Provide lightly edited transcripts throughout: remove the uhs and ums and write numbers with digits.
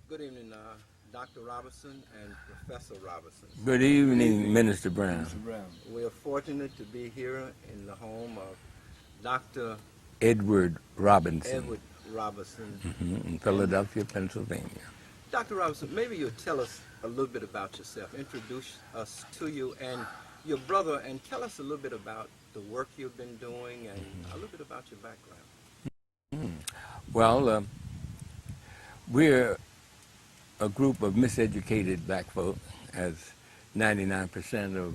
Good evening, Dr. Robinson and Professor Robinson. Good evening, Minister Brown. Mr. Brown. We are fortunate to be here in the home of Dr. Edward Robinson, Edward Robinson. in Philadelphia, Pennsylvania. Dr. Robinson, maybe you'll tell us a little bit about yourself, introduce us to you and your brother, and tell us a little bit about the work you've been doing and a little bit about your background. Well, we're a group of miseducated black folk, as 99% of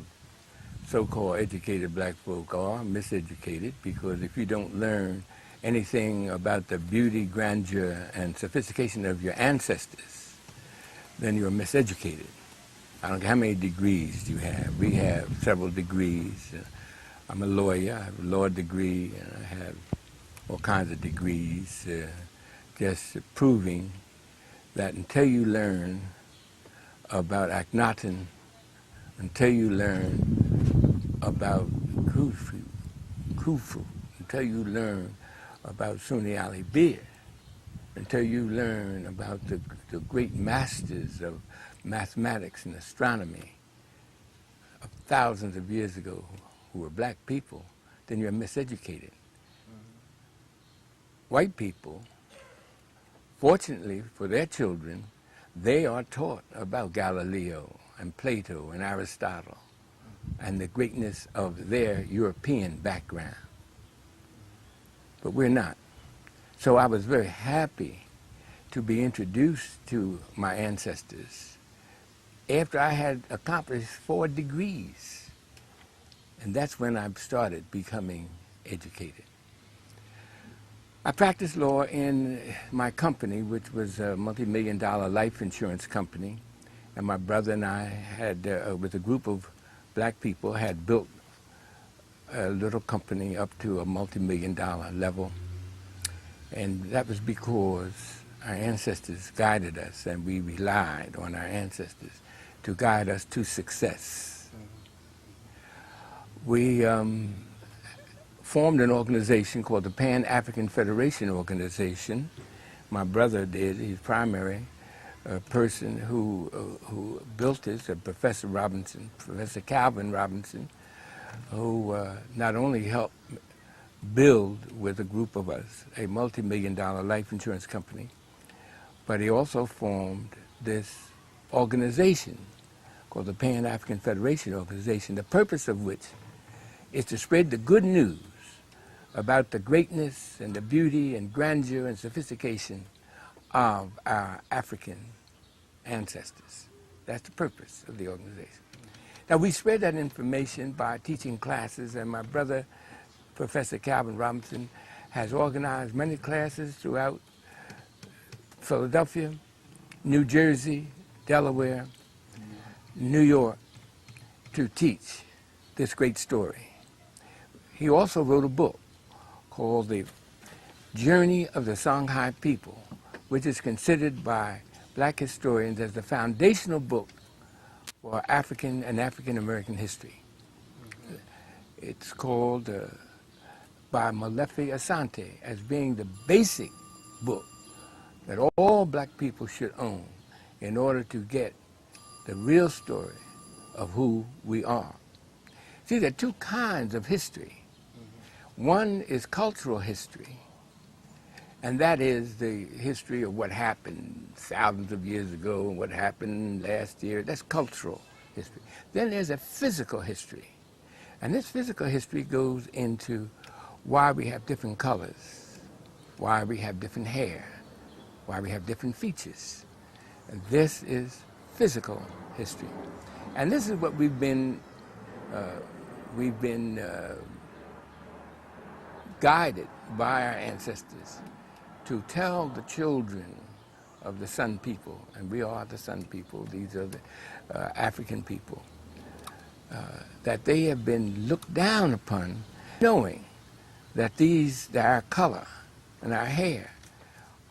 so-called educated black folk are miseducated, because if you don't learn anything about the beauty, grandeur, and sophistication of your ancestors, then you're miseducated. I don't care how many degrees you have. We have several degrees. I'm a lawyer. I have a law degree, and I have all kinds of degrees, just proving that until you learn about Akhenaten, until you learn about Khufu, until you learn about Sunni Ali Bir, until you learn about the great masters of mathematics and astronomy of thousands of years ago who were black people, then you're miseducated. White people, fortunately for their children, they are taught about Galileo and Plato and Aristotle and the greatness of their European background. But we're not. So I was very happy to be introduced to my ancestors after I had accomplished 4 degrees. And that's when I started becoming educated. I practiced law in my company, which was a multi-million-dollar life insurance company. And my brother and I had, with a group of black people, had built a little company up to a multi-million-dollar level. And that was because our ancestors guided us, and we relied on our ancestors to guide us to success. We formed an organization called the Pan-African Federation Organization. My brother did. He's primary person who built this, Professor Robinson, Professor Calvin Robinson, who not only helped build with a group of us a multi-million-dollar life insurance company, but he also formed this organization called the Pan-African Federation Organization, the purpose of which is to spread the good news about the greatness and the beauty and grandeur and sophistication of our African ancestors. That's the purpose of the organization. Now, we spread that information by teaching classes, and my brother, Professor Calvin Robinson, has organized many classes throughout Philadelphia, New Jersey, Delaware, New York, to teach this great story. He also wrote a book called The Journey of the Songhai People, which is considered by black historians as the foundational book for African and African-American history. It's called by Molefi Asante as being the basic book that all black people should own in order to get the real story of who we are. See, there are 2 kinds of history. One is cultural history, and that is the history of what happened thousands of years ago and what happened last year. That's cultural history. Then there's a physical history, and this physical history goes into why we have different colors, why we have different hair, why we have different features. And this is physical history. And this is what we've been guided by our ancestors to tell the children of the Sun people, and we are the Sun people, these are the African people, that they have been looked down upon, knowing that our color and our hair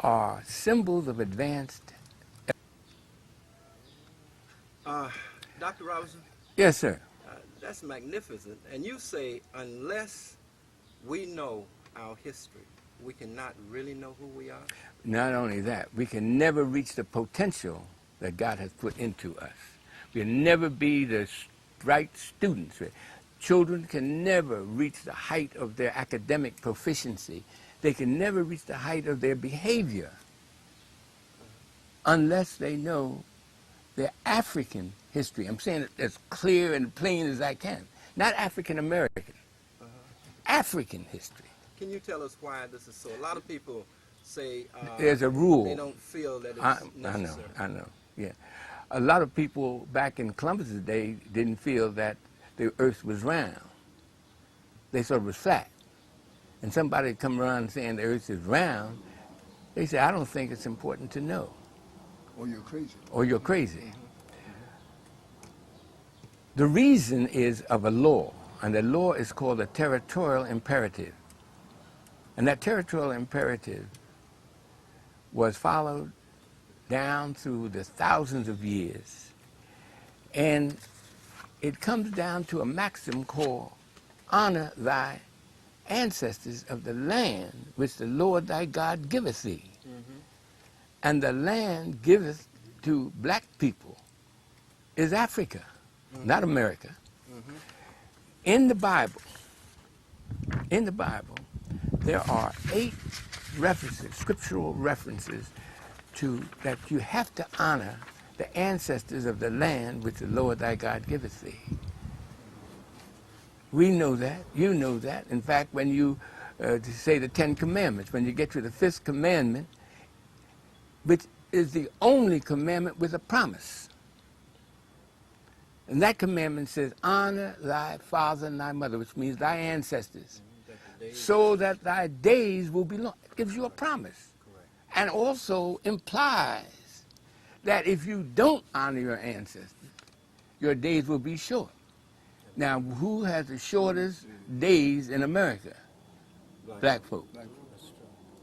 are symbols of advanced. Dr. Robinson, Yes, sir. that's magnificent. And you say, unless we know our history, we cannot really know who we are? Not only that, we can never reach the potential that God has put into us. We'll never be the right students. Children can never reach the height of their academic proficiency. They can never reach the height of their behavior unless they know their African history. I'm saying it as clear and plain as I can. Not African American, African history. Can you tell us why this is so? A lot of people say There's a rule. they don't feel that it's I necessary. know, yeah. A lot of people back in Columbus's day didn't feel that the earth was round. They thought it was flat. And somebody come around saying the earth is round, they say, I don't think it's important to know. Or you're crazy. Or you're crazy. The reason is of a law, and the law is called a territorial imperative. And that territorial imperative was followed down through the thousands of years. And it comes down to a maxim called, honor thy ancestors of the land which the Lord thy God giveth thee. And the land giveth to black people is Africa, not America. In the Bible, there are 8 references, scriptural references, to that you have to honor the ancestors of the land which the Lord thy God giveth thee. We know that. You know that. In fact, when you say the 10 Commandments, when you get to the 5th commandment, which is the only commandment with a promise. And that commandment says, honor thy father and thy mother, which means thy ancestors, so that thy days will be long. It gives you a promise. Correct. And also implies that if you don't honor your ancestors, your days will be short. Now, who has the shortest days in America? Black folk.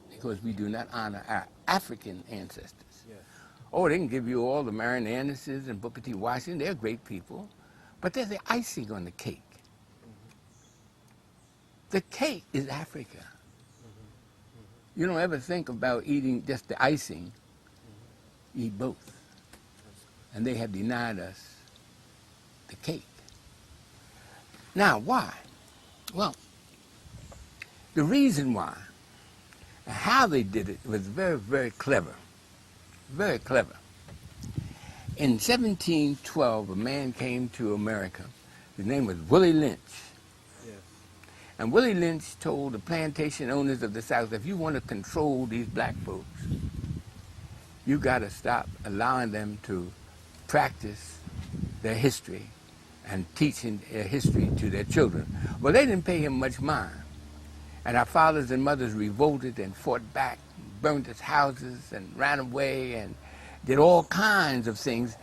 Because we do not honor our African ancestors. Yes. Oh, they can give you all the Marion Andersons and Booker T. Washington. They're great people. But they're the icing on the cake. The cake is Africa. You don't ever think about eating just the icing. Eat both. And they have denied us the cake. Now, why? Well, the reason why, and how they did it was very, very clever. Very clever. In 1712, a man came to America. His name was Willie Lynch. Yes. And Willie Lynch told the plantation owners of the South, if you want to control these black folks, you got to stop allowing them to practice their history and teaching their history to their children. Well, they didn't pay him much mind. And our fathers and mothers revolted and fought back, burned his houses and ran away and did all kinds of things.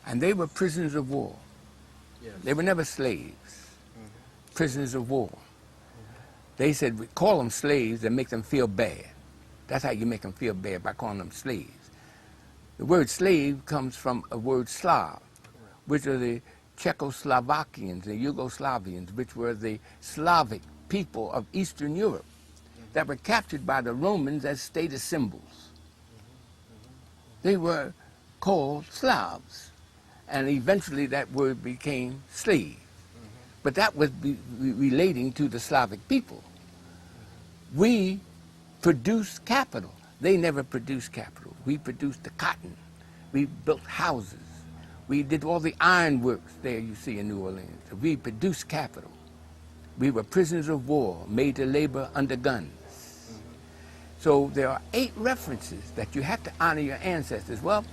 And they were prisoners of war. Yes. They were never slaves, prisoners of war. They said, we call them slaves and make them feel bad. That's how you make them feel bad, by calling them slaves. The word slave comes from a word Slav, which are the Czechoslovakians, the Yugoslavians, which were the Slavic people of Eastern Europe that were captured by the Romans as status symbols. They were called Slavs, and eventually that word became slave. But that was relating to the Slavic people. We produced capital. They never produced capital. We produced the cotton. We built houses. We did all the ironworks there you see in New Orleans. We produced capital. We were prisoners of war, made to labor under guns. So there are 8 references that you have to honor your ancestors. Well,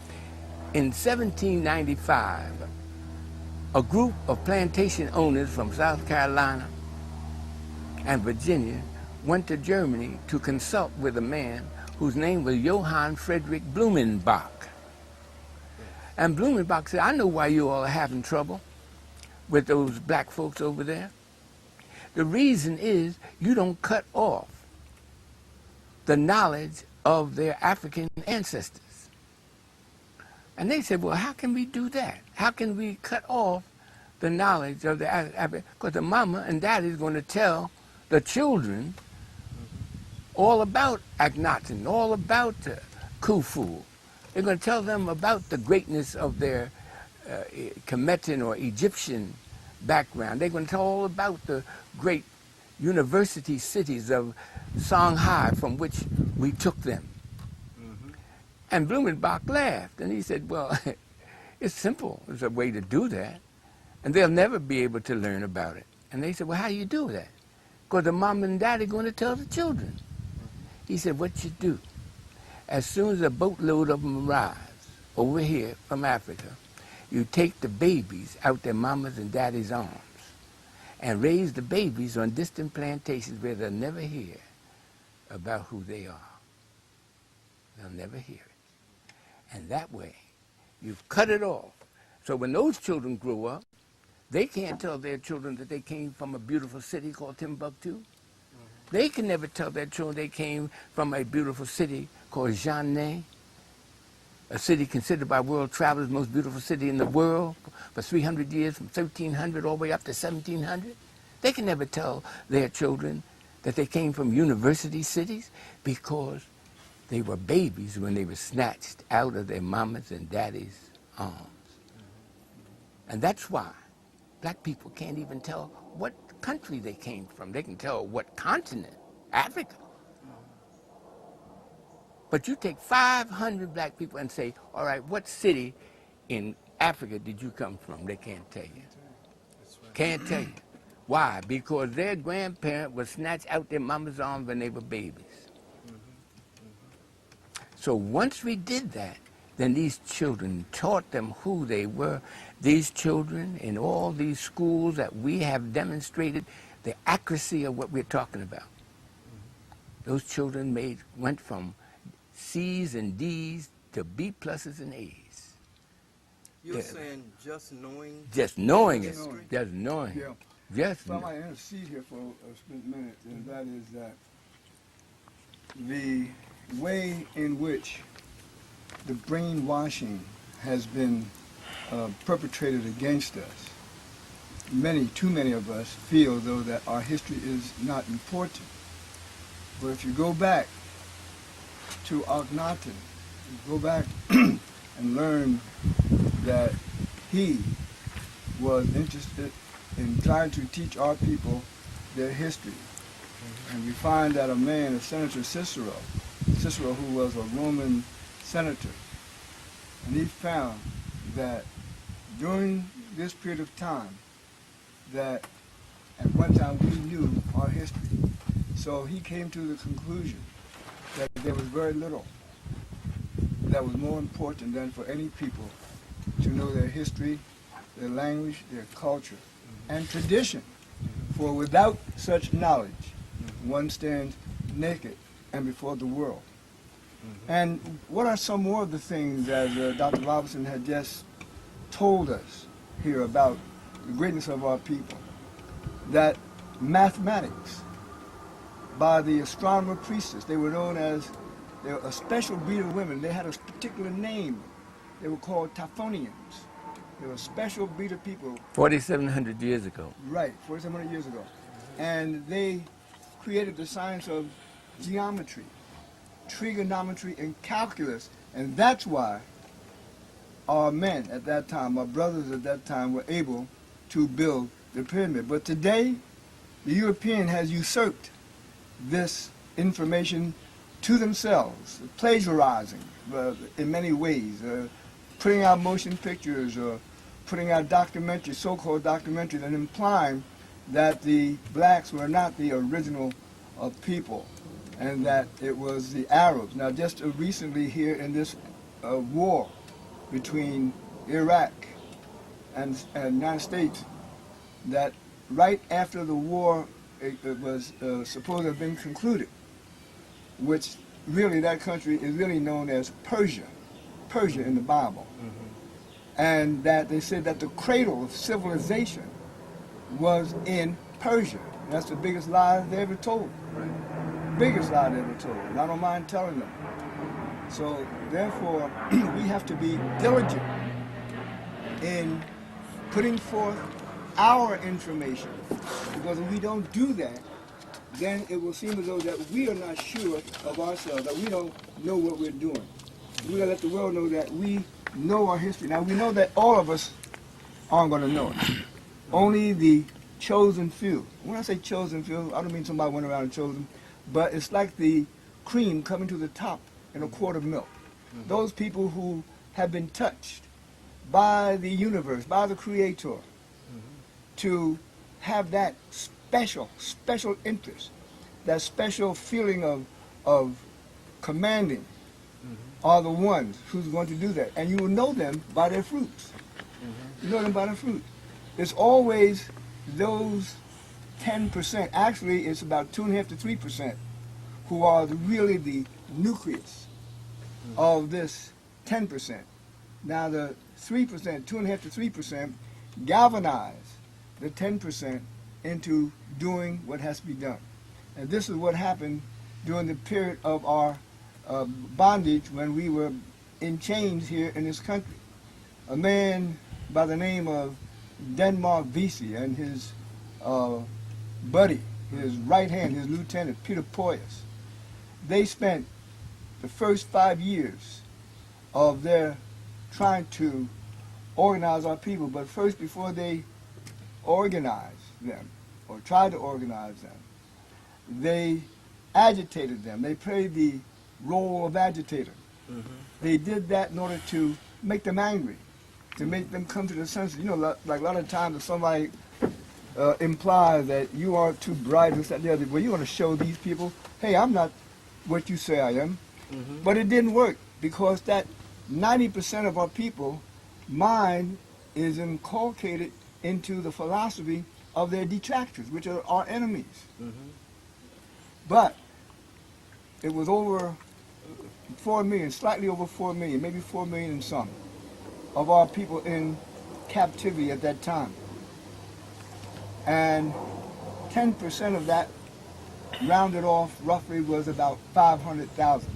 in 1795, a group of plantation owners from South Carolina and Virginia went to Germany to consult with a man whose name was Johann Friedrich Blumenbach. And Blumenbach said, I know why you all are having trouble with those black folks over there. The reason is you don't cut off the knowledge of their African ancestors. And they said, well, how can we do that? How can we cut off the knowledge of the African? Because the mama and daddy is going to tell the children all about Akhenaten, all about Khufu. They're going to tell them about the greatness of their Kemetan or Egyptian background. They're going to tell all about the great university cities of Shanghai from which we took them. And Blumenbach laughed, and he said, well, it's simple. There's a way to do that, and they'll never be able to learn about it. And they said, well, how do you do that? Because the mom and dad are going to tell the children. He said, what you do, as soon as a boatload of them arrives over here from Africa, you take the babies out their mama's and daddy's arms and raise the babies on distant plantations where they'll never hear about who they are. They'll never hear it. And that way, you've cut it off. So when those children grow up, they can't tell their children that they came from a beautiful city called Timbuktu. They can never tell their children they came from a beautiful city called Janne, a city considered by world travelers the most beautiful city in the world for 300 years, from 1300 all the way up to 1700. They can never tell their children that they came from university cities because they were babies when they were snatched out of their mamas and daddies' arms. And that's why black people can't even tell what country they came from. They can tell what continent, Africa. But you take 500 black people and say, all right, what city in Africa did you come from? They can't tell you. Can't tell you. Why? Because their grandparent was snatched out their mama's arms when they were babies. So once we did that, then these children taught them who they were. These children in all these schools that we have demonstrated the accuracy of what we're talking about. Those children went from C's and D's to B pluses and A's. You're saying just knowing? Just knowing it. History? Just knowing Yeah. it. Just So I might intercede here for a split minute, and that is that the way in which the brainwashing has been perpetrated against us, too many of us feel, though, that our history is not important. But if you go back to Akhenaten, go back and learn that he was interested in trying to teach our people their history. And we find that a man, Senator Cicero, who was a Roman senator, and he found that during this period of time, that at one time we knew our history. So he came to the conclusion that there was very little that was more important than for any people to know their history, their language, their culture, and tradition. For without such knowledge, one stands naked and before the world. And what are some more of the things that Dr. Robinson had just told us here about the greatness of our people? That mathematics, by the astronomer priestess, they were known as, they were a special breed of women. They had a particular name. They were called Typhonians. They were a special breed of people. 4,700 years ago. Right, 4,700 years ago. And they created the science of geometry, trigonometry, and calculus. And that's why our men at that time, our brothers at that time, were able to build the pyramid. But today, the European has usurped this information to themselves, plagiarizing in many ways, putting out motion pictures or putting out documentaries, so-called documentaries, and implying that the blacks were not the original people and that it was the Arabs. Now, just recently here in this war between Iraq and the United States, that right after the war it was supposed to have been concluded, which really that country is really known as Persia in the Bible. And that they said that the cradle of civilization was in Persia. That's the biggest lie they ever told. Biggest lie they ever told. And I don't mind telling them. So therefore, we have to be diligent in putting forth our information. Because if we don't do that, then it will seem as though that we are not sure of ourselves, that we don't know what we're doing. We gotta let the world know that we know our history. Now we know that all of us aren't gonna know it. Only the chosen few. When I say chosen few, I don't mean somebody went around and chose them, but it's like the cream coming to the top in a quart of milk. Those people who have been touched by the universe, by the Creator, to have that special interest, that special feeling of commanding, are the ones who's going to do that. And you will know them by their fruits. You know them by their fruit. It's always those 10%, actually it's about 2.5 to 3%, who are really the nucleus of this 10%. Now the 3%, 2.5 to 3%, galvanize the 10% into doing what has to be done. And this is what happened during the period of our bondage when we were in chains here in this country. A man by the name of Denmark Vesey and his buddy, his right hand, his lieutenant, Peter Poyas, they spent the first 5 years of their trying to organize our people, but first, before they organized them, or tried to organize them, they agitated them. They played the role of agitator. They did that in order to make them angry, to make them come to the senses. You know, like a lot of times if somebody implies that you are too bright, this, that, the other, well, you want to show these people, hey, I'm not what you say I am. But it didn't work, because that 90% of our people mind is inculcated into the philosophy of their detractors, which are our enemies. But it was over 4 million, slightly over 4 million, maybe 4 million and some, of our people in captivity at that time. And 10% of that, rounded off roughly, was about 500,000.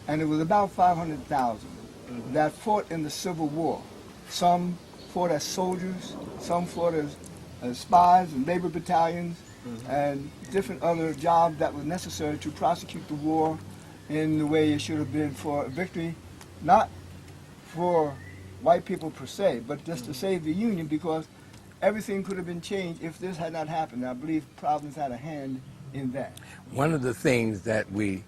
And it was about 500,000 that fought in the Civil War. Some fought as soldiers, some fought as spies and labor battalions, and different other jobs that were necessary to prosecute the war in the way it should have been for a victory, not for white people per se, but just to save the Union, because everything could have been changed if this had not happened. I believe Providence had a hand in that. One of the things that we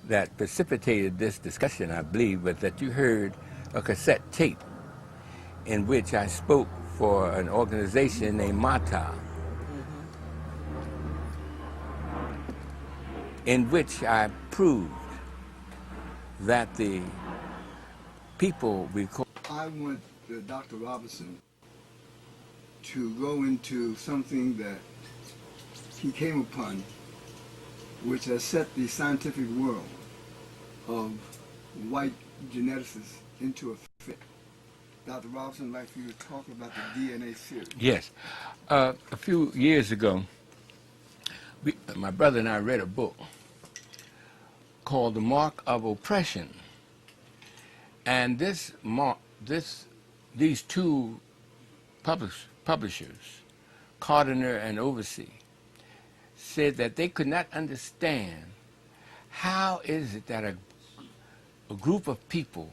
that precipitated this discussion, I believe, was that you heard a cassette tape in which I spoke for an organization named MATA, in which I proved that the people we call... I want Dr. Robinson to go into something that he came upon, which has set the scientific world of white geneticists into a fit. Dr. Robinson, I'd like for you to talk about the DNA theory. Yes. A few years ago, my brother and I read a book called The Mark of Oppression. And these two publishers, Cardiner and Oversee, said that they could not understand how is it that a group of people,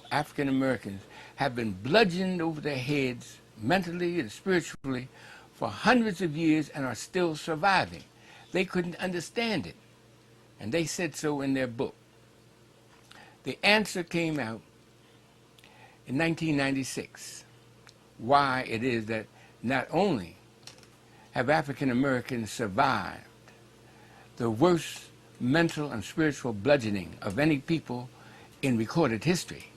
African Americans, have been bludgeoned over their heads mentally and spiritually for hundreds of years and are still surviving. They couldn't understand it. And they said so in their book. The answer came out in 1996, why it is that not only have African Americans survived the worst mental and spiritual bludgeoning of any people in recorded history,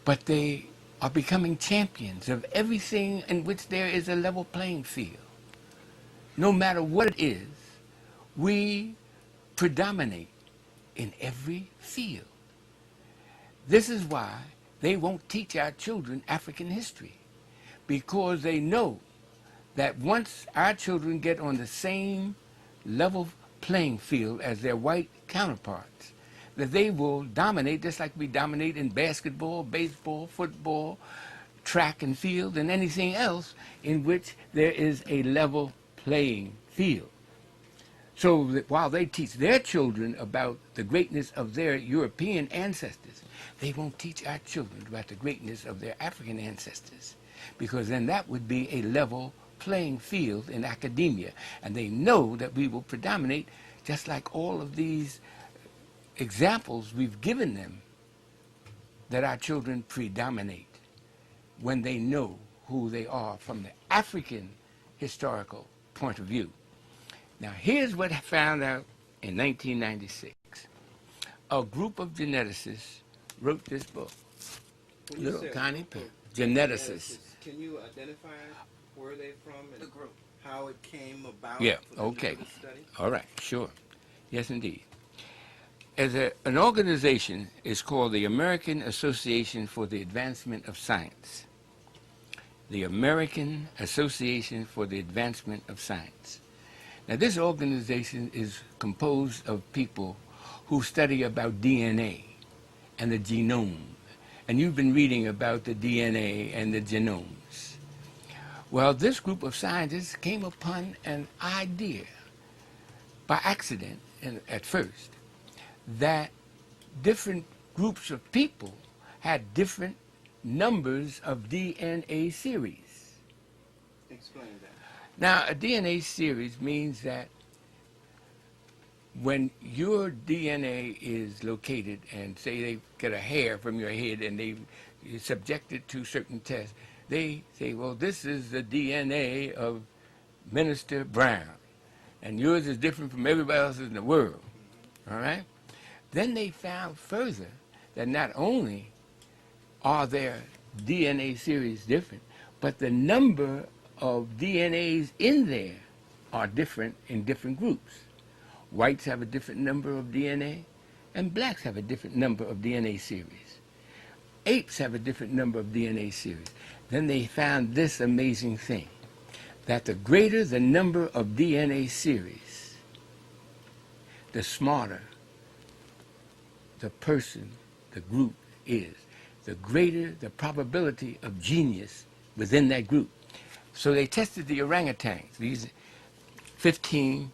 but they are becoming champions of everything in which there is a level playing field. No matter what it is, we predominate in every field. This is why they won't teach our children African history, because they know that once our children get on the same level playing field as their white counterparts, that they will dominate just like we dominate in basketball, baseball, football, track and field, and anything else in which there is a level playing field. So that while they teach their children about the greatness of their European ancestors, they won't teach our children about the greatness of their African ancestors, because then that would be a level playing field in academia. And they know that we will predominate, just like all of these examples we've given them, that our children predominate when they know who they are from the African historical point of view. Now, here's what I found out in 1996. A group of geneticists wrote this book. When you Little said tiny group pen. of Geneticists. Can you identify where they're from and the group, how it came about? Yeah, For them okay. to do this study? All right, sure. Yes, indeed. An organization is called the American Association for the Advancement of Science. The American Association for the Advancement of Science. Now, this organization is composed of people who study about DNA and the genome. And you've been reading about the DNA and the genomes. Well, this group of scientists came upon an idea by accident at first that different groups of people had different numbers of DNA series. Explain that. Now, a DNA series means that when your DNA is located, and say they get a hair from your head and they subject it to certain tests, they say, well, this is the DNA of Minister Brown, and yours is different from everybody else in the world, all right? Then they found further that not only are their DNA series different, but the number of DNAs in there are different in different groups. Whites have a different number of DNA, and blacks have a different number of DNA series. Apes have a different number of DNA series. Then they found this amazing thing, that the greater the number of DNA series, the smarter the person, the group is, the greater the probability of genius within that group. So they tested the orangutans, these 15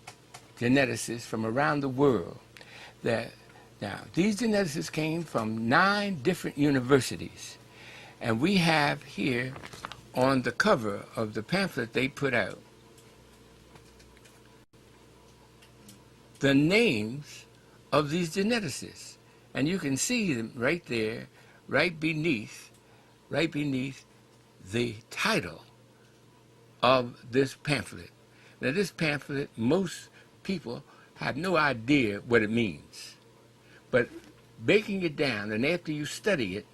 geneticists from around the world. Now, these geneticists came from 9 different universities. And we have here on the cover of the pamphlet they put out the names of these geneticists. And you can see them right there, right beneath the title of this pamphlet. Now, this pamphlet, most people have no idea what it means. But breaking it down, and after you study it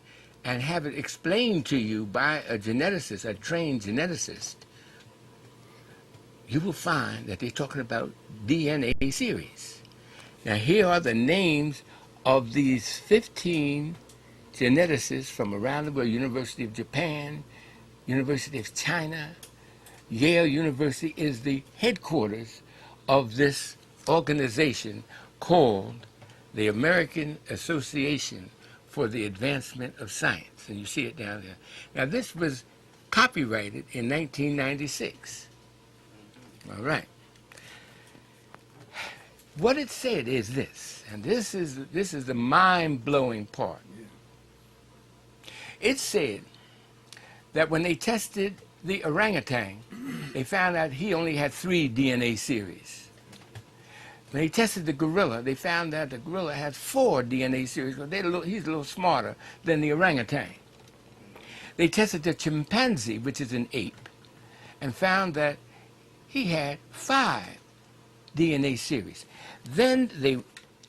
and have it explained to you by a geneticist, a trained geneticist, you will find that they're talking about DNA series. Now, here are the names of these 15 geneticists from around the world: University of Japan, University of China. Yale University is the headquarters of this organization called the American Association for the Advancement of Science. And you see it down there. Now, this was copyrighted in 1996. All right. What it said is this, and this is the mind-blowing part. It said that when they tested the orangutan, they found out he only had 3 DNA series. When they tested the gorilla, they found out the gorilla had 4 DNA series. He's a little smarter than the orangutan. They tested the chimpanzee, which is an ape, and found that he had 5 DNA series. Then they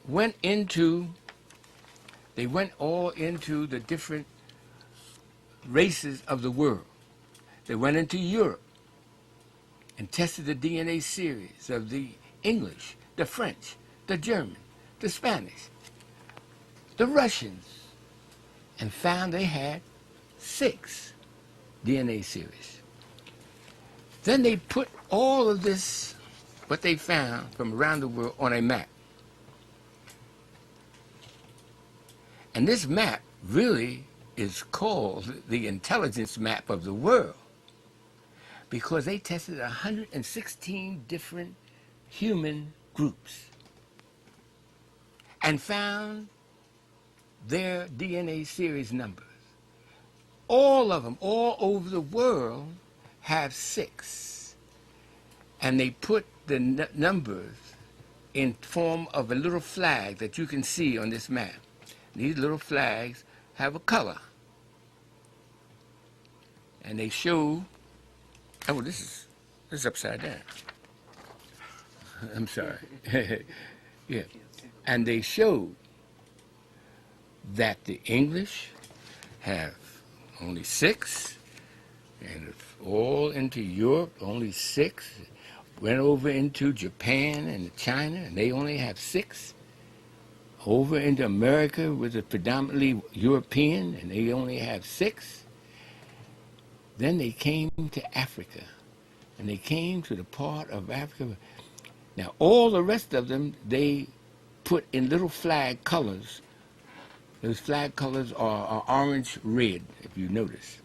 went all into the different races of the world. They went into Europe and tested the DNA series of the English, the French, the German, the Spanish, the Russians, and found they had 6 DNA series. Then they put all of this, what they found from around the world, on a map. And this map really is called the intelligence map of the world, because they tested 116 different human groups and found their DNA series numbers. All of them, all over the world, have 6. And they put the numbers in form of a little flag that you can see on this map. These little flags have a color. And they show, oh, this is upside down. I'm sorry. Yeah. And they showed that the English have only 6, and all into Europe, only 6. Went over into Japan and China, and they only have 6. Over into America, which is predominantly European, and they only have 6. Then they came to Africa, and they came to the part of Africa. Now, all the rest of them, they put in little flag colors. Those flag colors are orange-red, if you notice.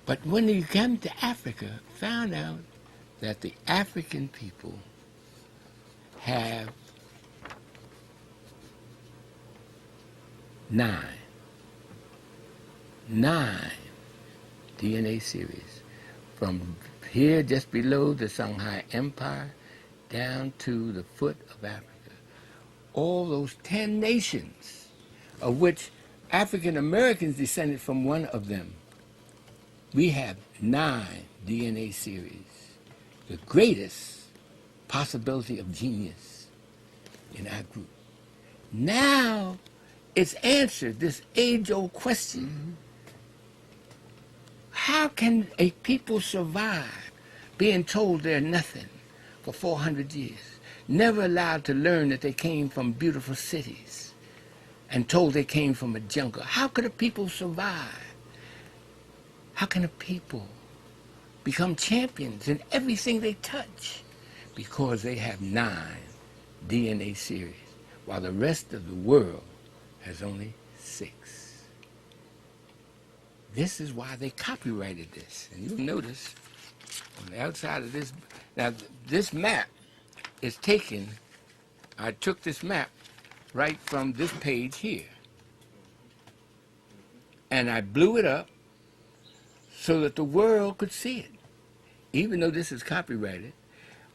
But when they came to Africa, found out that the African people have 9 DNA series from here just below the Shanghai Empire down to the foot of Africa. All those 10 nations, of which African Americans descended from one of them. We have 9 DNA series, the greatest possibility of genius in our group. Now it's answered this age-old question. How can a people survive being told they're nothing for 400 years, never allowed to learn that they came from beautiful cities and told they came from a jungle? How could a people survive? How can a people become champions in everything they touch? Because they have 9 DNA series, while the rest of the world has only 6. This is why they copyrighted this. And you'll notice on the outside of this, now this map is taken, I took this map right from this page here. And I blew it up so that the world could see it. Even though this is copyrighted,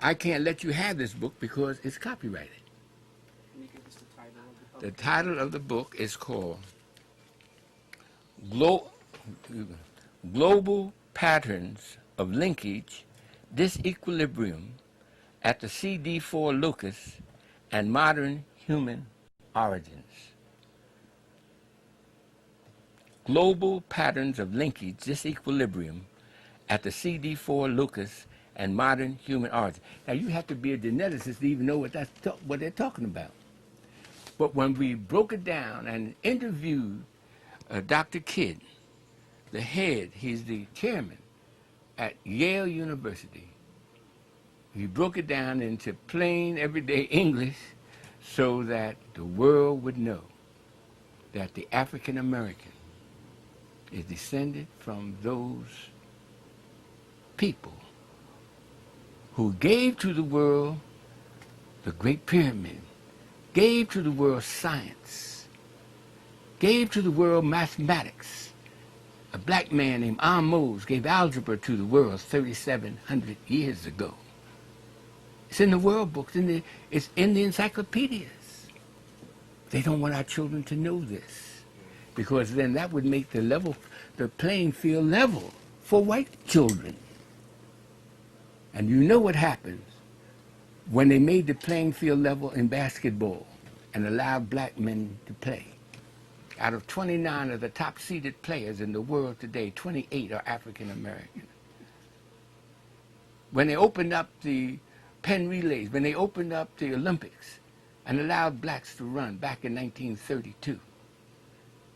I can't let you have this book because it's copyrighted. Can you give us the title of the book? The title of the book is called Global Patterns of Linkage, Disequilibrium at the CD4 Locus and Modern Human Origins. Global Patterns of Linkage, Disequilibrium at the CD4 Locus and Modern Human Origins. Now, you have to be a geneticist to even know what they're talking about. But when we broke it down and interviewed Dr. Kidd, the head, he's the chairman at Yale University. We broke it down into plain, everyday English so that the world would know that the African American is descended from those people who gave to the world the Great Pyramid, gave to the world science, gave to the world mathematics. A black man named Ahmose gave algebra to the world 3,700 years ago. It's in the world books, it's in the encyclopedias. They don't want our children to know this, because then that would make the playing field level for white children. And you know what happens when they made the playing field level in basketball and allowed black men to play. Out of 29 of the top-seeded players in the world today, 28 are African American. When they opened up the Penn relays, when they opened up the Olympics and allowed blacks to run back in 1932,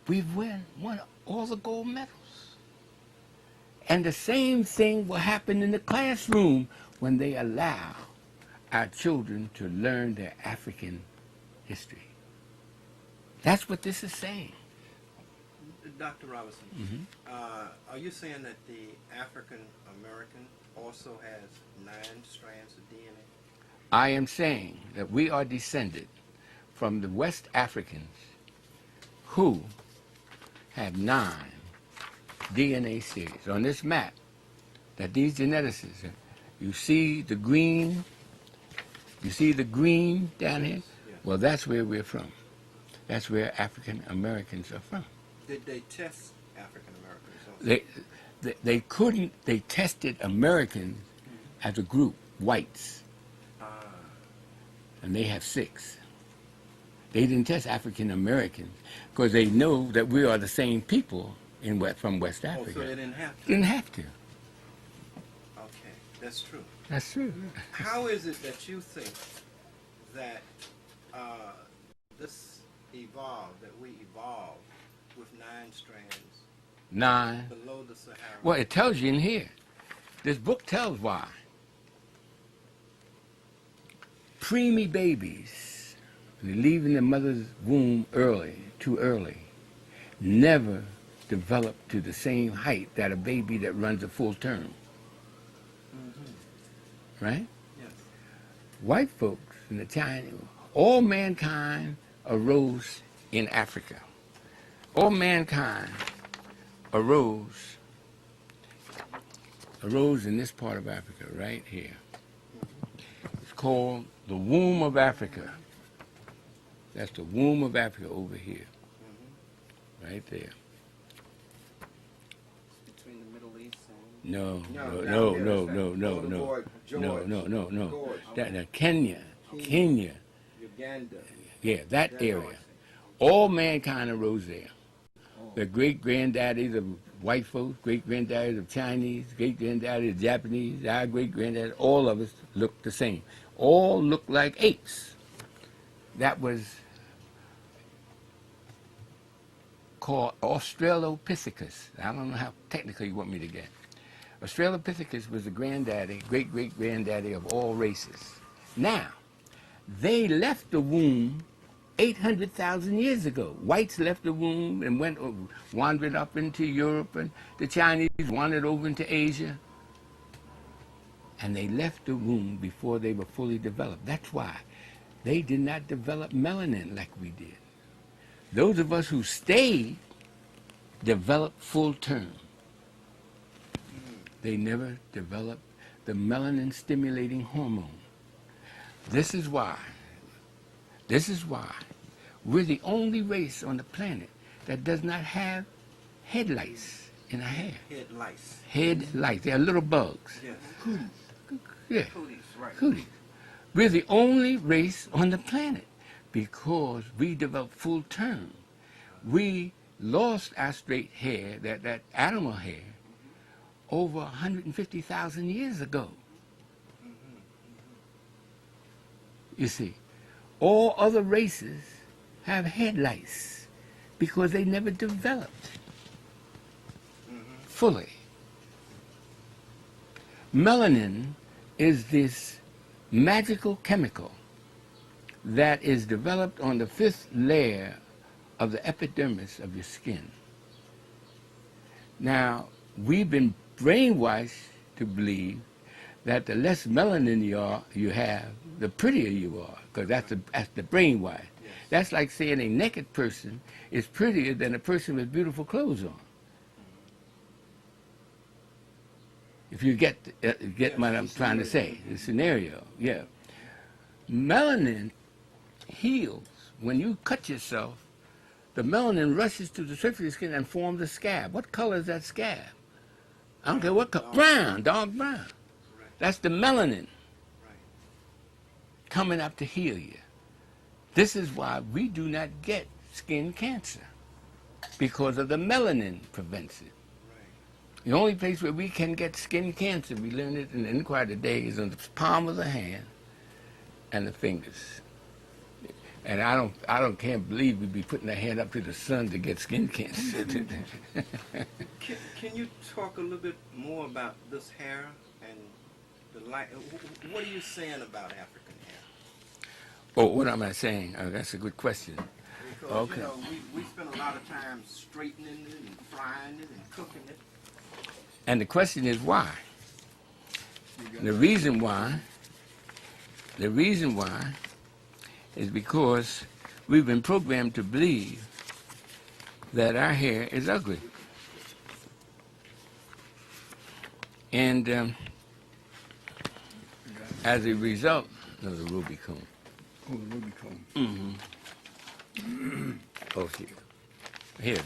we've won all the gold medals. And the same thing will happen in the classroom when they allow our children to learn their African history. That's what this is saying. Dr. Robinson, are you saying that the African American also has 9 strands of DNA? I am saying that we are descended from the West Africans who have 9 DNA series. On this map, that these geneticists, you see the green down here? Yes. Well, that's where we're from. That's where African Americans are from. Did they test African Americans also? They couldn't, they tested Americans as a group, whites, and they have 6. They didn't test African Americans because they know that we are the same people from West Oh, Africa. so they didn't have to? Didn't have to. Okay, that's true. That's true. How is it that you think that this evolved, that we evolved with 9 strands 9. below the Sahara? Well, it tells you in here. This book tells why. Preemie babies, they leave in the mother's womb too early, never develop to the same height that a baby that runs a full term. Right? Yes. White folks in the China, all mankind arose in Africa. All mankind arose in this part of Africa, right here. It's called the womb of Africa. That's the womb of Africa over here. Right there. Between the Middle East and No. George. Kenya. Uganda. Yeah, that area. All mankind arose there. The great-granddaddies of white folks, great-granddaddies of Chinese, great-granddaddies of Japanese, our great-granddaddies, all of us looked the same. All looked like apes. That was called Australopithecus. I don't know how technical you want me to get. Australopithecus was the granddaddy, great-great-granddaddy of all races. Now, they left the womb 800,000 years ago. Whites left the womb and wandered up into Europe, and the Chinese wandered over into Asia. And they left the womb before they were fully developed. That's why they did not develop melanin like we did. Those of us who stayed developed full term. They never developed the melanin stimulating hormone. This is why we're the only race on the planet that does not have head lice in our hair. Head lice. Head lice. They're little bugs. Yes. Yeah. Cooties, right. Cooties. We're the only race on the planet because we developed full term. We lost our straight hair, that animal hair, over 150,000 years ago. You see, all other races have head lice because they never developed fully. Melanin is this magical chemical that is developed on the 5th layer of the epidermis of your skin. Now, we've been brainwashed to believe that the less melanin you have, the prettier you are, because that's the brainwash. Yes. That's like saying a naked person is prettier than a person with beautiful clothes on. If you get what I'm trying to say, the scenario, yeah. Melanin heals. When you cut yourself, the melanin rushes to the surface of your skin and forms a scab. What color is that scab? I don't care what color. Brown, dark brown. That's the melanin coming up to heal you. This is why we do not get skin cancer, because of the melanin prevents it. The only place where we can get skin cancer, we learned it in the inquiry today, is on the palm of the hand and the fingers. And I can't believe we'd be putting our hand up to the sun to get skin cancer. Can you talk a little bit more about this hair and the light? What are you saying about African hair? Oh, what am I saying? Oh, that's a good question. Because, Okay. you know, we spend a lot of time straightening it and frying it and cooking it. And the question is why? The reason why is because we've been programmed to believe that our hair is ugly. And as a result of the ruby comb. Oh, the ruby comb. Mm-hmm. Oh, here it is.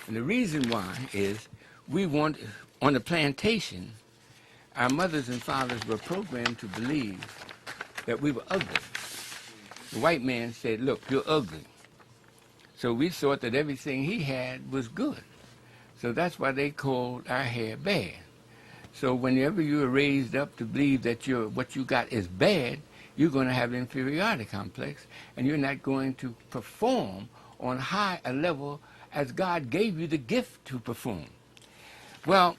And the reason why is we want, on the plantation, our mothers and fathers were programmed to believe that we were ugly. The white man said, look, you're ugly. So we thought that everything he had was good. So that's why they called our hair bad. So whenever you are raised up to believe that what you got is bad, you're going to have an inferiority complex, and you're not going to perform on high a level as God gave you the gift to perform. Well,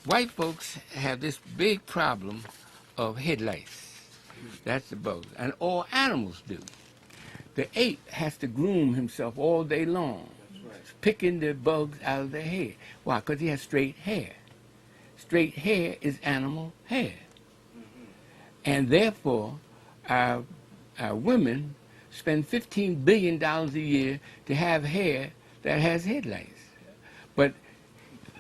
white folks have this big problem of head lice. That's the bugs. And all animals do. The ape has to groom himself all day long, picking the bugs out of their hair. Why? Because he has straight hair. Straight hair is animal hair. And therefore, our women spend $15 billion a year to have hair that has head lice. But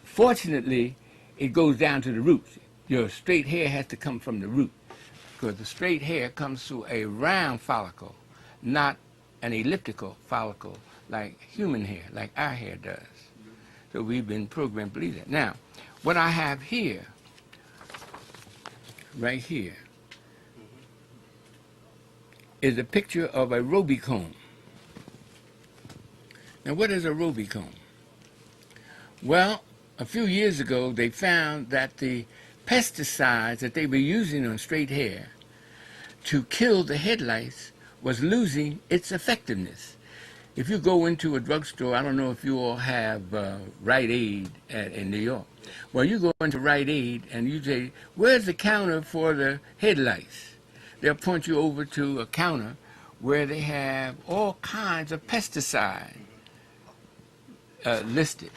fortunately, it goes down to the roots. Your straight hair has to come from the root, because the straight hair comes through a round follicle, not an elliptical follicle like human hair, like our hair does. So we've been programmed to believe that. Now, what I have here, right here, is a picture of a ruby comb. Now, what is a ruby comb? Well, a few years ago, they found that the pesticides that they were using on straight hair to kill the head lice was losing its effectiveness. If you go into a drugstore, I don't know if you all have Rite Aid in New York. Well, you go into Rite Aid and you say, where's the counter for the head lice? They'll point you over to a counter where they have all kinds of pesticide listed.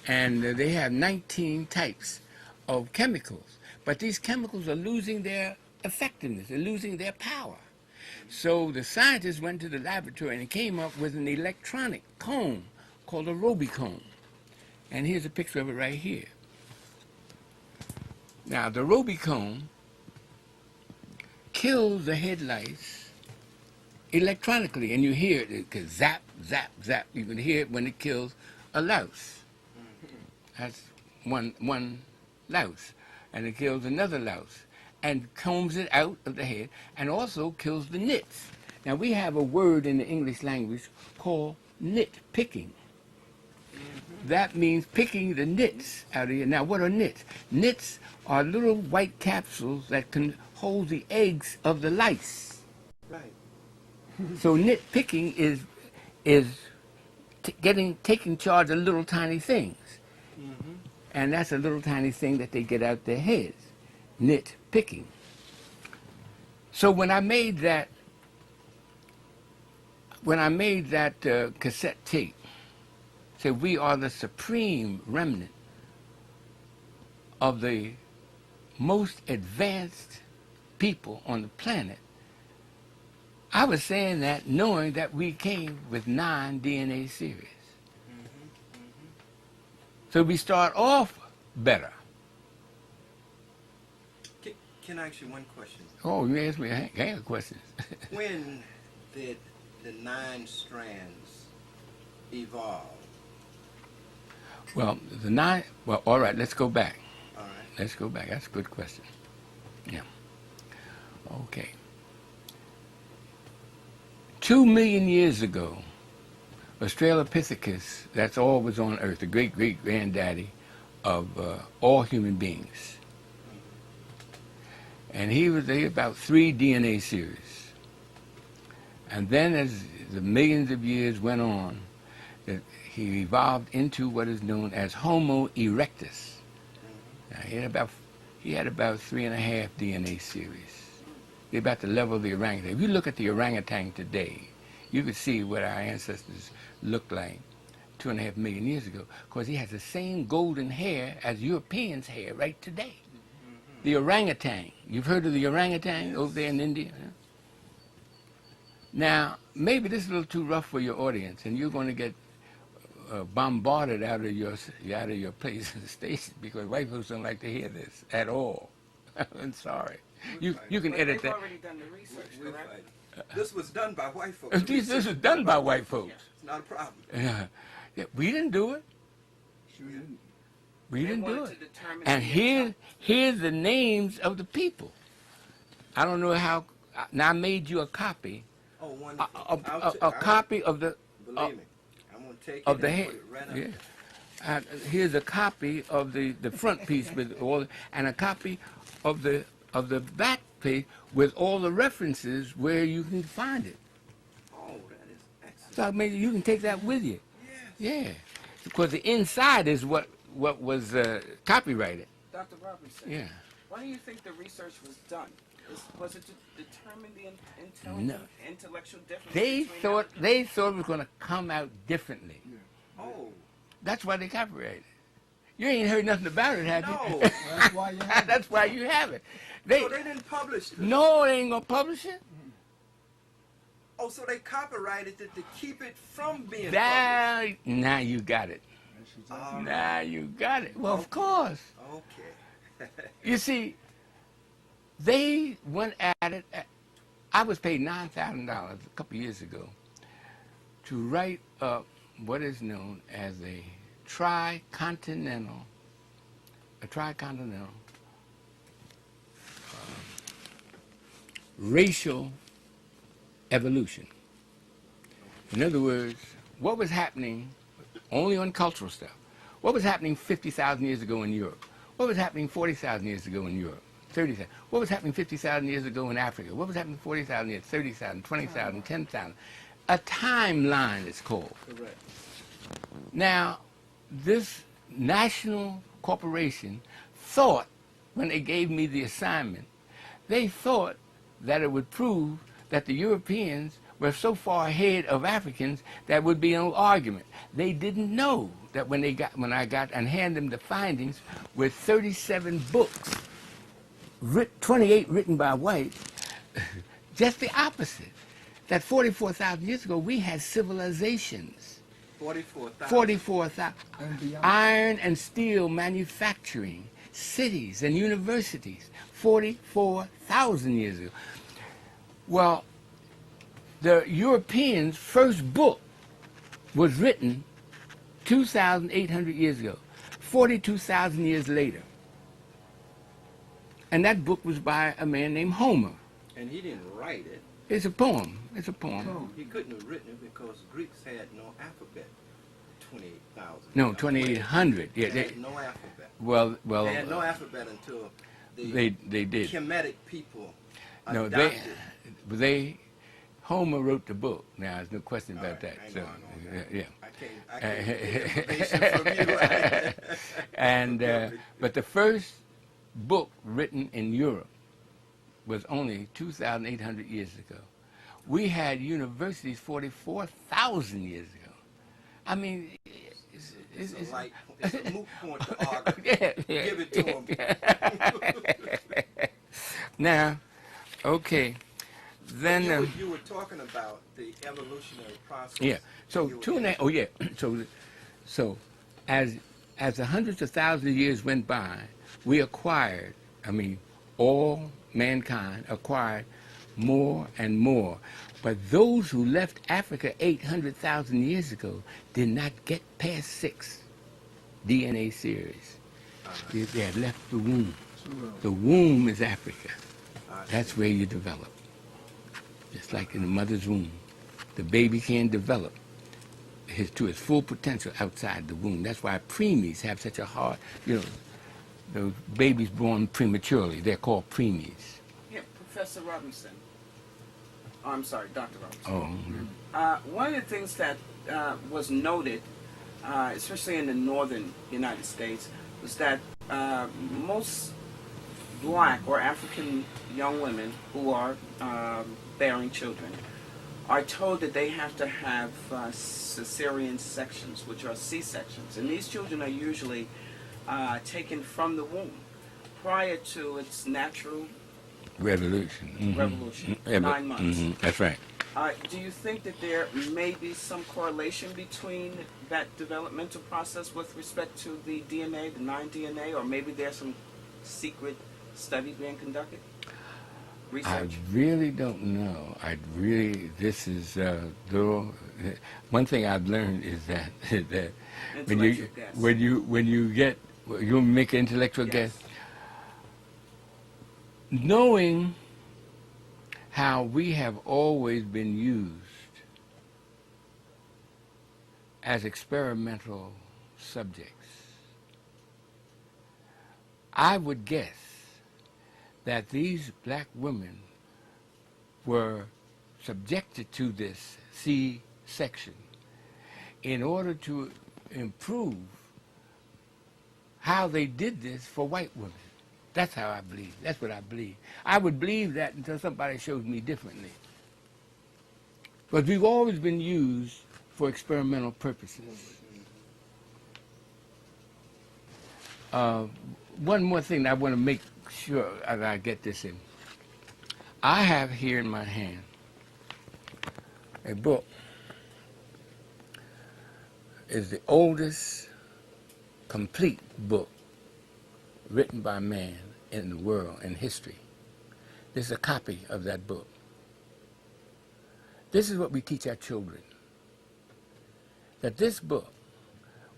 And they have 19 types of chemicals. But these chemicals are losing their effectiveness. They're losing their power. So the scientists went to the laboratory and came up with an electronic comb called a ruby comb. And here's a picture of it right here. Now, the ruby comb kills the head lice electronically, and you hear it, it goes zap, zap, zap. You can hear it when it kills a louse. That's one louse. And it kills another louse and combs it out of the head, and also kills the nits. Now, we have a word in the English language called nit picking. That means picking the nits out of here. Now, what are nits? Nits are little white capsules that can hold the eggs of the lice. Right. So nit picking is taking charge of little tiny things. And that's a little tiny thing that they get out their heads. Nit picking. So when I made that cassette tape, said we are the supreme remnant of the most advanced people on the planet, I was saying that knowing that we came with 9 DNA series. So we start off better. Can I ask you one question? Oh, you asked me a gang of questions. When did the 9 strands evolve? Well, all right, let's go back. All right. Let's go back. That's a good question. Yeah. Okay. 2 million years ago, Australopithecus, that's all was on Earth, the great-great-granddaddy of all human beings. And he was about 3 DNA series. And then as the millions of years went on, he evolved into what is known as Homo erectus. Now, he had about 3.5 DNA series. They're about the level of the orangutan. If you look at the orangutan today, you could see what our ancestors looked like 2.5 million years ago, because he has the same golden hair as Europeans' hair right today. The orangutan. You've heard of the orangutan over there in India? Huh? Now, maybe this is a little too rough for your audience, and you're going to get bombarded out of your place and station, because white folks don't like to hear this at all. I'm sorry. You can But edit they've that. already done the research, We're correct? fighting. This was done by white folks. This is done by white folks. It's not a problem. Yeah, we didn't do it. Sure didn't. We They didn't do wanted it. to determine And the here's the names of the people. I don't know how. Now I made you a copy, Oh, wonderful. a copy of the Believe me, I'm going to take of it the and hand. put it right up. Yeah. Here's a copy of the front piece with all, and a copy of the back page with all the references where you can find it. Oh, that is excellent. So maybe you can take that with you. Yes. Yeah, because the inside is what was copyrighted. Dr. Robinson, Yeah. why do you think the research was done? Was it to determine the intellectual difference? They between thought Africans? it was going to come out differently. Oh, That's why they copyrighted it. You ain't heard nothing about it, have you? no. That's why you have it. That's why you have it. So they didn't publish this. No, they ain't gonna publish it. Oh, so they copyrighted it to keep it from being Now you got it. That's exactly published. Now you got it. Well, of course. Okay. You see, they went at it. I was paid $9,000 a couple years ago to write up what is known as a tricontinental racial evolution. In other words, what was happening only on cultural stuff? What was happening 50,000 years ago in Europe? What was happening 40,000 years ago in Europe? 30,000. What was happening 50,000 years ago in Africa? What was happening 40,000 years, 30,000, 20,000, 10,000? A timeline is called. Correct. Now, this national corporation thought, when they gave me the assignment, they thought that it would prove that the Europeans were so far ahead of Africans that would be no argument. They didn't know that when I got and handed them the findings with 37 books, 28 written by whites, just the opposite. That 44,000 years ago, we had civilizations. 44,000. 44,000. And beyond. Iron and steel manufacturing, cities and universities, 44,000 years ago. Well, the Europeans' first book was written 2,800 years ago, 42,000 years later. And that book was by a man named Homer. And he didn't write it. It's a poem. It's a poem. He couldn't have written it because Greeks had no alphabet. 28,000. No, 2,800. Yeah, They had no alphabet. well, They had no alphabet until they did. Kemetic people No, adopted. Homer wrote the book. Now, there's no question All about right, that. hang So, on that. yeah. I can't get information from you. And but the first book written in Europe was only 2,800 years ago. We had universities 44,000 years ago. I mean, It's a moot point to argue. yeah. Give it to him. Now, okay, then. You were talking about the evolutionary process. Yeah. So You were 2.5. Oh yeah. So as the hundreds of thousands of years went by, we acquired. I mean, all mankind acquired more and more. But those who left Africa 800,000 years ago did not get past 6 DNA series. They had left the womb. The womb is Africa. That's where you develop. Just like in the mother's womb. The baby can't develop to his full potential outside the womb. That's why preemies have such a hard, those babies born prematurely, they're called preemies. Yeah, Professor Robinson. Oh, I'm sorry, Dr. Robinson. Oh, One of the things that was noted, especially in the northern United States, was that most black or African young women who are bearing children are told that they have to have cesarean sections, which are C-sections. And these children are usually taken from the womb prior to its natural Revolution. revolution, Yeah, 9 months. That's right. Do you think that there may be some correlation between that developmental process with respect to the DNA, the 9 DNA, or maybe there's some secret study being conducted? I Research? really don't know. This is one thing I've learned is that that Intellectual guess. when you make an intellectual Yes. guess, knowing how we have always been used as experimental subjects, I would guess that these black women were subjected to this C-section in order to improve how they did this for white women. That's how I believe. That's what I believe. I would believe that until somebody shows me differently. But we've always been used for experimental purposes. One more thing I want to make sure I get this in. I have here in my hand a book. It's the oldest complete book written by man in the world, in history. This is a copy of that book. This is what we teach our children. That this book,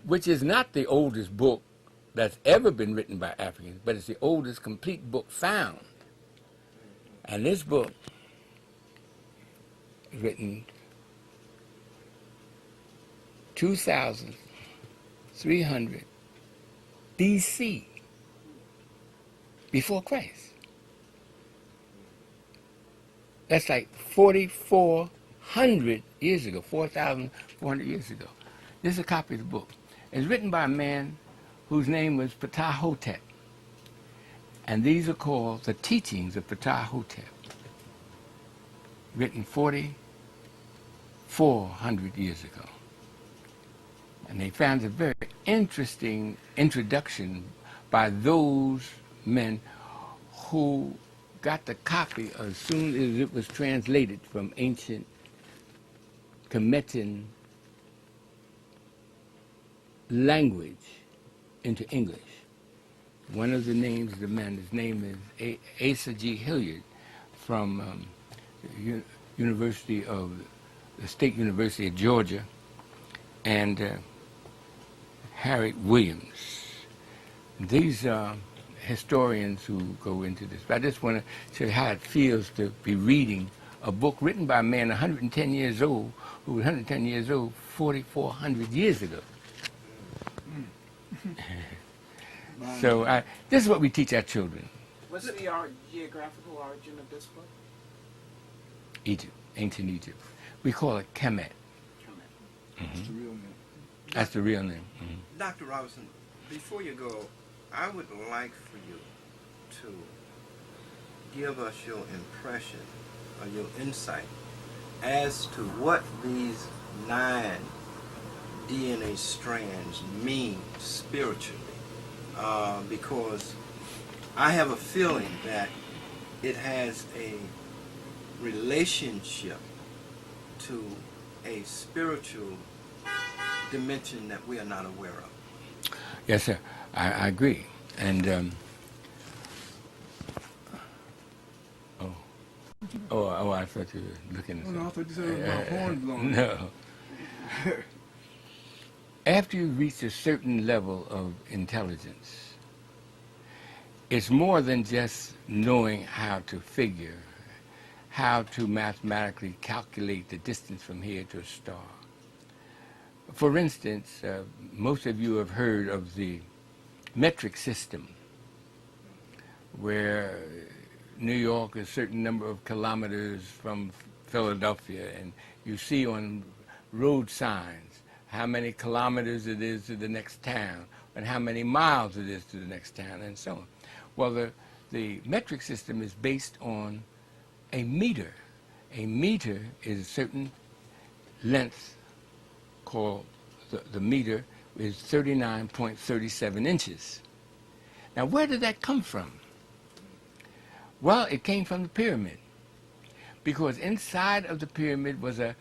which is not the oldest book that's ever been written by Africans, but it's the oldest complete book found. And this book is written 2,300 BC, before Christ. That's like 4,400 years ago, 4,400 years ago. This is a copy of the book. It's written by a man whose name was Ptah-hotep. And these are called the teachings of Ptah-hotep, written 4,400 years ago. And they found a very interesting introduction by those men who got the copy as soon as it was translated from ancient Kemetan language into English. One of the names of the man, his name is Asa G. Hilliard from the State University of Georgia, and Harriet Williams. These are historians who go into this. But I just want to show you how it feels to be reading a book written by a man 110 years old, who was 110 years old 4,400 years ago. So this is what we teach our children. What's the geographical origin of this book? Egypt, ancient Egypt. We call it Kemet. That's the real name. That's the real name. Dr. Robinson, before you go, I would like for you to give us your impression or your insight as to what these 9 DNA strands mean spiritually. Because I have a feeling that it has a relationship to a spiritual dimension that we are not aware of. Yes, sir. I agree. And I thought you were looking at Oh, no, I something. thought you said it was about horn blowing. No. After you reach a certain level of intelligence, it's more than just knowing how to figure, how to mathematically calculate the distance from here to a star. For instance, most of you have heard of the metric system, where New York is a certain number of kilometers from Philadelphia, and you see on road signs how many kilometers it is to the next town, and how many miles it is to the next town, and so on. Well, the metric system is based on a meter. A meter is a certain length called the meter is 39.37 inches. Now, where did that come from? Well, it came from the pyramid, because inside of the pyramid was a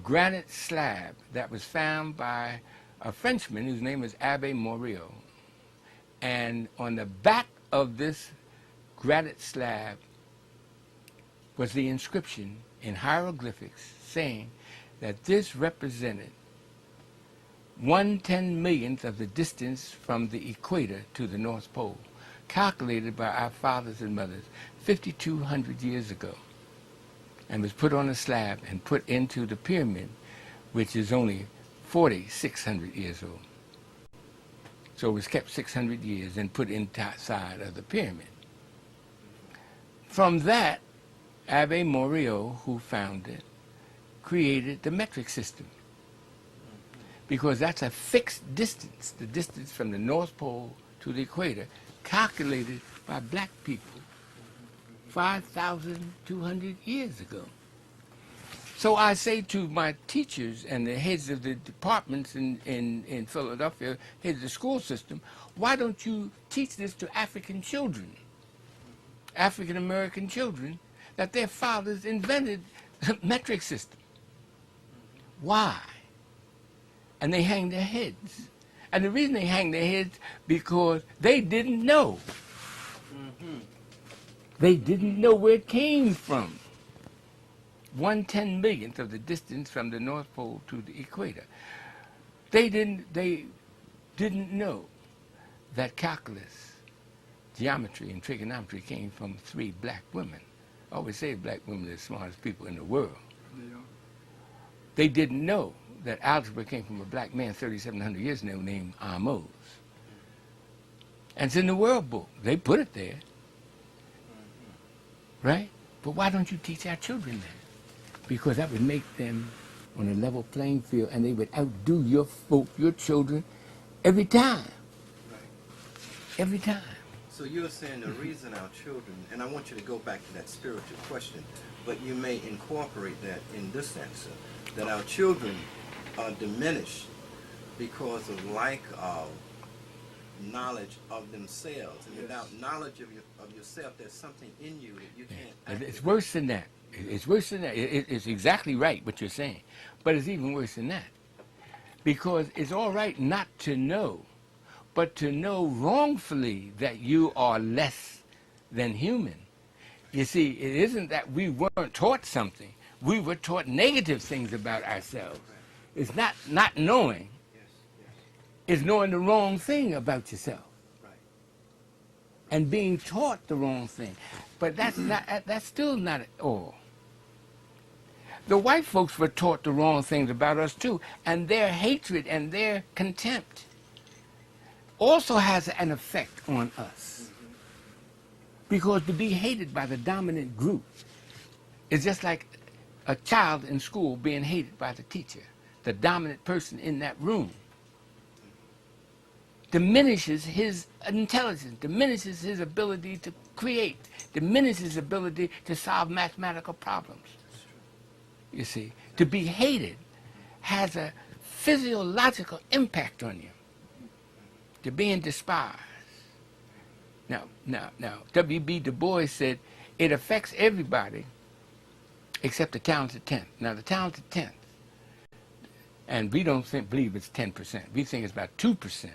granite slab that was found by a Frenchman whose name was Abbe Morio. And on the back of this granite slab was the inscription in hieroglyphics saying that this represented 1/10,000,000th of the distance from the equator to the North Pole, calculated by our fathers and mothers 5,200 years ago, and was put on a slab and put into the pyramid, which is only 4,600 years old. So it was kept 600 years and put inside of the pyramid. From that, Abbe Morio, who found it, created the metric system, because that's a fixed distance, the distance from the North Pole to the equator, calculated by black people 5,200 years ago. So I say to my teachers and the heads of the departments in Philadelphia, heads of the school system, why don't you teach this to African children, African American children, that their fathers invented the metric system? Why? And they hang their heads. And the reason they hang their heads, because they didn't know. They didn't know where it came from. 1/10,000,000th of the distance from the North Pole to the equator. They didn't know that calculus, geometry, and trigonometry came from 3 black women. I always say black women are the smartest people in the world. They didn't know that algebra came from a black man 3,700 years ago named Amos. And it's in the World Book. They put it there. Right? But why don't you teach our children that? Because that would make them on a level playing field, and they would outdo your folk, your children, every time. Right. Every time. So you're saying the reason our children, and I want you to go back to that spiritual question, but you may incorporate that in this answer, that our children are diminished because of lack of knowledge of themselves. And without knowledge of yourself, there's something in you that you can't activate. It's worse than that. It's worse than that. It's exactly right what you're saying. But it's even worse than that. Because it's all right not to know, but to know wrongfully that you are less than human. You see, it isn't that we weren't taught something. We were taught negative things about ourselves. It's not knowing. It's knowing the wrong thing about yourself. Right. And being taught the wrong thing. But that's still not all. The white folks were taught the wrong things about us too, and their hatred and their contempt also has an effect on us. Because to be hated by the dominant group is just like a child in school being hated by the teacher. The dominant person in that room diminishes his intelligence, diminishes his ability to create, diminishes his ability to solve mathematical problems. You see, to be hated has a physiological impact on you. To being despised. Now, W.B. Du Bois said it affects everybody except the talented 10th. Now, the talented 10th, and we don't believe it's 10%. We think it's about 2%.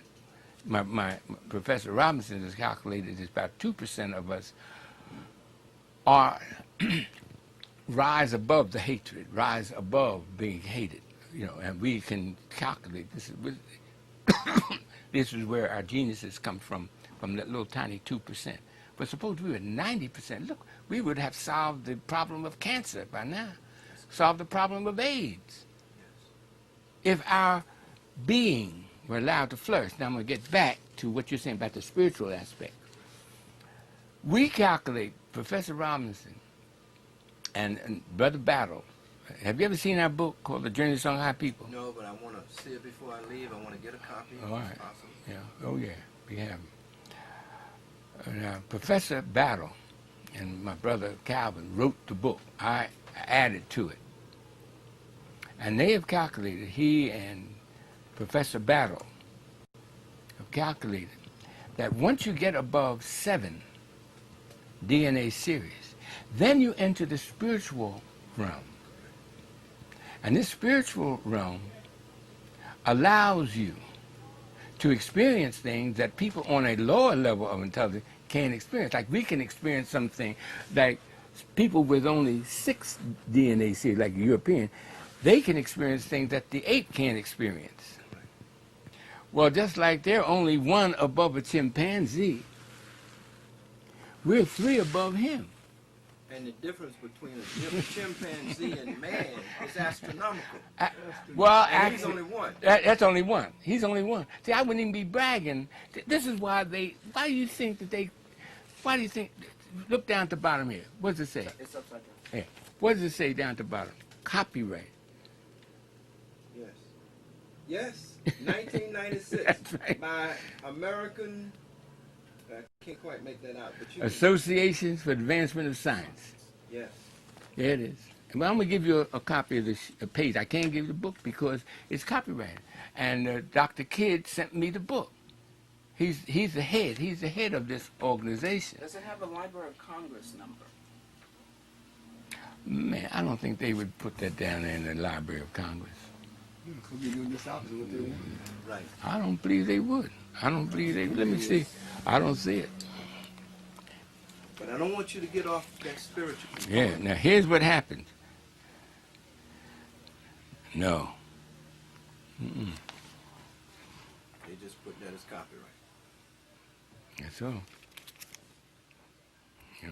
My Professor Robinson has calculated it's about 2% of us are rise above the hatred, rise above being hated, and we can calculate this. This is where our geniuses come from that little tiny 2%. But suppose we were 90%, look, we would have solved the problem of cancer by now, solved the problem of AIDS. If our being were allowed to flourish. Now I'm going to get back to what you're saying about the spiritual aspect. We calculate, Professor Robinson and Brother Battle, have you ever seen our book called The Journey to Shanghai People? No, but I want to see it before I leave. I want to get a copy. All right. If possible. Yeah. Oh, yeah. We have them. Professor Battle and my brother Calvin wrote the book. I added to it. And they have calculated, he and Professor Battle have calculated, that once you get above 7 DNA series, then you enter the spiritual realm. And this spiritual realm allows you to experience things that people on a lower level of intelligence can't experience. Like we can experience something like people with only 6 DNA series, like a European, they can experience things that the ape can't experience. Well, just like they're only 1 above a chimpanzee, we're 3 above him. And the difference between a chimpanzee and man is astronomical. Well, And he's actually, only one. That's only one. He's only one. See, I wouldn't even be bragging. This is why why do you think, look down at the bottom here. What does it say? It's upside down. Here. What does it say down at the bottom? Copyright. Yes. Yes. 1996. That's right. By American. I can't quite make that out, but you. Associations for Advancement of Science. Yes. There it is. Well, I'm going to give you a copy of this page. I can't give you the book because it's copyrighted. And Dr. Kidd sent me the book. He's the head. He's the head of this organization. Does it have a Library of Congress number? Man, I don't think they would put that down there in the Library of Congress. Because we're doing this opposite of what they want. Right. I don't believe they would. I don't believe they would. Let me see. I don't see it. But I don't want you to get off that spiritual. Yeah, now here's what happened. No. Mm-mm. They just put that as copyright. That's all. Yep.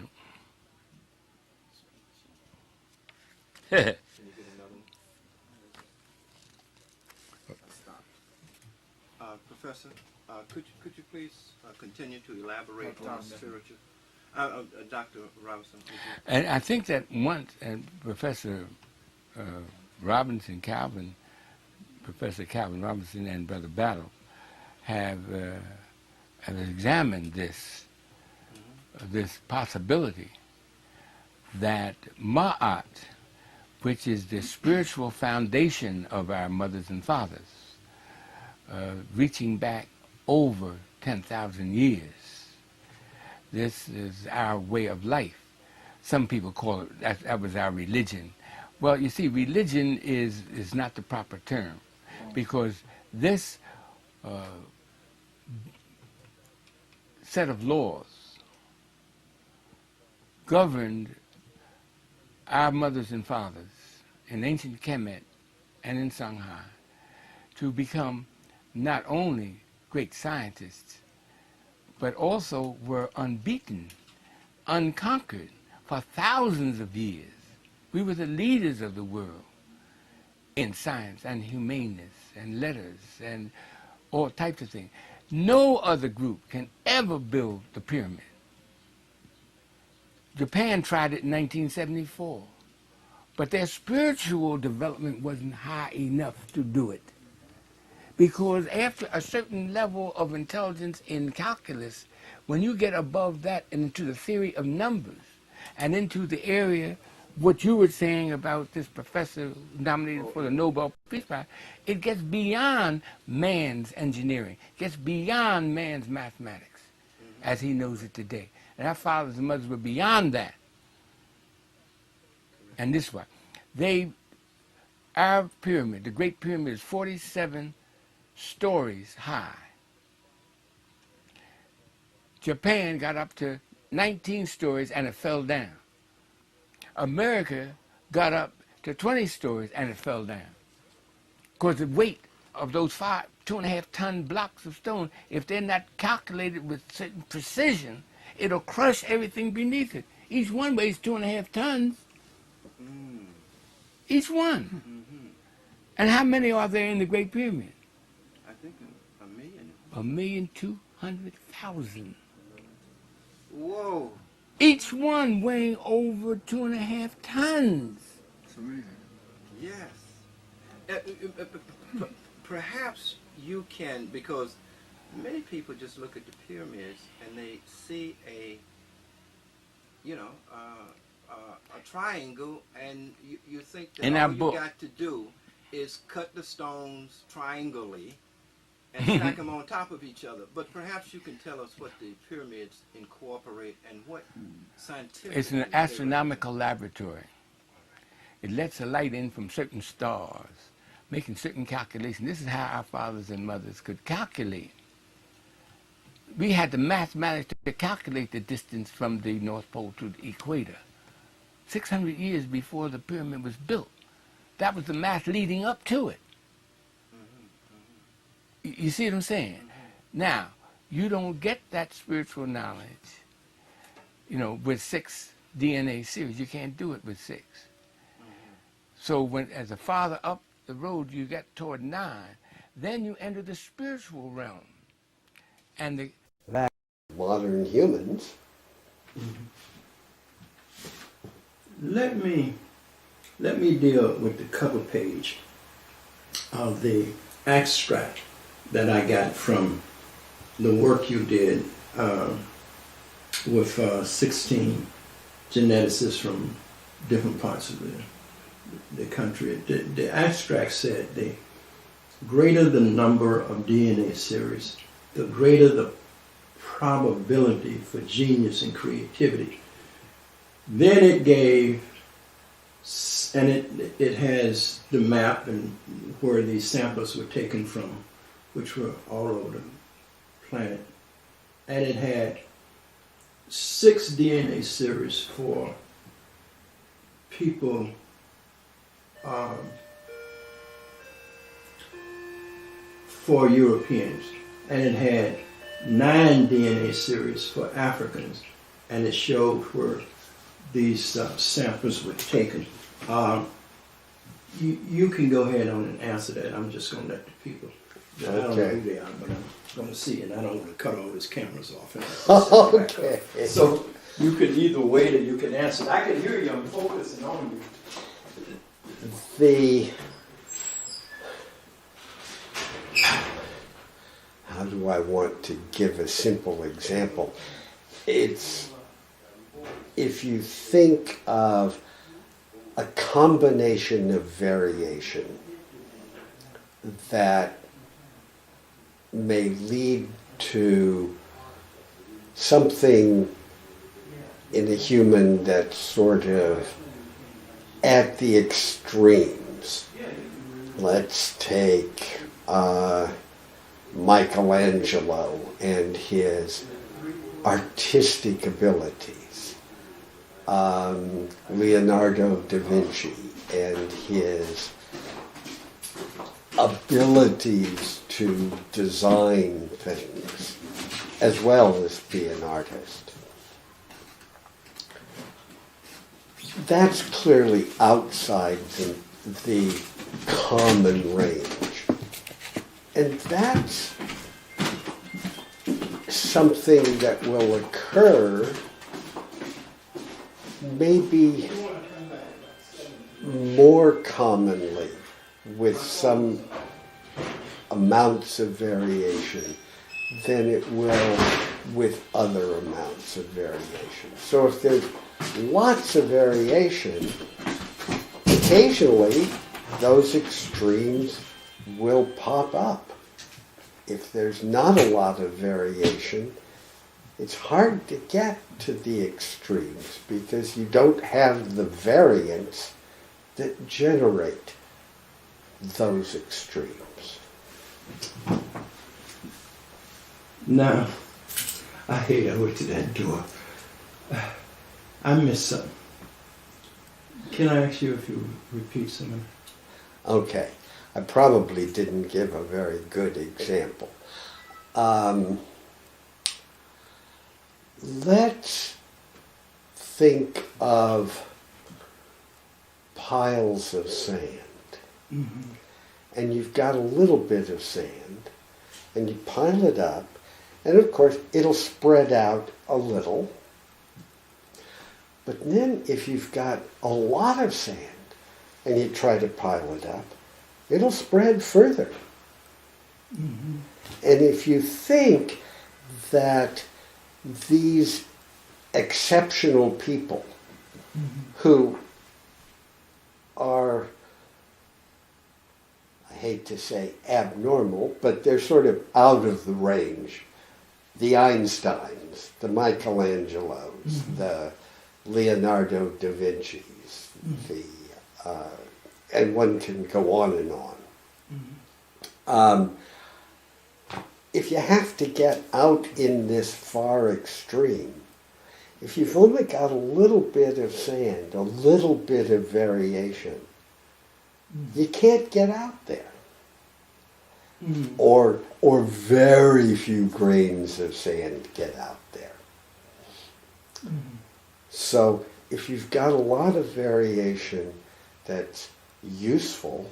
Can you get another one? Stop. Professor, could you please continue to elaborate on spiritual? Dr. Robinson. Could you? And I think that once, and Professor Professor Calvin Robinson and Brother Battle have examined this possibility that Ma'at, which is the spiritual foundation of our mothers and fathers, reaching back over 10,000 years. This is our way of life. Some people call it, that was our religion. Well, you see, religion is not the proper term, because this set of laws governed our mothers and fathers in ancient Kemet and in Shanghai to become not only great scientists, but also were unbeaten, unconquered for thousands of years. We were the leaders of the world in science and humaneness and letters and all types of things. No other group can ever build the pyramid. Japan tried it in 1974, but their spiritual development wasn't high enough to do it. Because after a certain level of intelligence in calculus, when you get above that and into the theory of numbers and into the area, what you were saying about this professor nominated for the Nobel Peace Prize, it gets beyond man's engineering, gets beyond man's mathematics as he knows it today. And our fathers and mothers were beyond that. And this one, our pyramid, the Great Pyramid, is 47 stories high. Japan got up to 19 stories and it fell down. America got up to 20 stories and it fell down. Because the weight of those 2.5-ton blocks of stone, if they're not calculated with certain precision, it'll crush everything beneath it. Each one weighs 2.5 tons. Each one. And how many are there in the Great Pyramid? I think a million. 1,200,000. Whoa. Each one weighing over 2.5 tons. It's amazing. Yes. Perhaps you can, because many people just look at the pyramids and they see a a triangle, and you think that In all our you book. got to do is cut the stones triangly and stack them on top of each other. But perhaps you can tell us what the pyramids incorporate and what scientific. It's an astronomical laboratory. It lets the light in from certain stars, making certain calculations. This is how our fathers and mothers could calculate. We had the mathematics to calculate the distance from the North Pole to the equator. 600 years before the pyramid was built. That was the math leading up to it. You see what I'm saying? Now, you don't get that spiritual knowledge, with 6 DNA series. You can't do it with 6. So when, as a father up the road, you get toward 9, then you enter the spiritual realm. And the modern humans. Let me deal with the cover page of the extract that I got from the work you did with 16 geneticists from different parts of the country. The extract said the greater the number of DNA series, the greater the probability for genius and creativity. Then it gave, and it has the map and where these samples were taken from, which were all over the planet. And it had 6 DNA series for people for Europeans, and it had 9 DNA series for Africans, and it showed where these samples were taken. You can go ahead on and answer that. I'm just going to let the people. I don't know who they are, but I'm going to see, and I don't want to cut all these cameras off. Okay. So you can either wait or you can answer. I can hear you. I'm focusing on you. How do I want to give a simple example? It's, if you think of a combination of variation that may lead to something in a human that's sort of at the extremes. Let's take Michelangelo and his artistic abilities, Leonardo da Vinci and his abilities to design things, as well as be an artist. That's clearly outside the common range. And that's something that will occur maybe more commonly with some amounts of variation than it will with other amounts of variation. So if there's lots of variation, occasionally those extremes will pop up. If there's not a lot of variation, it's hard to get to the extremes because you don't have the variants that generate those extremes. Now, I hate I went to that door. I missed something. Can I ask you if you repeat something? Okay, I probably didn't give a very good example. Let's think of piles of sand. Mm-hmm. And you've got a little bit of sand, and you pile it up, and of course it'll spread out a little. But then if you've got a lot of sand, and you try to pile it up, it'll spread further. Mm-hmm. And if you think that these exceptional people who are, I hate to say abnormal, but they're sort of out of the range. The Einsteins, the Michelangelos, the Leonardo da Vinci's, and one can go on and on. If you have to get out in this far extreme, if you've only got a little bit of sand, a little bit of variation, you can't get out there. Or very few grains of sand get out there. So if you've got a lot of variation that's useful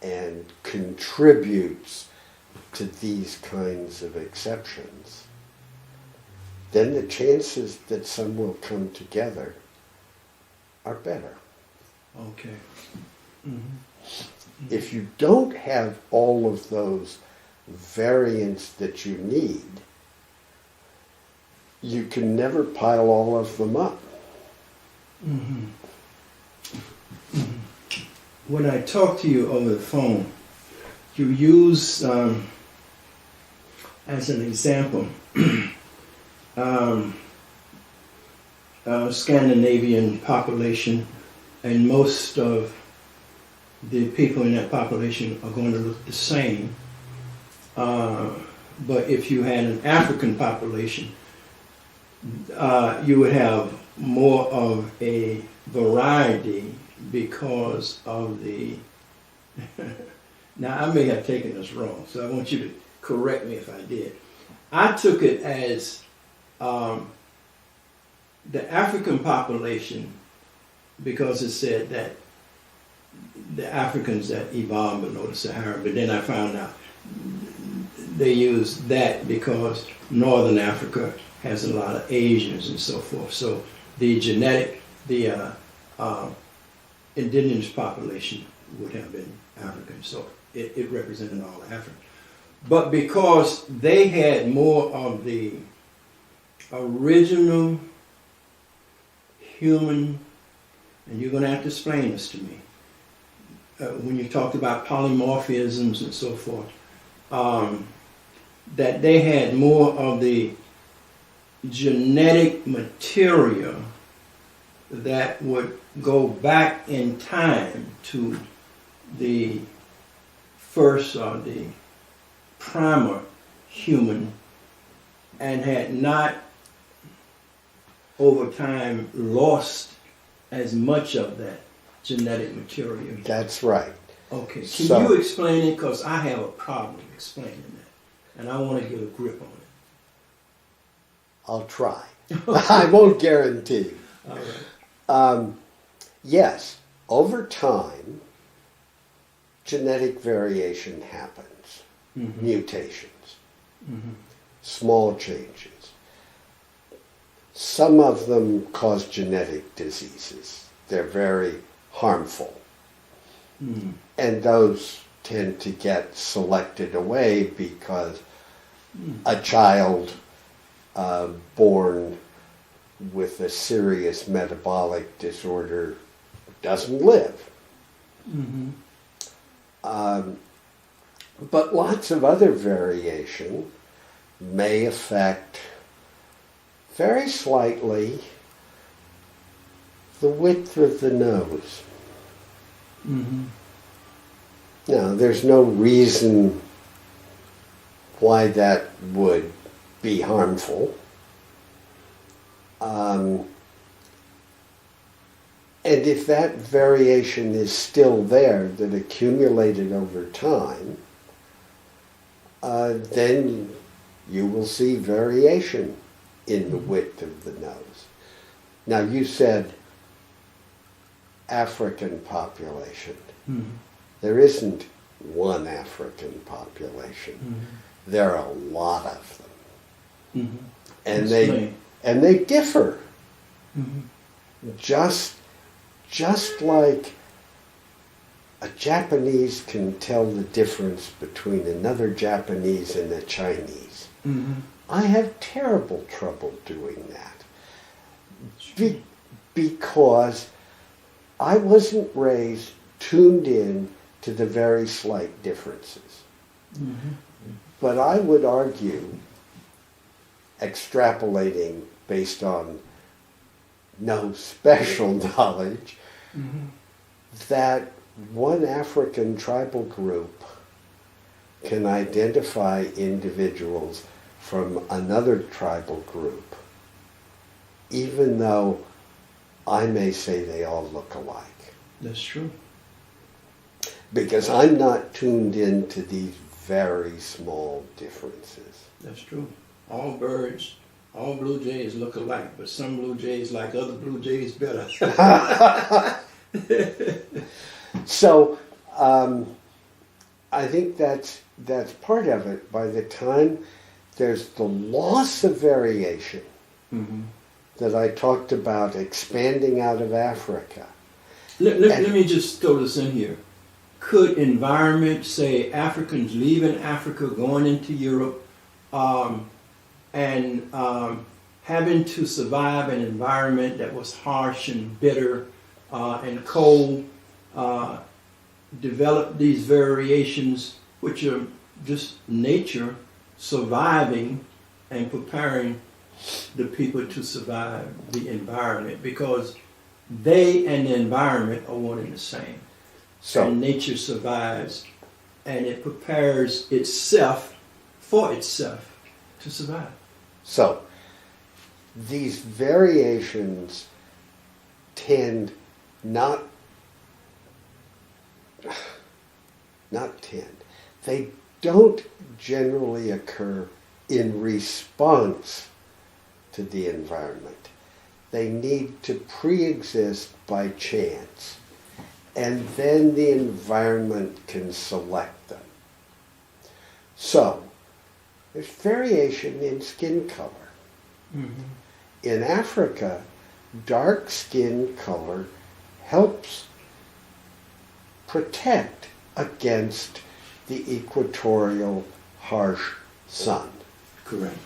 and contributes to these kinds of exceptions, then the chances that some will come together are better. Okay. If you don't have all of those variants that you need, you can never pile all of them up. When I talk to you over the phone, you use, as an example, Scandinavian population, and most of the people in that population are going to look the same. But if you had an African population, you would have more of a variety because of the... Now, I may have taken this wrong, so I want you to correct me if I did. I took it as the African population, because it said that the Africans that evolved below the Sahara, but then I found out they used that because Northern Africa has a lot of Asians and so forth. So the indigenous population would have been African. So it represented all Africa. But because they had more of the original human, and you're going to have to explain this to me, when you talked about polymorphisms and so forth, that they had more of the genetic material that would go back in time to the first or the primer human, and had not over time lost as much of that genetic material. That's right. Okay, can So- you explain it? Because I have a problem explaining that, and I want to get a grip on it. I'll try. I won't guarantee. All right. Yes, over time, genetic variation happens, mutations, small changes. Some of them cause genetic diseases. They're very harmful. And those tend to get selected away because a child born with a serious metabolic disorder doesn't live. But lots of other variation may affect very slightly the width of the nose. Now, there's no reason why that would be harmful. And if that variation is still there, that accumulated over time, then you will see variation in the width of the nose. Now, you said African population. There isn't one African population. There are a lot of them. And they differ. Just like a Japanese can tell the difference between another Japanese and a Chinese. I have terrible trouble doing that. because I wasn't raised tuned in to the very slight differences. But I would argue, extrapolating based on no special knowledge, that one African tribal group can identify individuals from another tribal group, even though I may say they all look alike. That's true. Because I'm not tuned into these very small differences. That's true. All birds, all blue jays look alike, but some blue jays like other blue jays better. So I think that's part of it. By the time there's the loss of variation that I talked about expanding out of Africa. Let me just throw this in here. Could environment, say Africans leaving Africa, going into Europe, and having to survive an environment that was harsh and bitter and cold, develop these variations which are just nature surviving and preparing the people to survive the environment, because they and the environment are one and the same. So And nature survives, and it prepares itself for itself to survive. So, these variations tend they don't generally occur in response to the environment. They need to pre-exist by chance, and then the environment can select them. So, there's variation in skin color. In Africa, dark skin color helps protect against the equatorial harsh sun. Correct.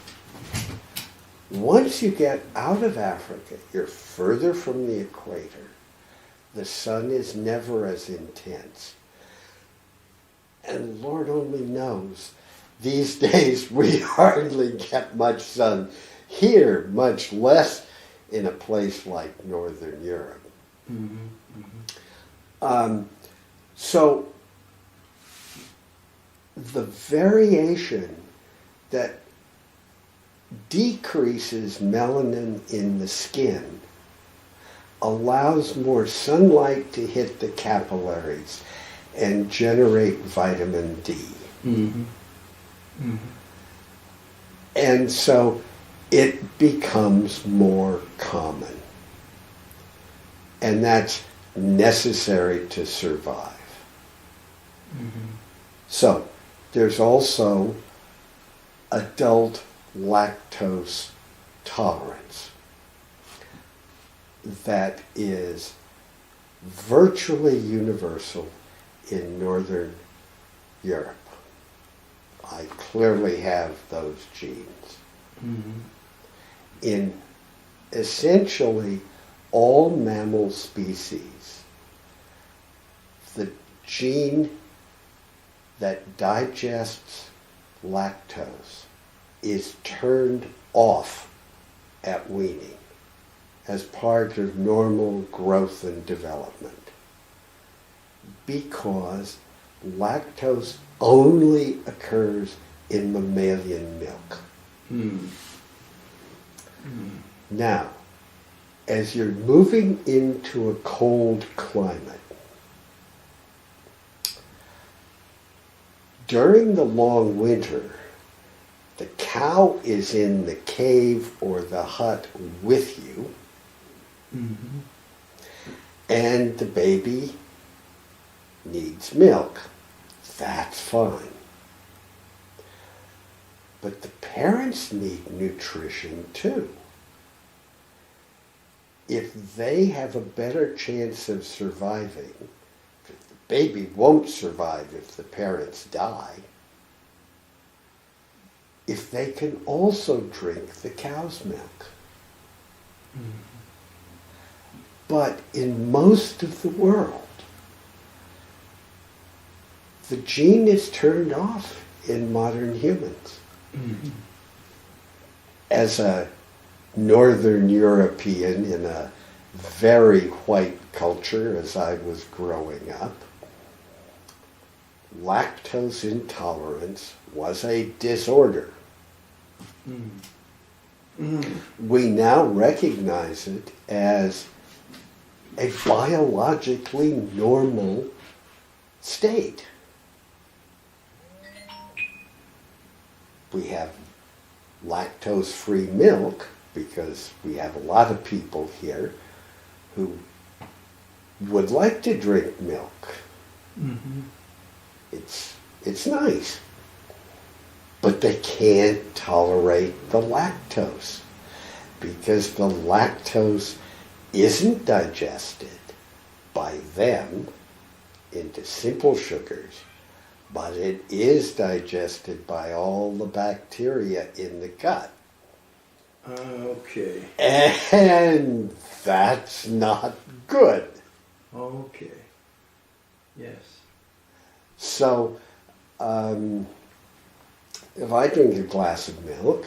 Once you get out of Africa, you're further from the equator. The sun is never as intense. And Lord only knows, these days we hardly get much sun here, much less in a place like Northern Europe. So the variation that decreases melanin in the skin allows more sunlight to hit the capillaries and generate vitamin D. And so it becomes more common. And that's necessary to survive. So there's also adult lactose tolerance that is virtually universal in Northern Europe. I clearly have those genes. In essentially all mammal species, the gene that digests lactose is turned off at weaning as part of normal growth and development, because lactose only occurs in mammalian milk. Now, as you're moving into a cold climate, during the long winter, the cow is in the cave or the hut with you, and the baby needs milk. That's fine. But the parents need nutrition too. If they have a better chance of surviving, the baby won't survive if the parents die, if they can also drink the cow's milk. But in most of the world, the gene is turned off in modern humans. Mhm. As a Northern European in a very white culture as I was growing up, lactose intolerance was a disorder. Mhm. Mhm. We now recognize it as a biologically normal state. We have lactose-free milk because we have a lot of people here who would like to drink milk. Mhm. It's nice. But they can't tolerate the lactose because the lactose isn't digested by them into simple sugars, but it is digested by all the bacteria in the gut. Okay. And that's not good. Okay. Yes. So, if I drink a glass of milk,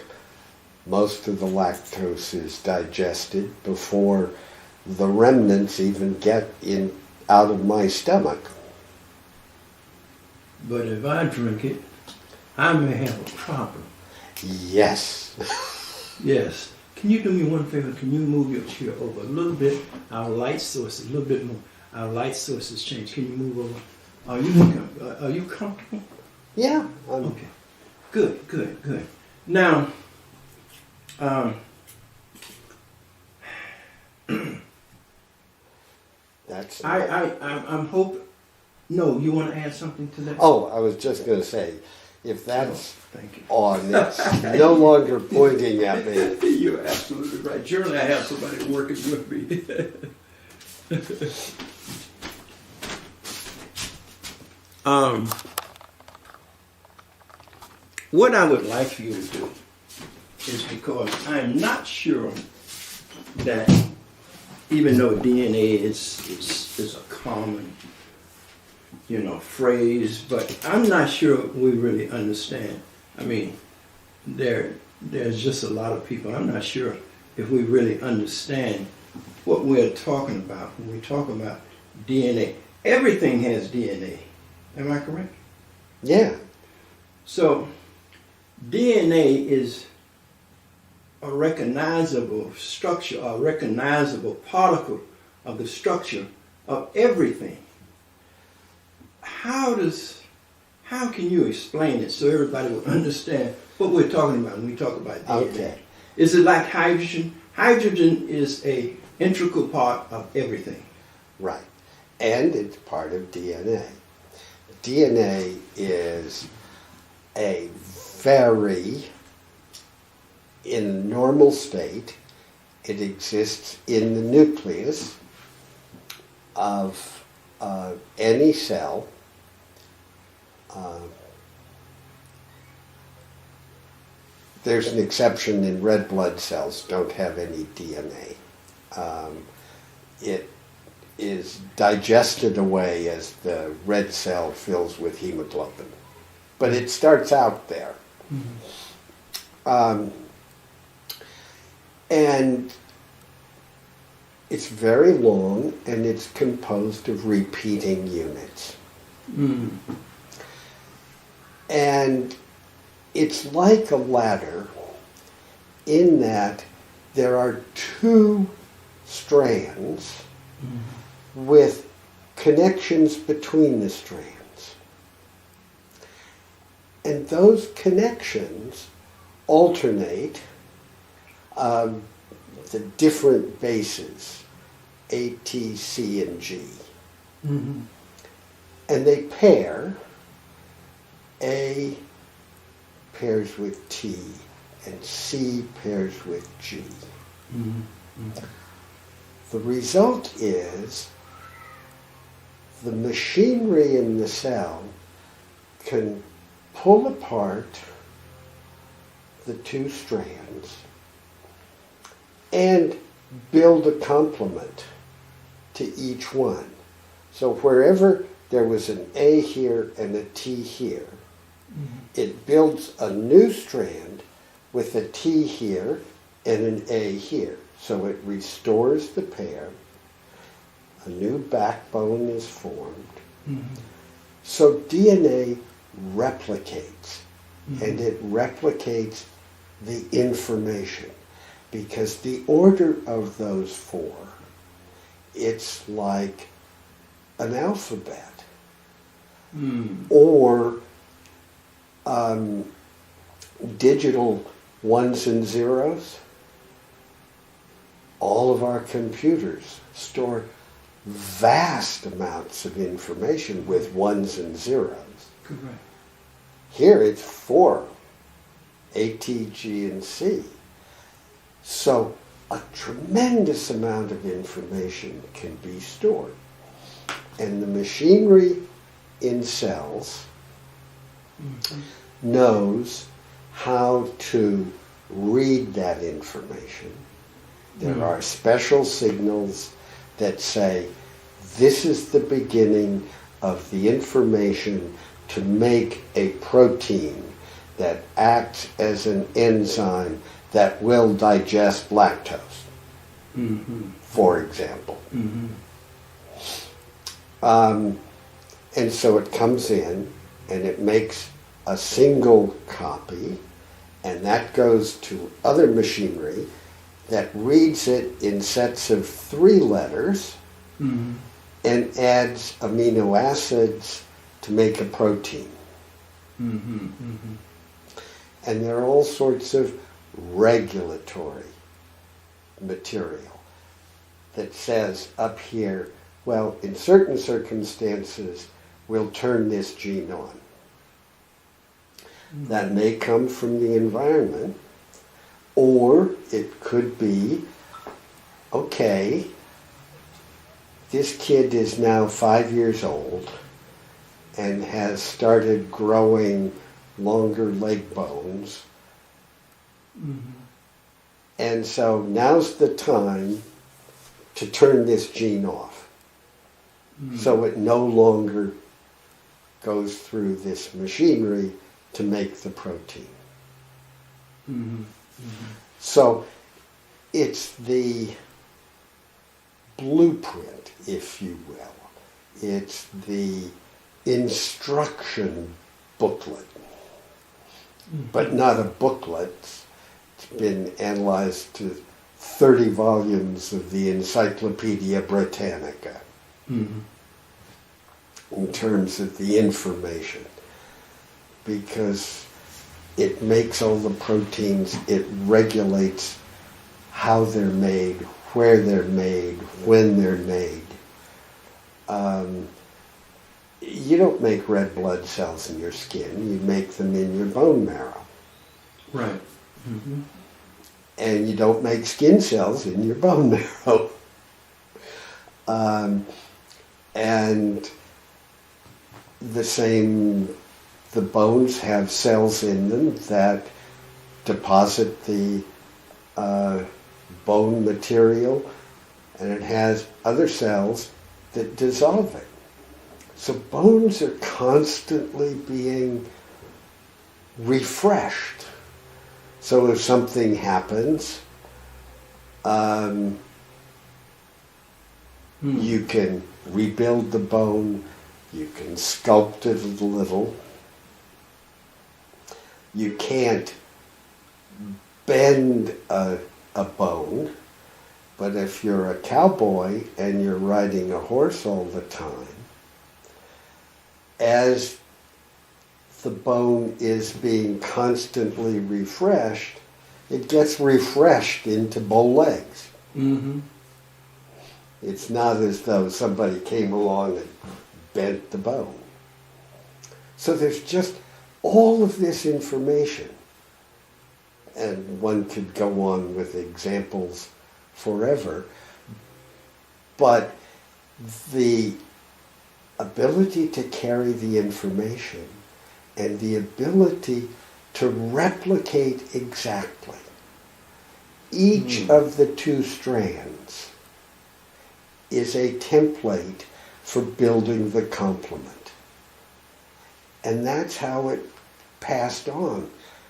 most of the lactose is digested before the remnants even get out of my stomach. But if I drink it, I may have a problem. Yes. Yes. Can you do me one favor? Can you move your chair over a little bit? Our light source, a little bit more. Our light source has changed. Can you move over? Are you comfortable? Yeah. Okay. Good, good, good. Now, That's. I'm hoping. No, you want to add something to that? Oh, I was just going to say, if that's Thank you. on, it's no longer pointing at me. You're absolutely right. Generally, I have somebody working with me. What I would like for you to do is, because I'm not sure that even though DNA is a common, phrase, but I'm not sure we really understand. I mean, there's just a lot of people. I'm not sure if we really understand what we're talking about when we talk about DNA. Everything has DNA. Am I correct? Yeah. So, DNA is a recognizable structure, a recognizable particle of the structure of everything. How can you explain it so everybody will understand what we're talking about when we talk about DNA? Okay. Is it like hydrogen? Hydrogen is a integral part of everything. Right. And it's part of DNA. DNA is a very, in normal state, it exists in the nucleus of any cell. There's an exception in red blood cells, don't have any DNA. It is digested away as the red cell fills with hemoglobin. But it starts out there. Mm-hmm. And it's very long and it's composed of repeating units. Mm. And it's like a ladder in that there are two strands with connections between the strands. And those connections alternate the different bases, A, T, C, and G. Mm-hmm. And they pair. A pairs with T, and C pairs with G. Mm-hmm. Mm-hmm. The result is the machinery in the cell can pull apart the two strands and build a complement to each one. So wherever there was an A here and a T here, it builds a new strand with a T here and an A here. So it restores the pair. A new backbone is formed. So DNA replicates, and it replicates the information, because the order of those four, it's like an alphabet or digital ones and zeros. All of our computers store vast amounts of information with ones and zeros. Correct. Here it's four, A, T, G, and C. So a tremendous amount of information can be stored. And the machinery in cells knows how to read that information. There are special signals that say, this is the beginning of the information to make a protein that acts as an enzyme that will digest lactose, for example. And so it comes in and it makes a single copy, and that goes to other machinery that reads it in sets of 3 letters and adds amino acids to make a protein. And there are all sorts of regulatory material that says up here, well, in certain circumstances, we'll turn this gene on. That may come from the environment, or it could be, okay, this kid is now 5 years old and has started growing longer leg bones. And so now's the time to turn this gene off. So it no longer goes through this machinery to make the protein. So it's the blueprint, if you will. It's the instruction booklet. But not a booklet. It's been analyzed to 30 volumes of the Encyclopedia Britannica in terms of the information. Because it makes all the proteins, it regulates how they're made, where they're made, when they're made. You don't make red blood cells in your skin, you make them in your bone marrow. Right. And you don't make skin cells in your bone marrow. And the same, the bones have cells in them that deposit the bone material, and it has other cells that dissolve it. So bones are constantly being refreshed. So if something happens, you can rebuild the bone, you can sculpt it a little. You can't bend a bone, but if you're a cowboy and you're riding a horse all the time, as the bone is being constantly refreshed, it gets refreshed into bow legs. It's not as though somebody came along and bent the bone. So there's just all of this information, and one could go on with examples forever, but the ability to carry the information and the ability to replicate exactly each of the 2 strands is is a template for building the complement. And that's how it passed on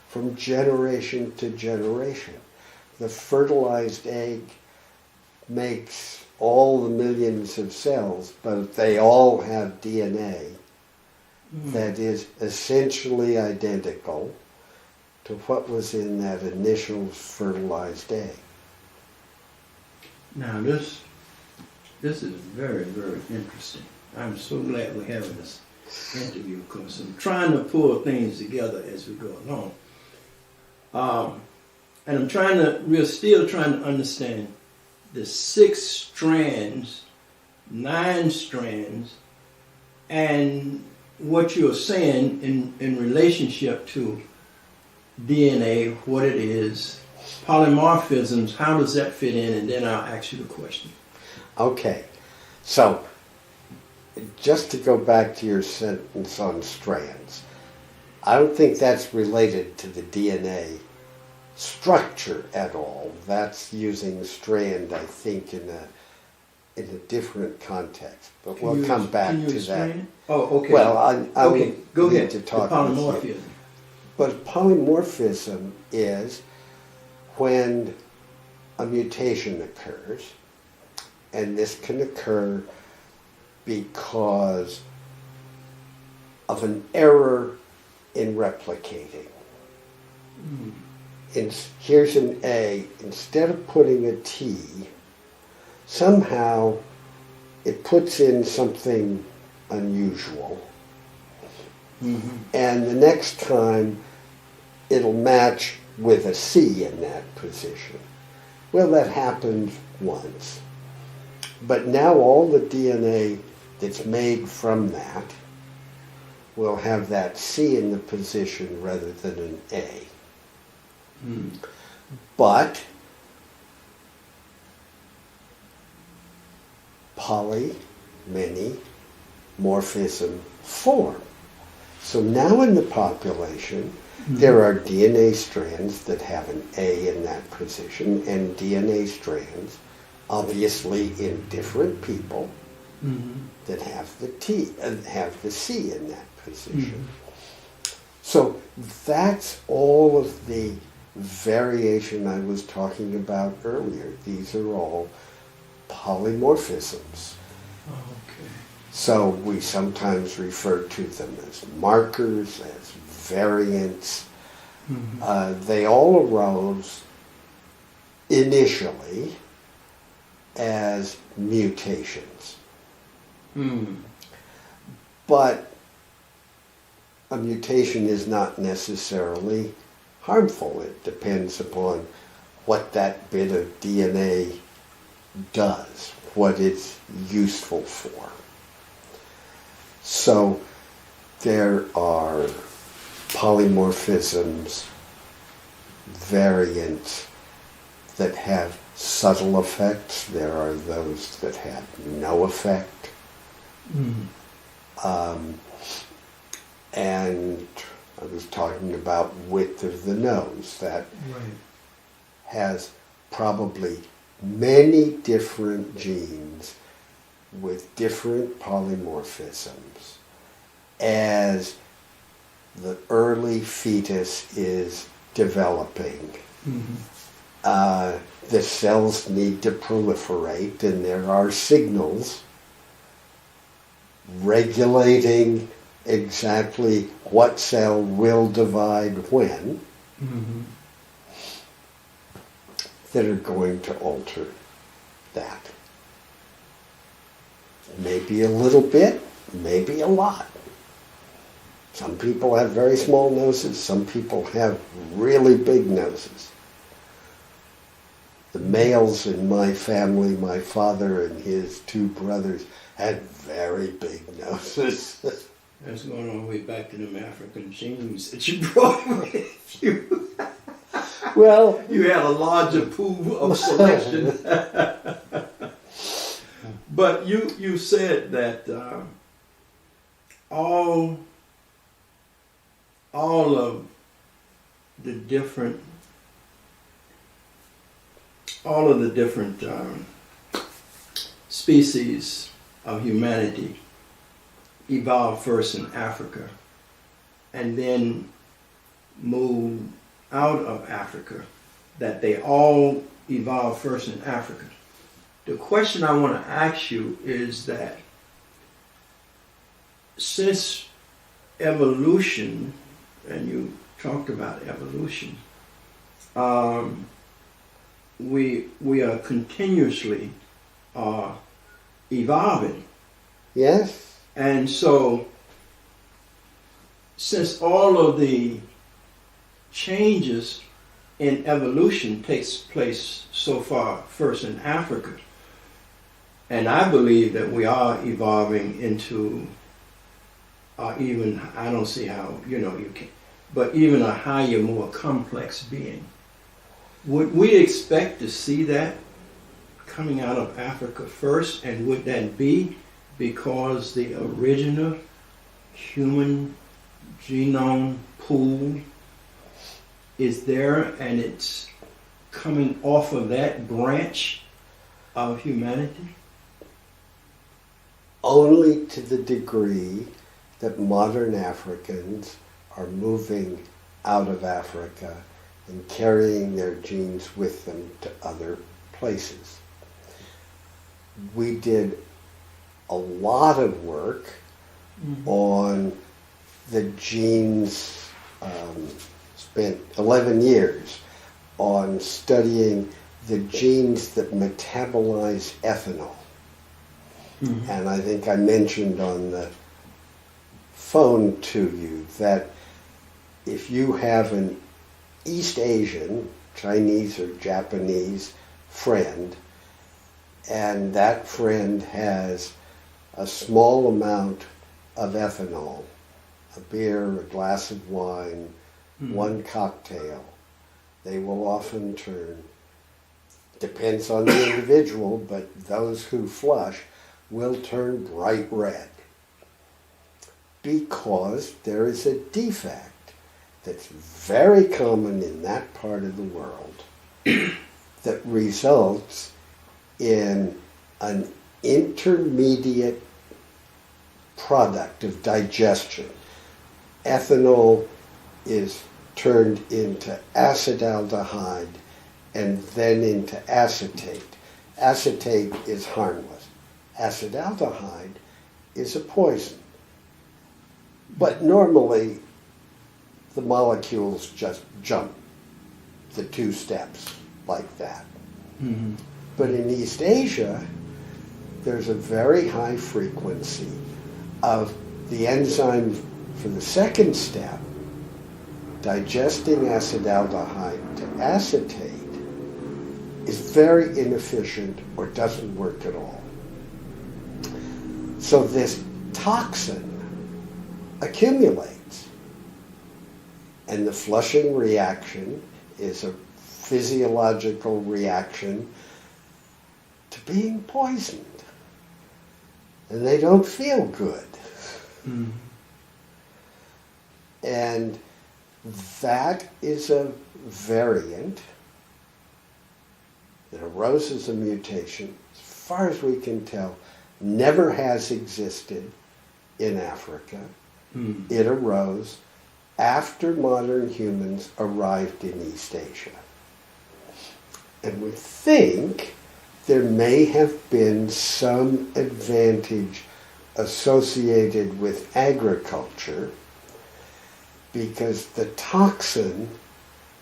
from generation to generation. The fertilized egg makes all the millions of cells, but they all have DNA that is essentially identical to what was in that initial fertilized egg. Now this is very, very interesting. I'm so glad we're having this interview because I'm trying to pull things together as we go along. And we're still trying to understand the 6 strands, 9 strands, and what you're saying in relationship to DNA, what it is, polymorphisms, how does that fit in? And then I'll ask you the question. Okay, so just to go back to your sentence on strands, I don't think that's related to the DNA structure at all. That's using strand, I think, in a different context. But we'll come back to that. Explain? Oh, okay. Well, I okay, go need ahead. to talk the polymorphism. with you. But polymorphism is when a mutation occurs, and this can occur because of an error in replicating. Here's an A. Instead of putting a T, somehow it puts in something unusual. And the next time it'll match with a C in that position. Well, that happened once. But now all the DNA that's made from that will have that C in the position rather than an A. But many, morphism form. So now in the population, there are DNA strands that have an A in that position, and DNA strands, obviously in different people, that have the T and have the C in that position. So that's all of the variation I was talking about earlier. These are all polymorphisms. Okay. So we sometimes refer to them as markers, as variants. They all arose initially as mutations. But a mutation is not necessarily harmful. It depends upon what that bit of DNA does, what it's useful for. So there are polymorphisms, variants that have subtle effects. There are those that have no effect. And I was talking about width of the nose. That has probably many different genes with different polymorphisms as the early fetus is developing. The cells need to proliferate, and there are signals regulating exactly what cell will divide when that are going to alter that. Maybe a little bit, maybe a lot. Some people have very small noses, some people have really big noses. The males in my family, my father and his 2 brothers, had very big noses. That's going all the way back to them African genes that you brought with you. Well, You had a larger pool of selection. But you said that all of the different species of humanity evolved first in Africa and then moved out of Africa, that they all evolved first in Africa. The question I want to ask you is that since evolution, and you talked about evolution, we are continuously evolving. Yes? And so, since all of the changes in evolution takes place so far first in Africa, and I believe that we are evolving into even, I don't see how, you can, but even a higher, more complex being. Would we expect to see that coming out of Africa first, and would that be because the original human genome pool is there and it's coming off of that branch of humanity? Only to the degree that modern Africans are moving out of Africa and carrying their genes with them to other places. We did a lot of work on the genes, spent 11 years on studying the genes that metabolize ethanol. And I think I mentioned on the phone to you that if you have an East Asian, Chinese or Japanese friend, and that friend has a small amount of ethanol, a beer, a glass of wine, one cocktail, they will often turn, depends on the individual, but those who flush will turn bright red because there is a defect that's very common in that part of the world that results in an intermediate product of digestion. Ethanol is turned into acetaldehyde and then into acetate. Acetate is harmless. Acetaldehyde is a poison. But normally the molecules just jump the 2 steps like that. But in East Asia, there's a very high frequency of the enzyme for the second step, digesting acetaldehyde to acetate, is very inefficient or doesn't work at all. So this toxin accumulates, and the flushing reaction is a physiological reaction to being poisoned. And they don't feel good. And that is a variant that arose as a mutation, as far as we can tell, never has existed in Africa. It arose after modern humans arrived in East Asia. And we think there may have been some advantage associated with agriculture because the toxin,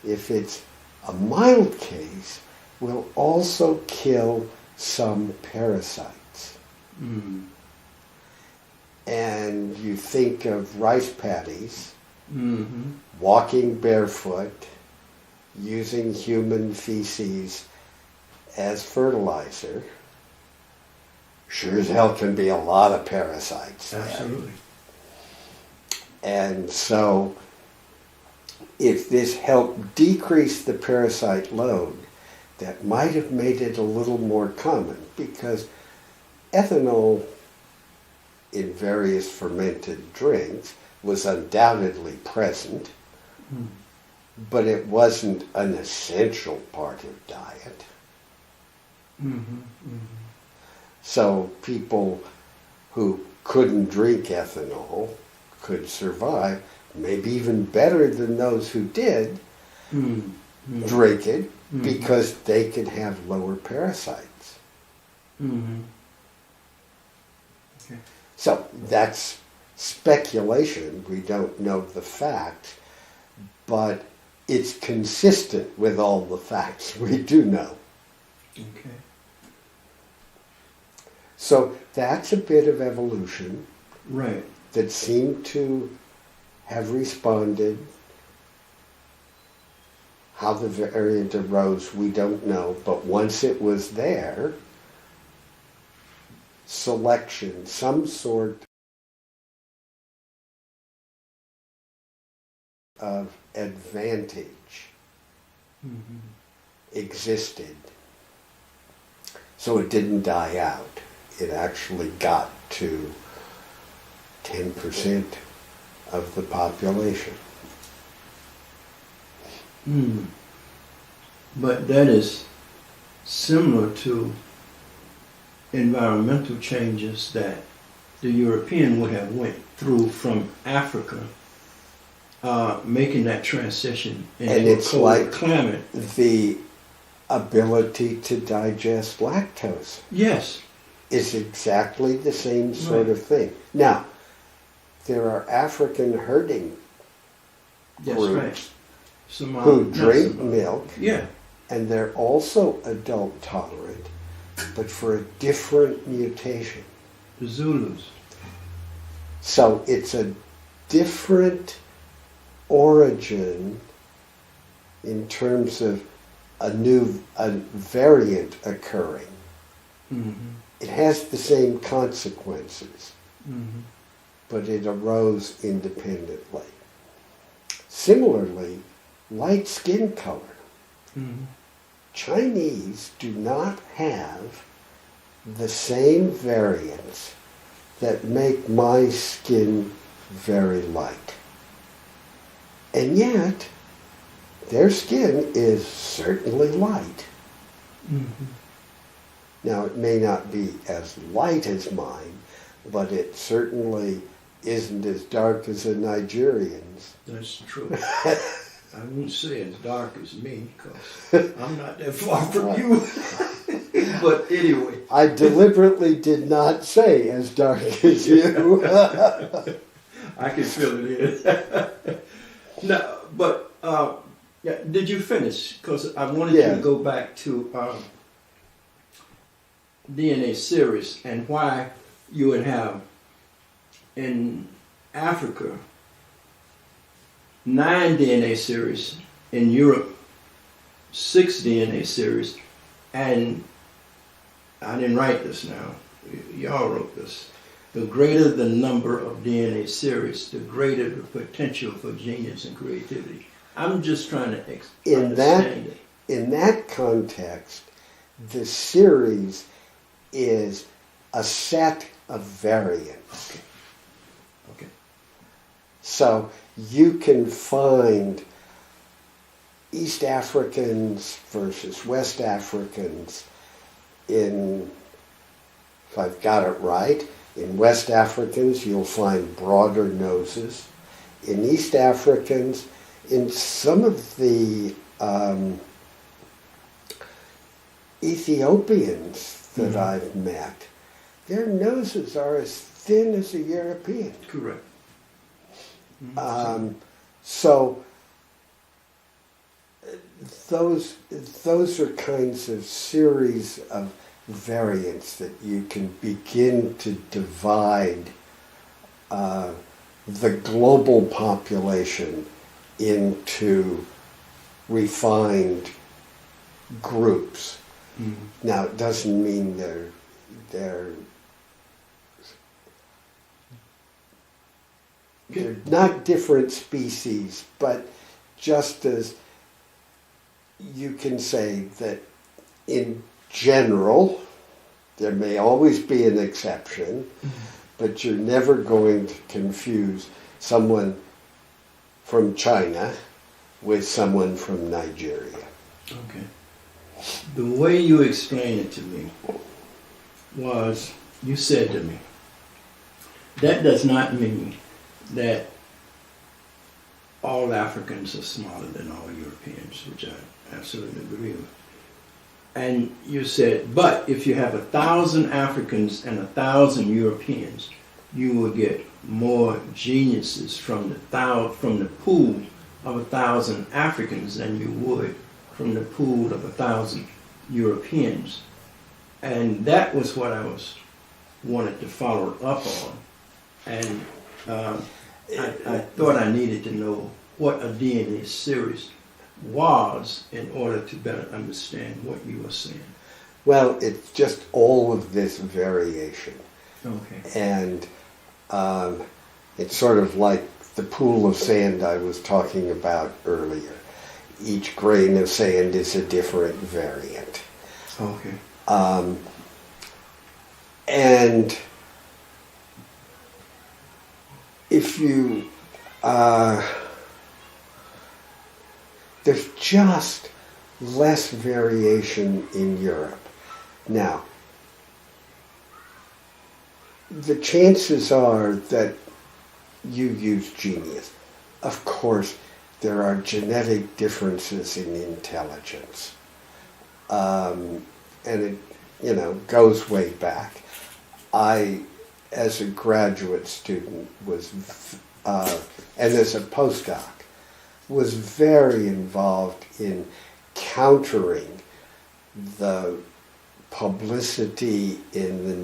if it's a mild case, will also kill some parasites. And you think of rice paddies, walking barefoot, using human feces as fertilizer, sure as hell can be a lot of parasites there. Absolutely. And so if this helped decrease the parasite load, that might have made it a little more common, because ethanol in various fermented drinks was undoubtedly present, but it wasn't an essential part of diet. So people who couldn't drink ethanol could survive, maybe even better than those who did drink it, because they could have lower parasites. Okay. So that's speculation. We don't know the fact, but it's consistent with all the facts we do know. Okay. So that's a bit of evolution Right. that seemed to have responded. How the variant arose, we don't know, but once it was there, selection, some sort of advantage existed. So it didn't die out. It actually got to 10% of the population. But that is similar to environmental changes that the European would have went through from Africa, making that transition And into it's a cold like climate. the ability to digest lactose Yes. is exactly the same sort Right. of thing. Now, there are African herding That's groups right. Some, who not drink some, milk, Yeah. and they're also adult tolerant, but for a different mutation. The Zulus. So it's a different origin in terms of a variant occurring. It has the same consequences, but it arose independently. Similarly, light skin color. Chinese do not have the same variants that make my skin very light. And yet, their skin is certainly light. Now, it may not be as light as mine, but it certainly isn't as dark as a Nigerian's. That's true. I wouldn't say as dark as me, because I'm not that far from you. But anyway. I deliberately did not say as dark as you. I can fill it in. No, but yeah, did you finish? Because I wanted you Yeah. to go back to DNA series and why you would have in Africa 9 DNA series, in Europe 6 DNA series, and I didn't write this now, y'all wrote this. The greater the number of DNA series, the greater the potential for genius and creativity. I'm just trying to understand it. In that context, the series is a set of variants. Okay. So you can find East Africans versus West Africans in, if I've got it right, in West Africans you'll find broader noses. In East Africans, in some of the Ethiopians that I've met, their noses are as thin as a European. Correct. So those are kinds of series of variants that you can begin to divide the global population into refined groups. Now, it doesn't mean they're not different species, but just as you can say that in general, there may always be an exception, but you're never going to confuse someone from China with someone from Nigeria. Okay. The way you explain it to me, was, you said to me, that does not mean that all Africans are smarter than all Europeans, which I absolutely agree with. And you said, but if you have 1,000 Africans and 1,000 Europeans, you will get more geniuses from the pool of 1,000 Africans than you would from the pool of 1,000 Europeans. And that was what I wanted to follow up on. And I thought I needed to know what a DNA series was in order to better understand what you were saying. Well, it's just all of this variation. Okay. And it's sort of like the pool of sand I was talking about earlier. Each grain of sand is a different variant. Okay. And if you, there's just less variation in Europe. Now, the chances are that you use genius. Of course, there are genetic differences in intelligence. And it, goes way back. I, as a graduate student, was, and as a postdoc, was very involved in countering the publicity in the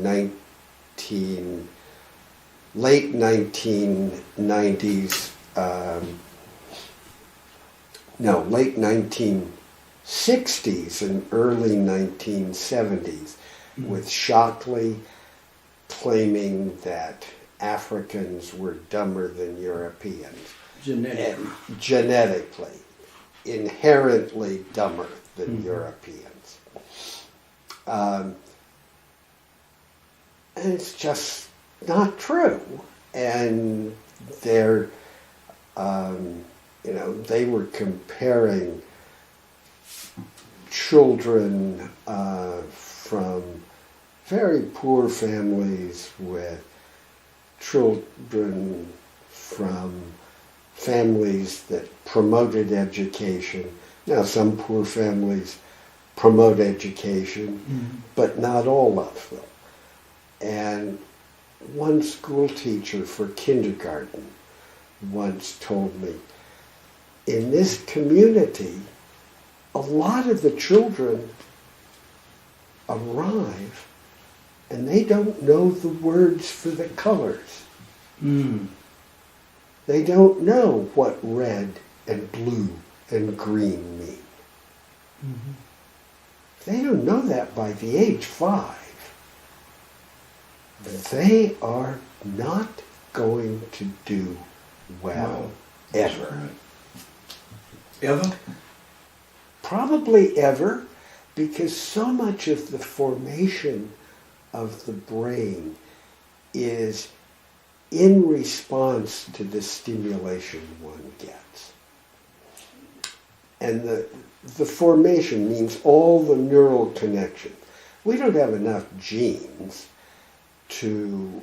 late 1990s, late 1960s and early 1970s, with Shockley claiming that Africans were dumber than Europeans. Genetically, inherently dumber than Europeans. And it's just not true. And they're, they were comparing children from very poor families with children from families that promoted education. Now, some poor families promote education, but not all of them. And one school teacher for kindergarten once told me, in this community, a lot of the children arrive and they don't know the words for the colors. They don't know what red and blue and green mean. They don't know that by the age 5. They are not going to do well ever. Ever? Probably ever, because so much of the formation of the brain is in response to the stimulation one gets. And the formation means all the neural connections. We don't have enough genes to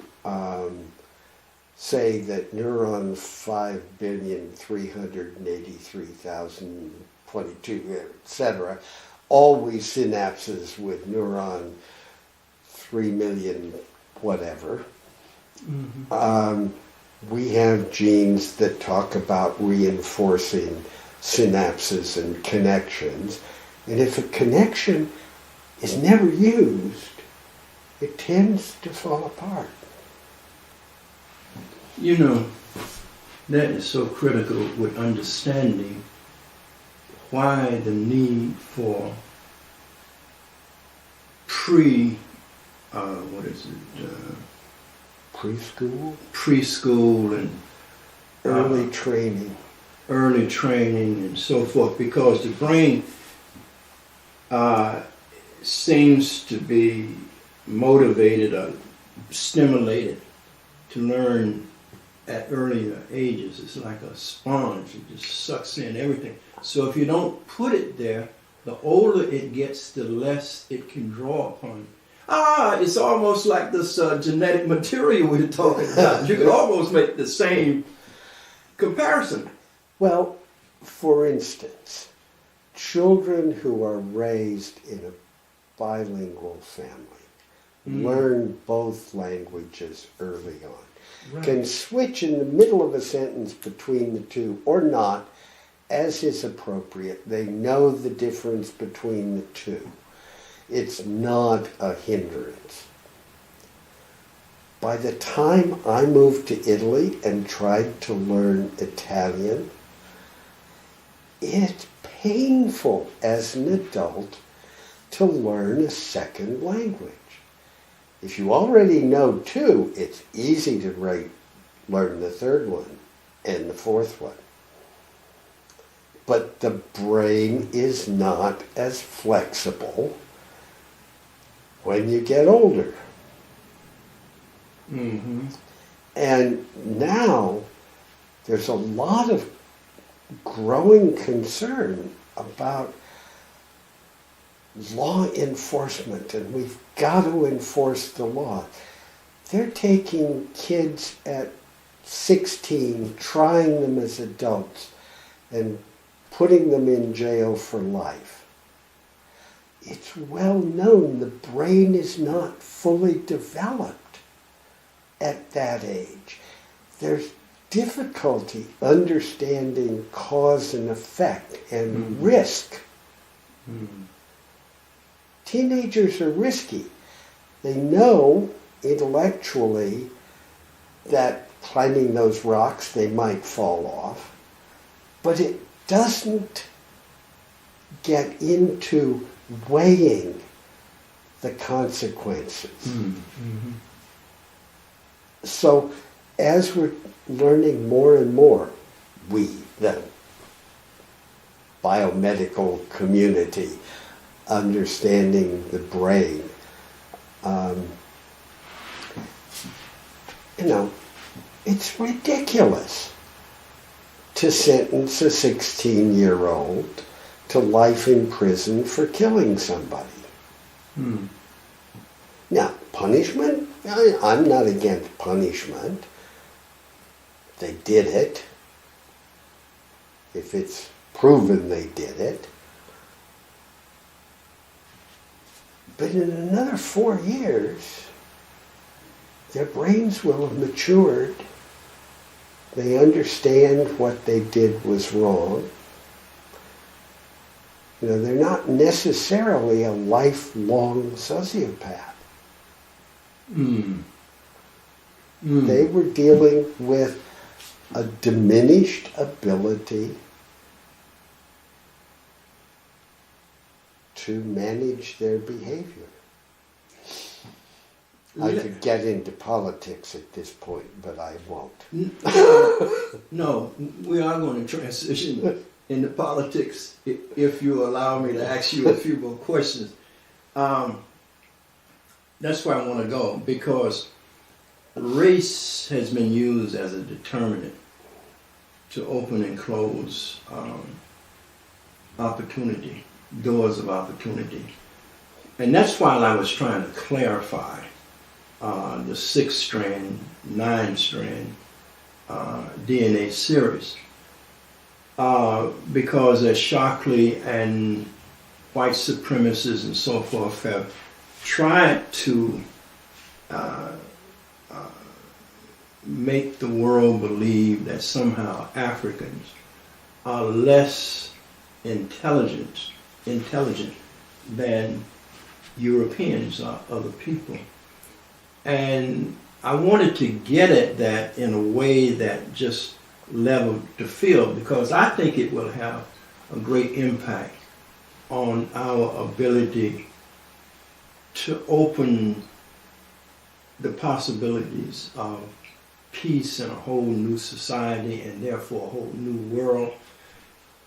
say that neurons 5,383,022, etc., always synapses with neuron 3 million whatever. We have genes that talk about reinforcing synapses and connections. And if a connection is never used, it tends to fall apart. That is so critical with understanding why the need for preschool and Early training and so forth, because the brain seems to be motivated or stimulated to learn at earlier ages. It's like a sponge. It just sucks in everything. So if you don't put it there, the older it gets, the less it can draw upon. It's almost like this genetic material we're talking about. You could almost make the same comparison. Well, for instance, children who are raised in a bilingual family learn both languages early on. Right. Can switch in the middle of a sentence between the two or not, as is appropriate. They know the difference between the two. It's not a hindrance. By the time I moved to Italy and tried to learn Italian, it's painful as an adult to learn a second language. If you already know two, it's easy to learn the third one and the fourth one. But the brain is not as flexible when you get older. Mm-hmm. And now there's a lot of growing concern about law enforcement, and we've got to enforce the law. They're taking kids at 16, trying them as adults, and putting them in jail for life. It's well known the brain is not fully developed at that age. There's difficulty understanding cause and effect and risk. Teenagers are risky. They know intellectually that climbing those rocks they might fall off, but it doesn't get into weighing the consequences. Mm-hmm. So as we're learning more and more, we, the biomedical community, understanding the brain, it's ridiculous to sentence a 16-year-old to life in prison for killing somebody. Now, punishment? I'm not against punishment. They did it. If it's proven they did it. But in another 4 years, their brains will have matured. They understand what they did was wrong. They're not necessarily a lifelong sociopath. They were dealing with a diminished ability to manage their behavior. I could get into politics at this point, but I won't. No, we are going to transition into politics if you allow me to ask you a few more questions. That's where I want to go, because race has been used as a determinant to open and close opportunity, doors of opportunity. And that's why I was trying to clarify the 6-strand, 9-strand DNA series. Because as Shockley and white supremacists and so forth have tried to make the world believe that somehow Africans are less intelligent than Europeans or other people. And I wanted to get at that in a way that just leveled the field, because I think it will have a great impact on our ability to open the possibilities of peace in a whole new society, and therefore a whole new world,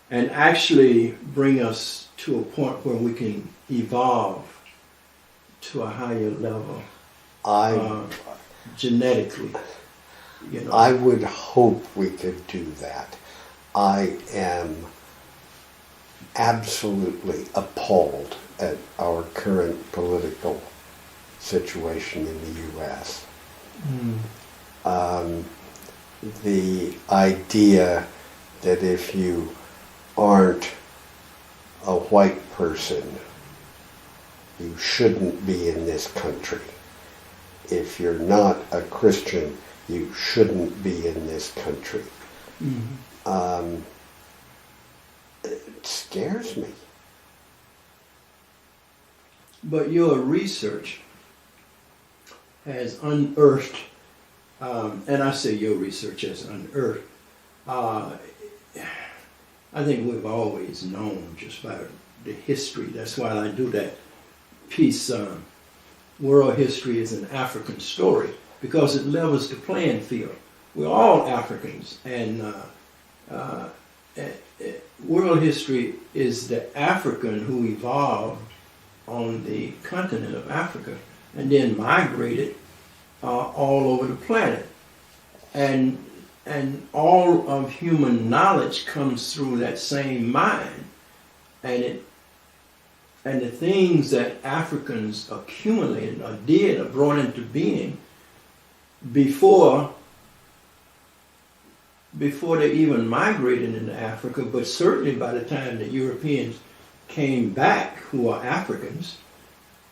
and actually bring us to a point where we can evolve to a higher level genetically. I would hope we could do that. I am absolutely appalled at our current political situation in the U.S. The idea that if you aren't a white person, you shouldn't be in this country. If you're not a Christian, you shouldn't be in this country. It scares me. But your research has unearthed, and I say your research has unearthed, I think we've always known just by the history. That's why I do that piece, World History is an African Story, because it levels the playing field. We're all Africans, and world history is the African who evolved on the continent of Africa and then migrated all over the planet. And all of human knowledge comes through that same mind. And the things that Africans accumulated or did or brought into being before they even migrated into Africa, but certainly by the time the Europeans came back, who are Africans,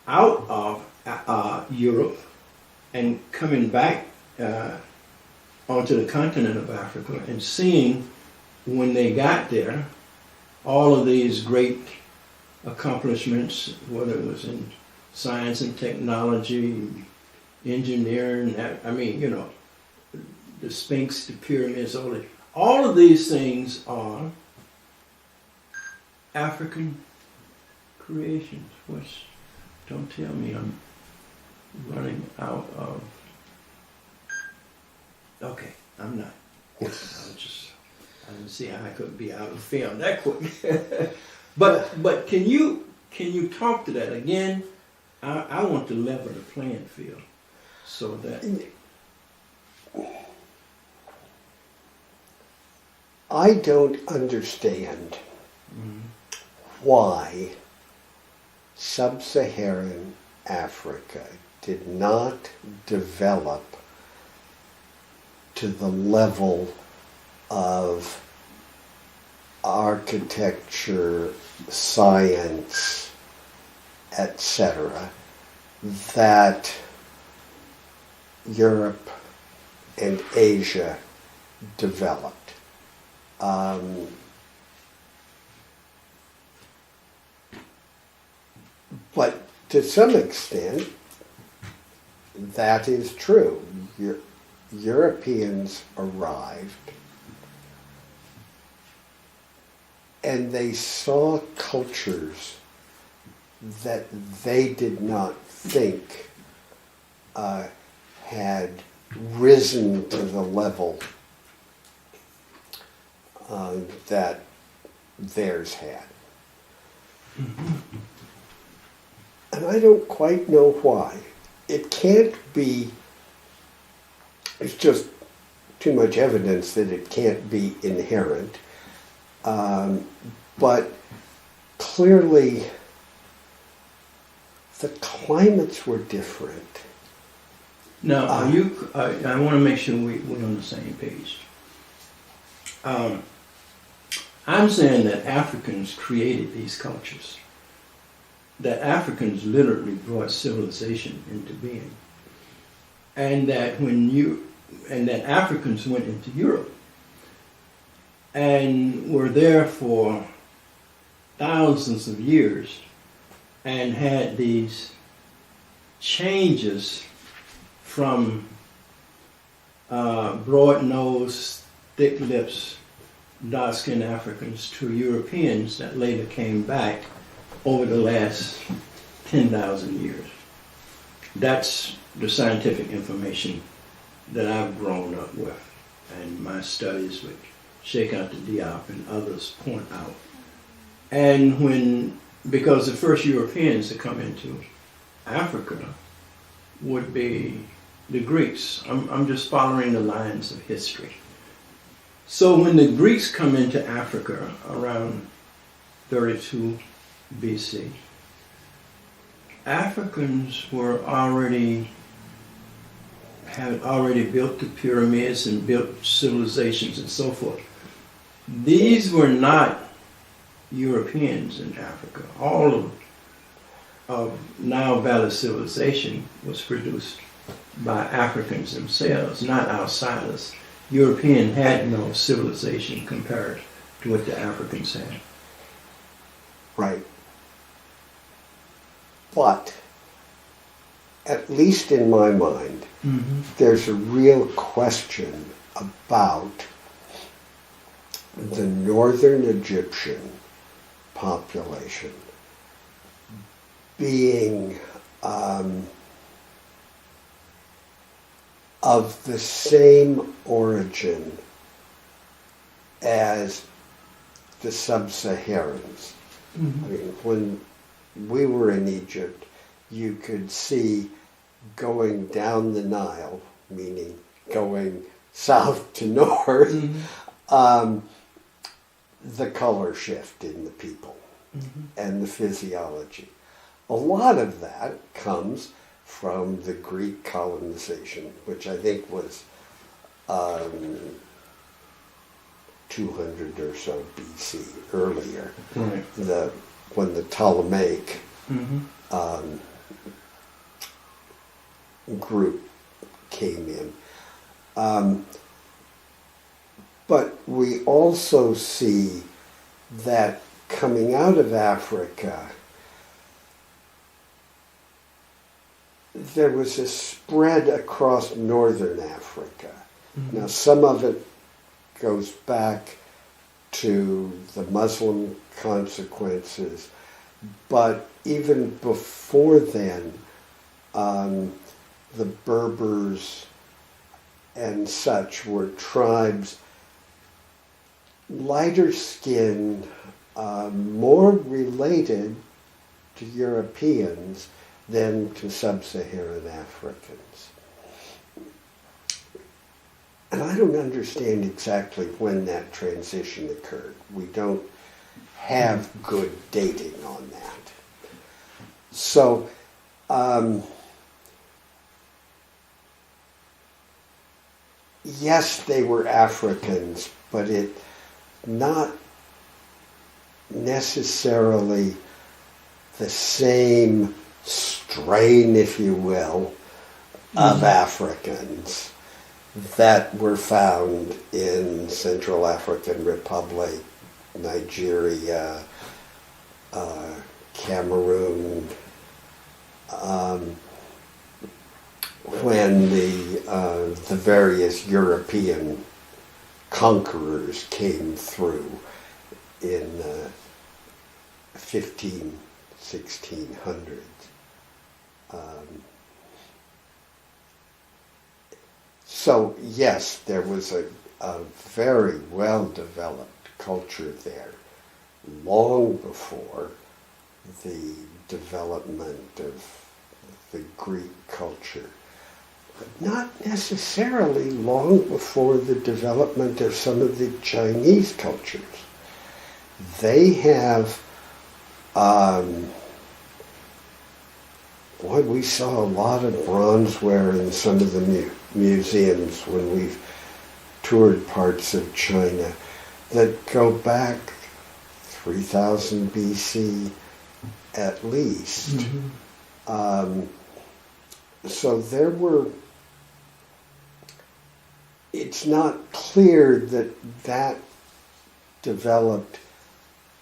out of Europe and coming back onto the continent of Africa and seeing when they got there all of these great accomplishments, whether it was in science and technology, engineering, the Sphinx, the pyramids, all of these things are African creations. Don't tell me I'm running out of. Okay, I'm not. I didn't see how I could be out of film that quick. but can you talk to that again? I want to level the playing field so that. I don't understand why sub-Saharan Africa did not develop to the level of architecture, science, etc., that Europe and Asia developed. But to some extent, that is true. Europeans arrived and they saw cultures that they did not think had risen to the level that theirs had. And I don't quite know why. It can't be, it's just too much evidence that it can't be inherent. But clearly, the climates were different. Now, I want to make sure we're on the same page. I'm saying that Africans created these cultures. That Africans literally brought civilization into being. And that that Africans went into Europe and were there for thousands of years and had these changes from broad-nosed, thick lips, dark-skinned Africans to Europeans that later came back over the last 10,000 years. That's the scientific information that I've grown up with, and my studies with Sheikh Anta Diop and others point out. And because the first Europeans to come into Africa would be the Greeks. I'm just following the lines of history. So when the Greeks come into Africa around 32 BC, Africans had already built the pyramids and built civilizations and so forth. These were not Europeans in Africa. All of Nile Valley civilization was produced by Africans themselves, not outsiders. European had no civilization compared to what the Africans had. Right. But, at least in my mind, there's a real question about the northern Egyptian population being of the same origin as the sub-Saharans. I mean, when we were in Egypt, you could see going down the Nile, meaning going south to north, the color shift in the people and the physiology. A lot of that comes from the Greek colonization, which I think was 200 or so BC, earlier, Right. when the Ptolemaic group came in. But we also see that coming out of Africa, there was a spread across northern Africa. Now, some of it goes back to the Muslim consequences, but even before then, the Berbers and such were tribes lighter skinned, more related to Europeans than to sub-Saharan Africans. And I don't understand exactly when that transition occurred. We don't have good dating on that. So, yes, they were Africans, but it not necessarily the same strain, if you will, of Africans that were found in Central African Republic, Nigeria, Cameroon, when the various European conquerors came through in 1600s. So yes, there was a very well-developed culture there long before the development of the Greek culture, but not necessarily long before the development of some of the Chinese cultures. They have, we saw a lot of bronzeware in some of the museums when we've toured parts of China that go back 3000 BC at least. So there were, it's not clear that that developed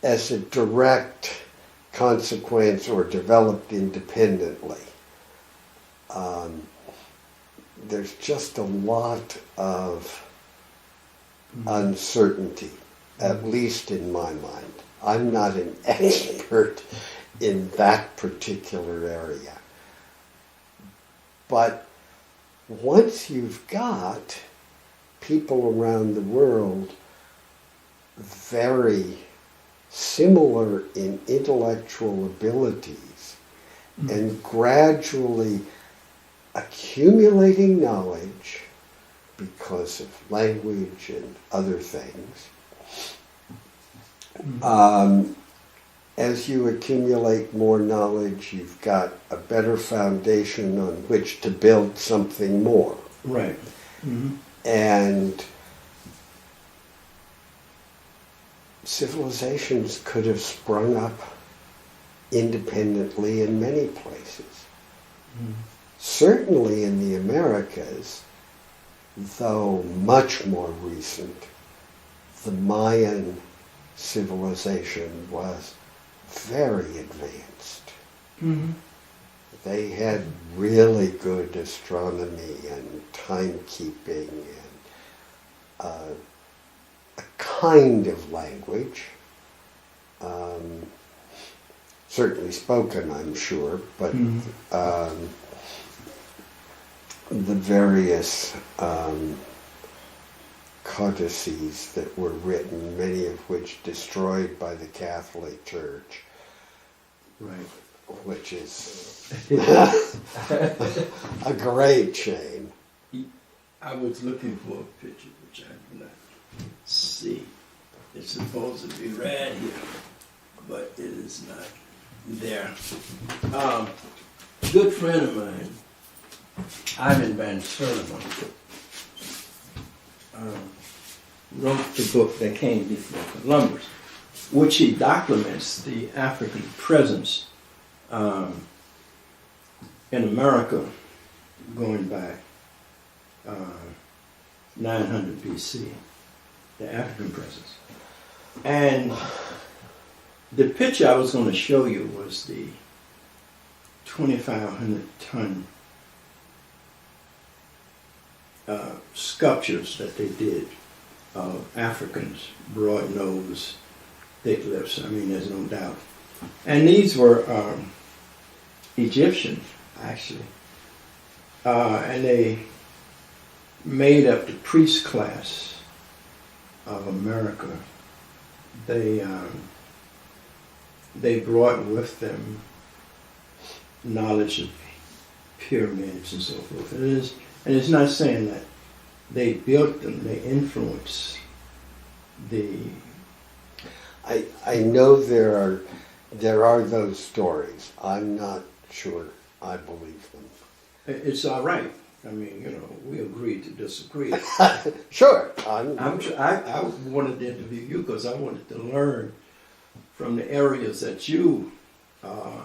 as a direct consequence or developed independently. There's just a lot of uncertainty, at least in my mind. I'm not an expert in that particular area. But once you've got people around the world very similar in intellectual abilities and gradually accumulating knowledge because of language and other things, as you accumulate more knowledge, you've got a better foundation on which to build something more. Right. Mm-hmm. And civilizations could have sprung up independently in many places. Mm-hmm. Certainly in the Americas, though much more recent, the Mayan civilization was very advanced. Mm-hmm. They had really good astronomy and timekeeping and a kind of language, certainly spoken, I'm sure, but the various codices that were written, many of which destroyed by the Catholic Church, Right. which is a great shame. I was looking for a picture, which I do not see. It's supposed to be right here, but it is not there. Good friend of mine, Ivan Van Sertima, wrote the book that came before Columbus, which he documents the African presence in America going back 900 BC, the African presence. And the picture I was going to show you was the 2,500 ton sculptures that they did of Africans, broad nose, thick lips. I mean, there's no doubt. And these were Egyptian, actually. And they made up the priest class of America. They brought with them knowledge of pyramids and so forth. And it's not saying that they built them, they influenced the... I know there are those stories. I'm not sure I believe them. It's all right. I mean, you know, we agreed to disagree. Sure. I wanted to interview you because I wanted to learn from the areas that you are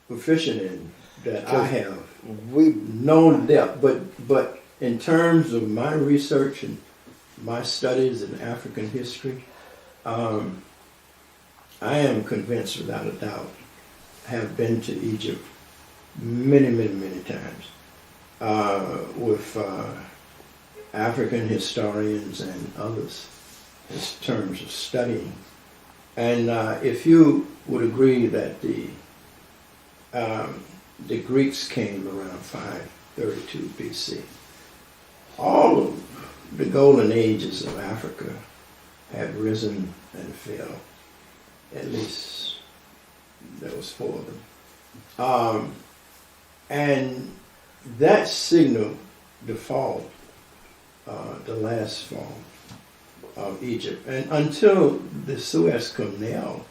proficient in that I have known depth. But in terms of my research and my studies in African history, I am convinced without a doubt, have been to Egypt many, many, many times with African historians and others in terms of studying. And if you would agree that the Greeks came around 532 BC, all of the golden ages of Africa had risen and fell. At least there was 4 of them. And that signaled the fall, the last fall of Egypt. And until the Suez Canal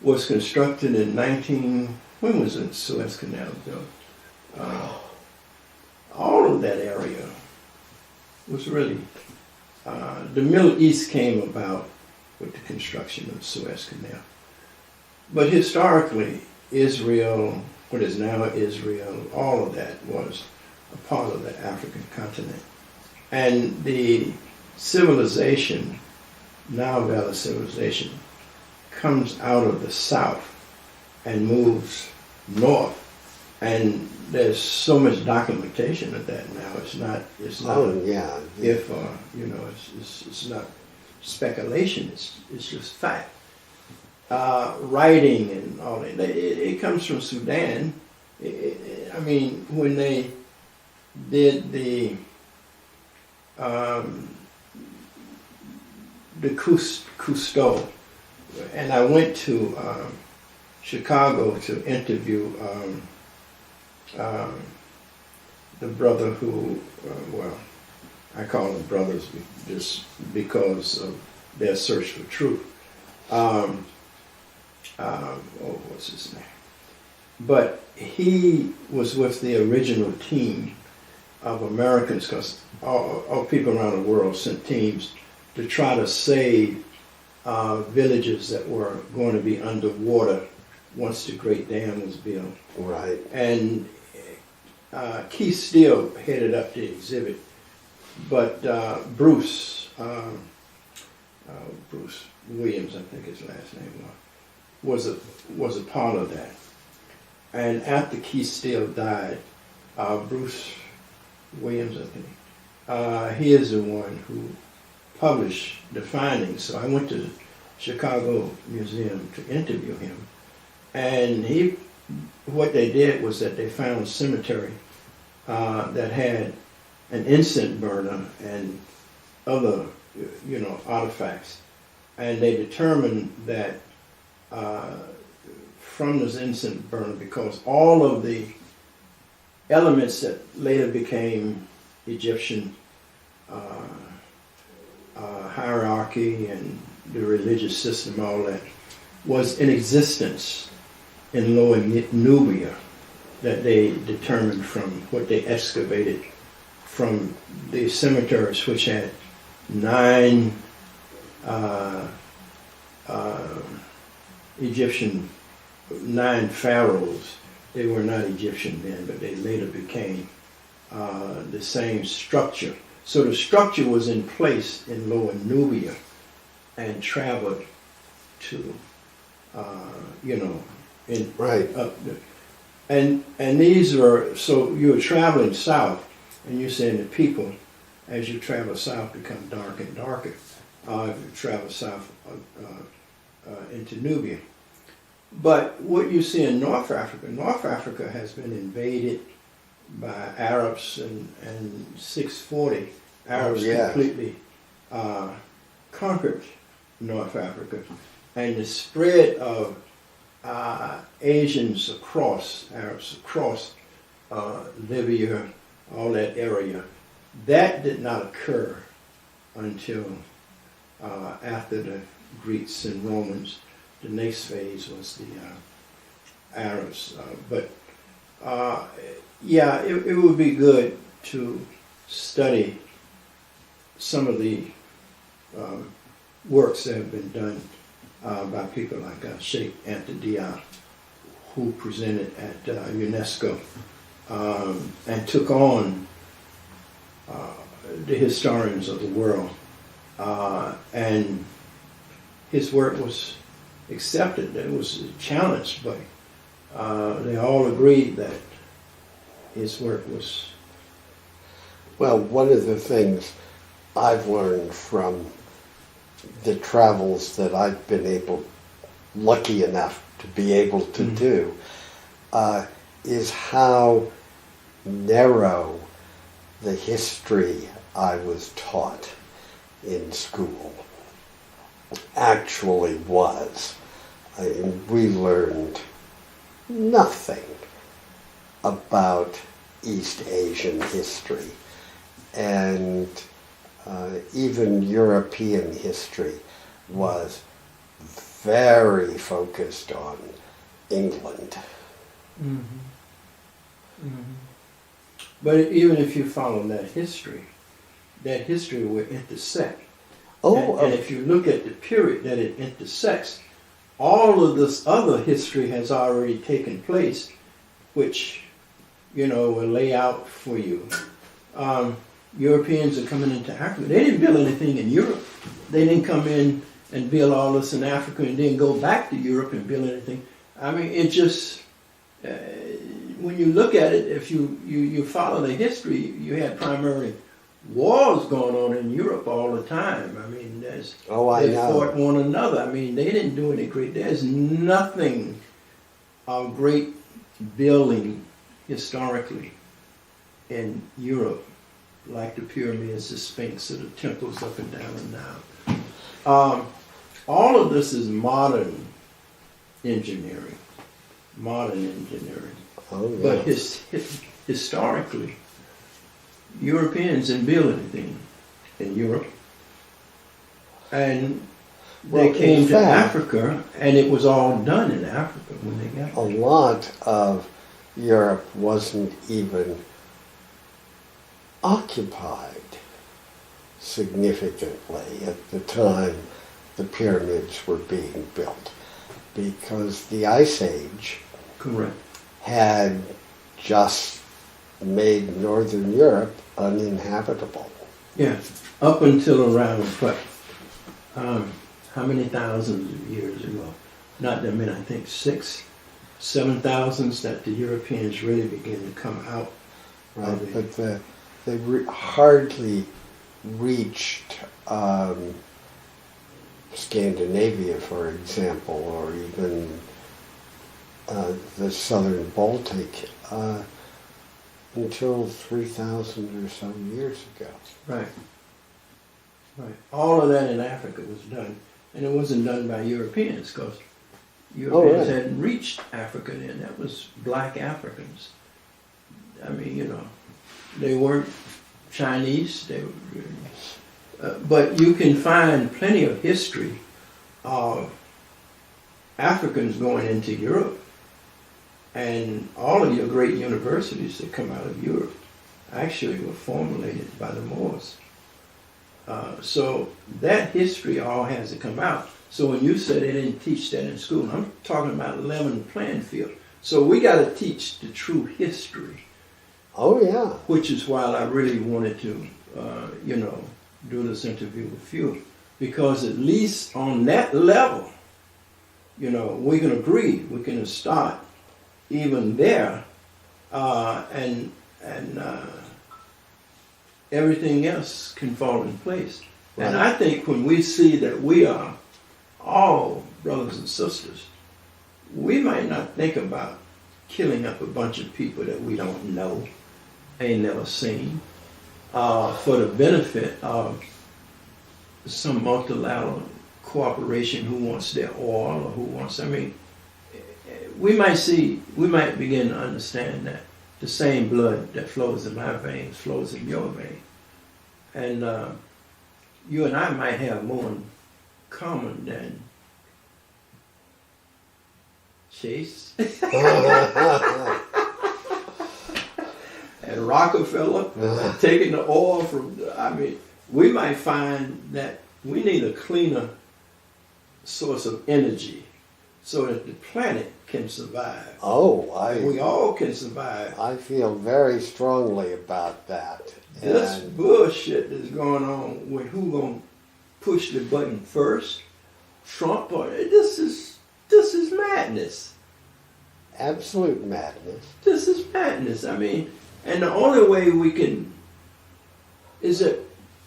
was constructed in when was the Suez Canal built? All of that area was really, the Middle East came about with the construction of the Suez Canal. But historically, Israel, what is now Israel, all of that was a part of the African continent. And the civilization, Nile Valley civilization, comes out of the south and moves north. And there's so much documentation of that now. It's not it's not speculation, it's just fact. Writing and all that, it comes from Sudan. I mean, when they did the Cousteau, and I went to Chicago to interview the brother who, I call them brothers just because of their search for truth. what's his name? But he was with the original team of Americans, because all people around the world sent teams to try to save villages that were going to be underwater once the Great Dam was built. Right. And Keith Steele headed up the exhibit, but Bruce Williams, I think his last name was a part of that. And after Keith Steele died, Bruce Williams, I think, he is the one who published the findings. So I went to the Chicago Museum to interview him, and what they did was that they found a cemetery that had an incense burner and other, artifacts, and they determined that from this incense burner, because all of the elements that later became Egyptian hierarchy and the religious system, all that, was in existence in Lower Nubia, that they determined from what they excavated from the cemeteries, which had 9 pharaohs. They were not Egyptian then, but they later became the same structure. So the structure was in place in Lower Nubia and traveled to, Right. And these were, so you were traveling south, and you're saying the people, as you travel south, become darker and darker. If you travel south into Nubia. But what you see in North Africa has been invaded by Arabs, and 640 Arabs completely conquered North Africa, and the spread of Asians across, Arabs across Libya, all that area, that did not occur until after the Greeks and Romans. The next phase was the Arabs. It would be good to study some of the works that have been done by people like Sheikh Anta Diop, who presented at UNESCO and took on the historians of the world. And his work was accepted. It was challenged, but they all agreed that his work was... Well, one of the things I've learned from the travels that I've been lucky enough to be able to do, is how narrow the history I was taught in school actually was. I mean, we learned nothing about East Asian history, and even European history was very focused on England. Mm-hmm. Mm-hmm. But even if you follow that history will intersect. And if you look at the period that it intersects, all of this other history has already taken place, which, will lay out for you. Europeans are coming into Africa. They didn't build anything in Europe. They didn't come in and build all this in Africa and then go back to Europe and build anything. I mean, it just, when you look at it, if you follow the history, you had primarily wars going on in Europe all the time. I mean, they fought one another. I mean, they didn't do any great. There's nothing of great building historically in Europe like the pyramids, the Sphinx, or the temples up and down and down. All of this is modern engineering. Oh, yeah. But historically, Europeans didn't build anything in Europe. And They Well, came in to fact, Africa, and it was all done in Africa when they got a there. lot of Europe wasn't even occupied significantly at the time the pyramids were being built, because the Ice Age Correct. had just made Northern Europe uninhabitable. Yeah, up until around what? How many thousands of years ago? Not that many. I think 7,000s that the Europeans really began to come out. Right, of it. but hardly reached Scandinavia, for example, or even the southern Baltic until 3,000 or so years ago. Right. Right. All of that in Africa was done, and it wasn't done by Europeans because Europeans right. hadn't reached Africa then. That was black Africans. I mean, you know, they weren't Chinese. They were, but you can find plenty of history of Africans going into Europe, and all of your great universities that come out of Europe actually were formulated by the Moors. So that history all has to come out. So when you said they didn't teach that in school, I'm talking about level playing field. So we got to teach the true history, Oh yeah, which is why I really wanted to, do this interview with you, because at least on that level, we can agree, we can start even there, and everything else can fall in place. Right. And I think when we see that we are all brothers and sisters, we might not think about killing up a bunch of people that we don't know, ain't never seen, for the benefit of some multilateral corporation who wants their oil or who wants, we might begin to understand that the same blood that flows in my veins flows in your vein. And you and I might have more in common than Chase and Rockefeller taking the oil from, we might find that we need a cleaner source of energy so that the planet can survive. We all can survive. I feel very strongly about that. This And bullshit that's going on with who gonna push the button first, Trump or this is madness. absolute madness. This is madness. And the only way we can is that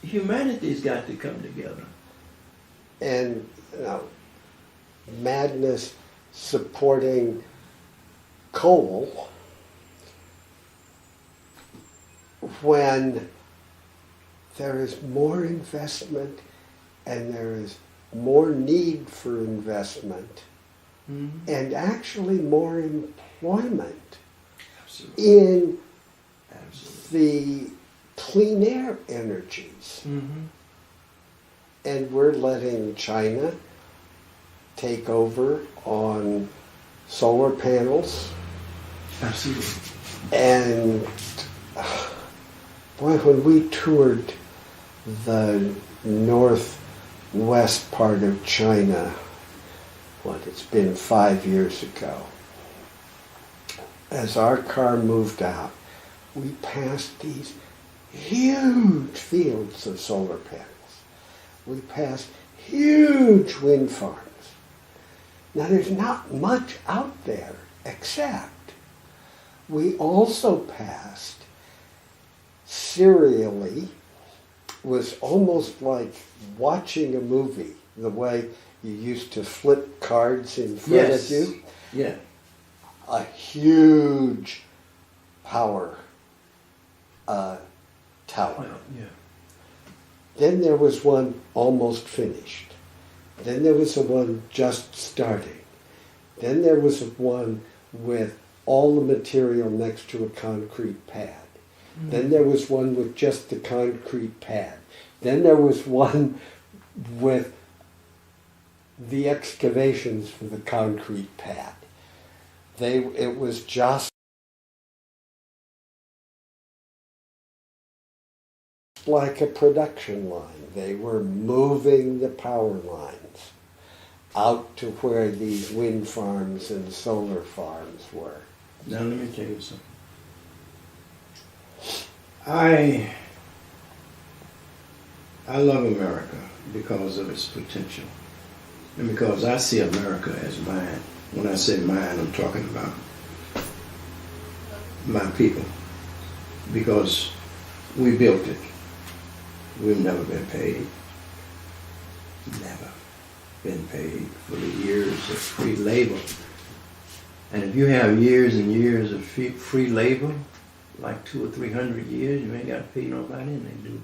humanity's got to come together. And madness supporting coal when there is more investment and there is more need for investment and actually more employment Absolutely. in Absolutely. the clean air energies. And we're letting China take over on solar panels. Absolutely. And boy, when we toured the northwest part of China, it's been 5 years ago, as our car moved out, we passed these huge fields of solar panels. We passed huge wind farms. Now there's not much out there, except we also passed serially, was almost like watching a movie, the way you used to flip cards in front of you. Yeah. A huge power tower. Well, yeah. Then there was one almost finished. Then there was a one just starting. Then there was one with all the material next to a concrete pad. Then there was one with just the concrete pad. Then there was one with the excavations for the concrete pad. It was just like a production line. They were moving the power lines out to where these wind farms and solar farms were. Now let me tell you something. I love America because of its potential. And because I see America as mine. When I say mine, I'm talking about my people. Because we built it. We've never been paid. Never been paid for the years of free labor. And if you have years and years of free labor, like 200 or 300 years, you ain't got to pay nobody, and they do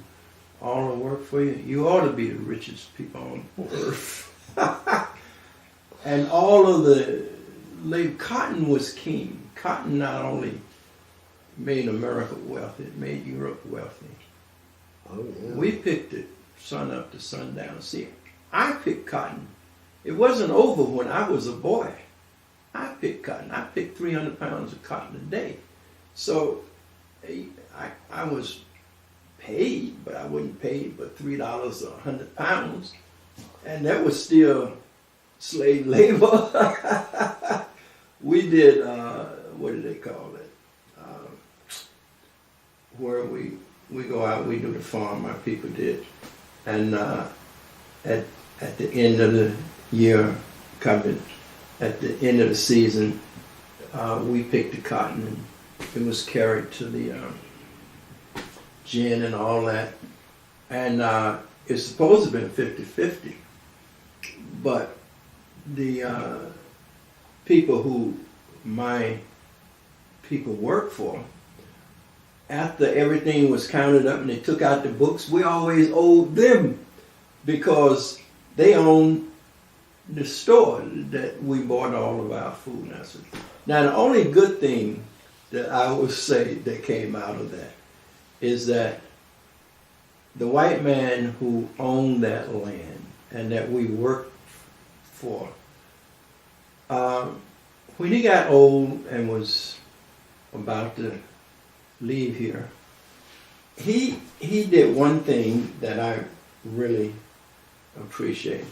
all the work for you. You ought to be the richest people on earth. And all of the labor, cotton was king. Cotton not only made America wealthy, it made Europe wealthy. Oh, yeah. We picked it sun up to sundown. See, I picked cotton. It wasn't over when I was a boy. I picked cotton. I picked 300 pounds of cotton a day. So I was paid, but I wasn't paid but $3 a 100 pounds. And that was still slave labor. We did, what do they call it? Where we go out, we do the farm, my people did. And at the end of the year, at the end of the season, we picked the cotton and it was carried to the gin and all that. And it's supposed to have been 50-50. But the people who my people worked for, after everything was counted up and they took out the books, we always owed them because they owned the store that we bought all of our food. Now, the only good thing that I would say that came out of that is that the white man who owned that land and that we worked for, when he got old and was about to leave here, he did one thing that I really appreciate.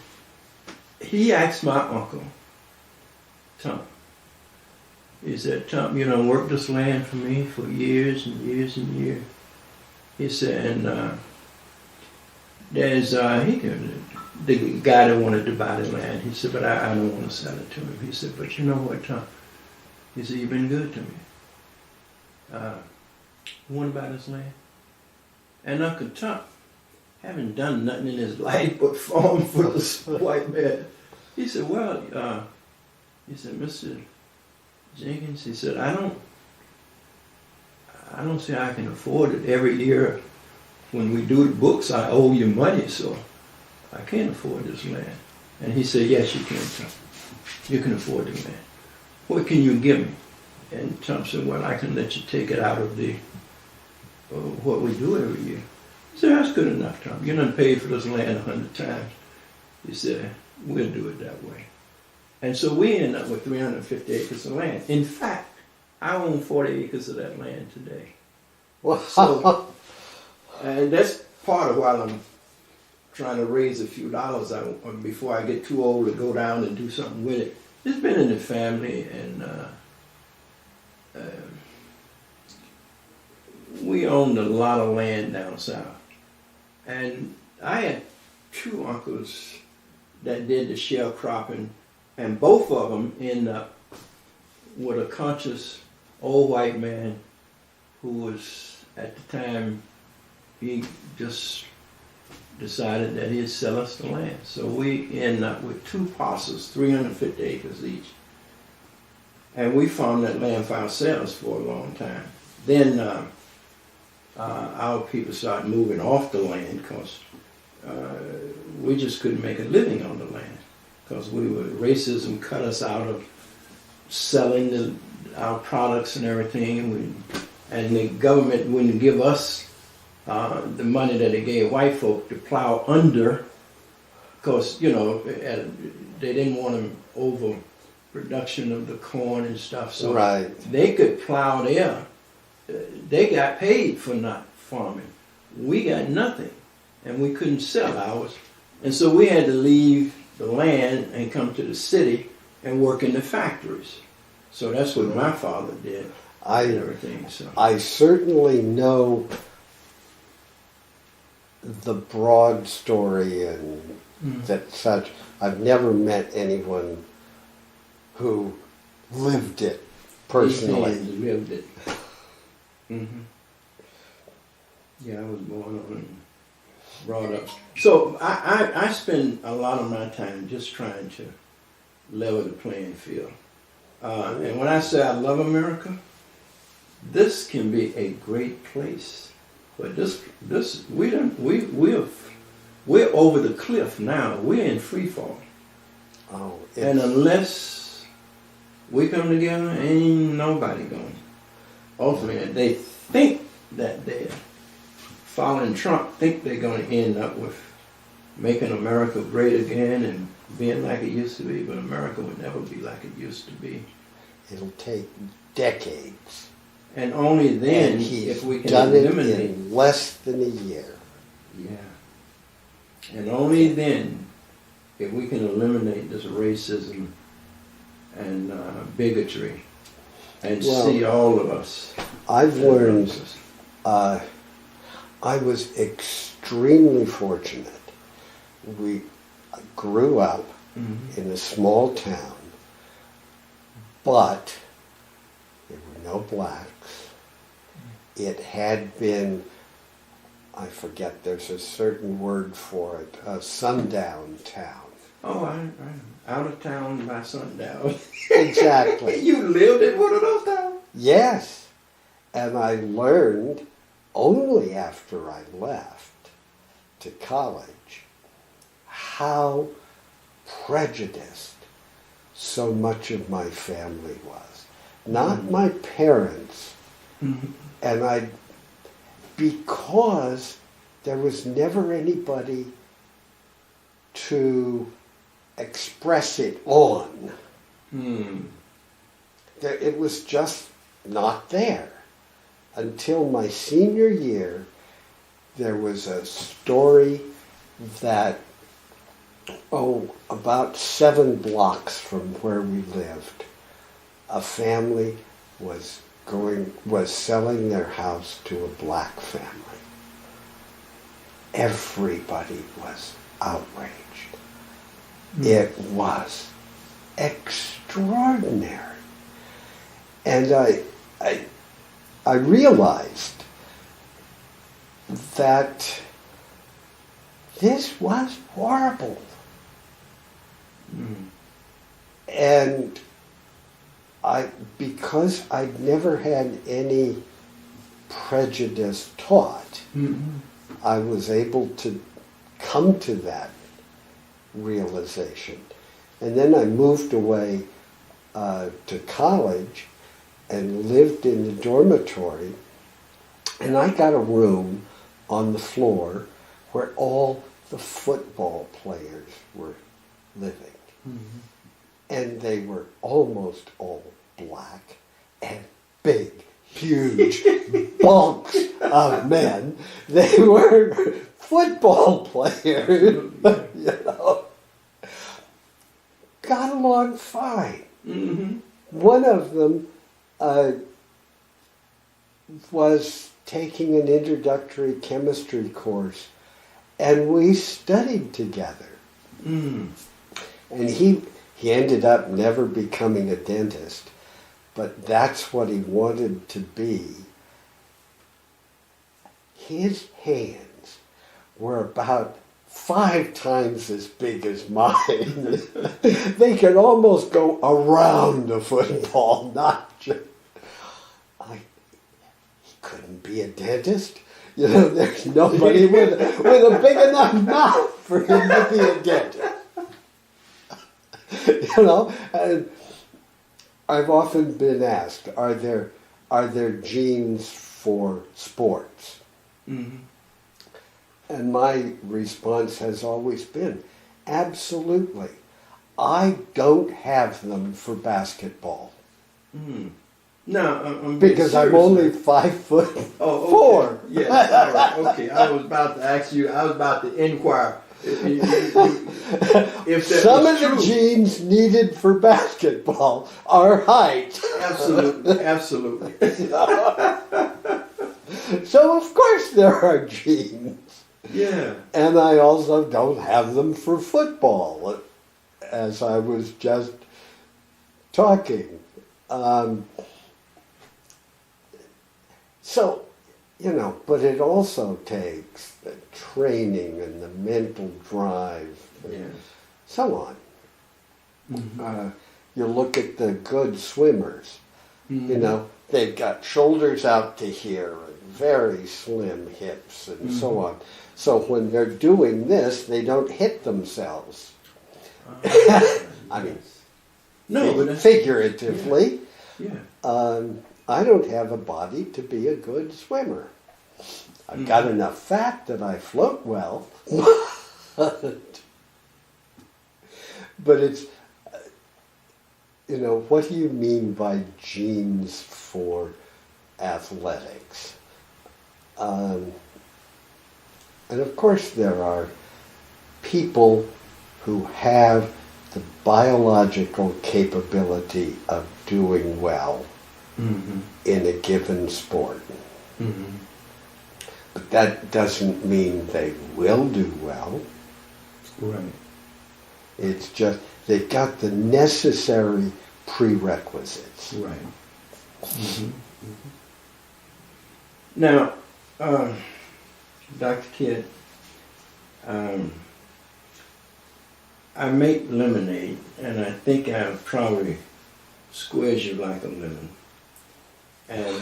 He asked my uncle, Tom, he said, Tom, you done worked this land for me for years and years and years. He said, and there's, the guy that wanted to buy the land, he said, but I don't want to sell it to him. He said, but you know what, Tom? He said, you've been good to me. You want to buy this land? And Uncle Tom, having done nothing in his life but farm for this white man, he said, well, he said, Mr. Jenkins, he said, I don't see I can afford it. Every year when we do the books, I owe you money, so I can't afford this land. And he said, yes, you can, Tom. You can afford the land. What can you give me? And Tom said, well, I can let you take it out of the what we do every year. He said, that's good enough, Tom. You done paid for this land 100 times. He said, we'll do it that way. And so we end up with 350 acres of land. In fact, I own 40 acres of that land today. Wow. So, and that's part of why I'm trying to raise a few dollars before I get too old to go down and do something with it. It's been in the family, and we owned a lot of land down south. And I had two uncles that did the sharecropping, and both of them ended up with a conscious old white man who was, at the time, he just decided that he'd sell us the land. So we ended up with two parcels, 350 acres each. And we farmed that land for ourselves for a long time. Then our people started moving off the land because we just couldn't make a living on the land, because racism cut us out of selling our products and everything. And the government wouldn't give us the money that it gave white folk to plow under course, you know, they didn't want them overproduction of the corn and stuff, so Right. they could plow their. They got paid for not farming. We got nothing, and we couldn't sell ours, and so we had to leave the land and come to the city and work in the factories. So that's what my father did and everything. So I certainly know the broad story and that such. I've never met anyone who lived it personally. He lived it. Yeah, I was born on and brought up. So I spend a lot of my time just trying to level the playing field. And when I say I love America, this can be a great place. But we're over the cliff now. We're in free fall. Oh, And unless we come together, ain't nobody going. Ultimately, they think that they're following Trump, think they're going to end up with making America great again and being like it used to be, but America would never be like it used to be. it'll take decades. And only then, And he's if we can done it eliminate, in less than a year. yeah, and only then, if we can eliminate this racism and bigotry, and Well, see all of us. I've learned, I was extremely fortunate. We grew up in a small town, but there were no blacks. It had been, I forget, there's a certain word for it, a sundown town. Oh, I out of town by sundown. Exactly. You lived in one of those towns? Yes. And I learned only after I left to college how prejudiced so much of my family was. Not my parents. And because there was never anybody to express it on. It was just not there. Until my senior year, there was a story that, about 7 blocks from where we lived, a family was selling their house to a black family. Everybody was outraged. It was extraordinary. And I realized that this was horrible. And because I'd never had any prejudice taught, I was able to come to that realization. And then I moved away to college and lived in the dormitory, and I got a room on the floor where all the football players were living. And they were almost all black and big, huge bulks of men. They were football players, you know. Got along fine. One of them was taking an introductory chemistry course, and we studied together. And he ended up never becoming a dentist, but that's what he wanted to be. His hands were about 5 times as big as mine. They could almost go around a football, not just... He couldn't be a dentist. You know, there's nobody with a big enough mouth for him to be a dentist. You know, and I've often been asked, are there genes for sports? And my response has always been, Absolutely. I don't have them for basketball Now, I'm being because I'm serious only now. 5'4". Oh, okay. Yes, all right, okay. I was about to ask you, I was about to inquire if that Some was of true. the genes needed for basketball are height. Absolutely, absolutely. So of course there are genes. Yeah. And I also don't have them for football, as I was just talking. So, but it also takes the training and the mental drive and Yes. so on. You look at the good swimmers, they've got shoulders out to here and very slim hips and so on. So when they're doing this, they don't hit themselves. I mean, No, but that's, figuratively. yeah. I don't have a body to be a good swimmer. I've got enough fat that I float well. But it's, what do you mean by genes for athletics? And of course there are people who have the biological capability of doing well in a given sport. But that doesn't mean they will do well. Right. It's just they've got the necessary prerequisites. Right. Now, Dr. Kidd, I make lemonade, and I think I probably squeeze you like a lemon. And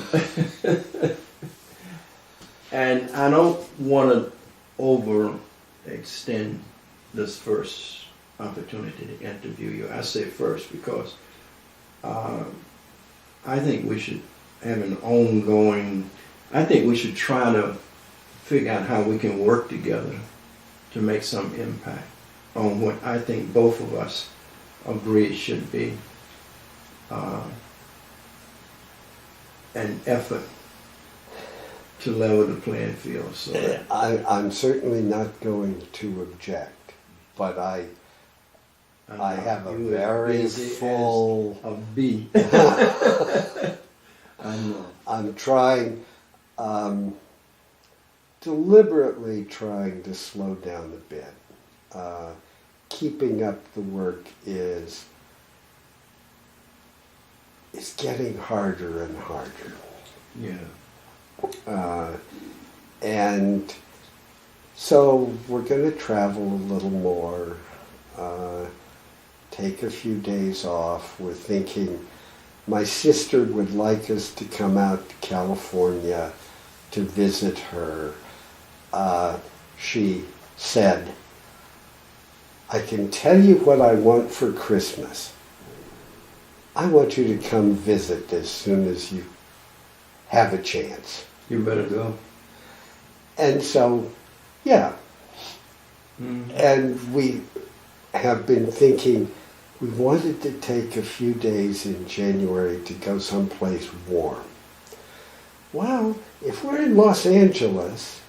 and I don't want to overextend this first opportunity to interview you. I say first because I think we should have an ongoing, I think we should try to figure out how we can work together to make some impact on what I think both of us agree should be an effort to level the playing field. So that I'm certainly not going to object, but I have a you as very busy as full. a bee. I know. I'm trying, deliberately trying to slow down a bit. Keeping up the work is getting harder and harder. Yeah. And so we're going to travel a little more, take a few days off. We're thinking my sister would like us to come out to California to visit her. She said, I can tell you what I want for Christmas. I want you to come visit as soon as you have a chance. You better go. And so, yeah. And we have been thinking, we wanted to take a few days in January to go someplace warm. Well, if we're in Los Angeles,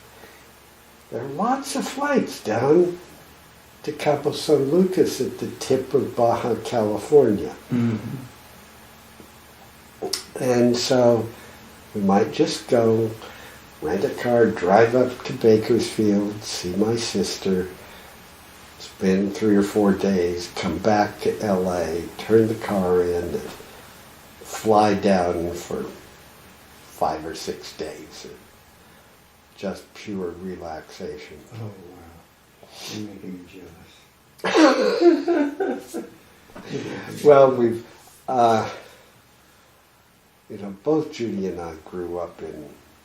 there are lots of flights down to Cabo San Lucas at the tip of Baja California. And so we might just go, rent a car, drive up to Bakersfield, see my sister, spend 3 or 4 days, come back to LA, turn the car in, and fly down for 5 or 6 days. Just pure relaxation. Oh, wow. You're making me jealous. Well, we've, both Judy and I grew up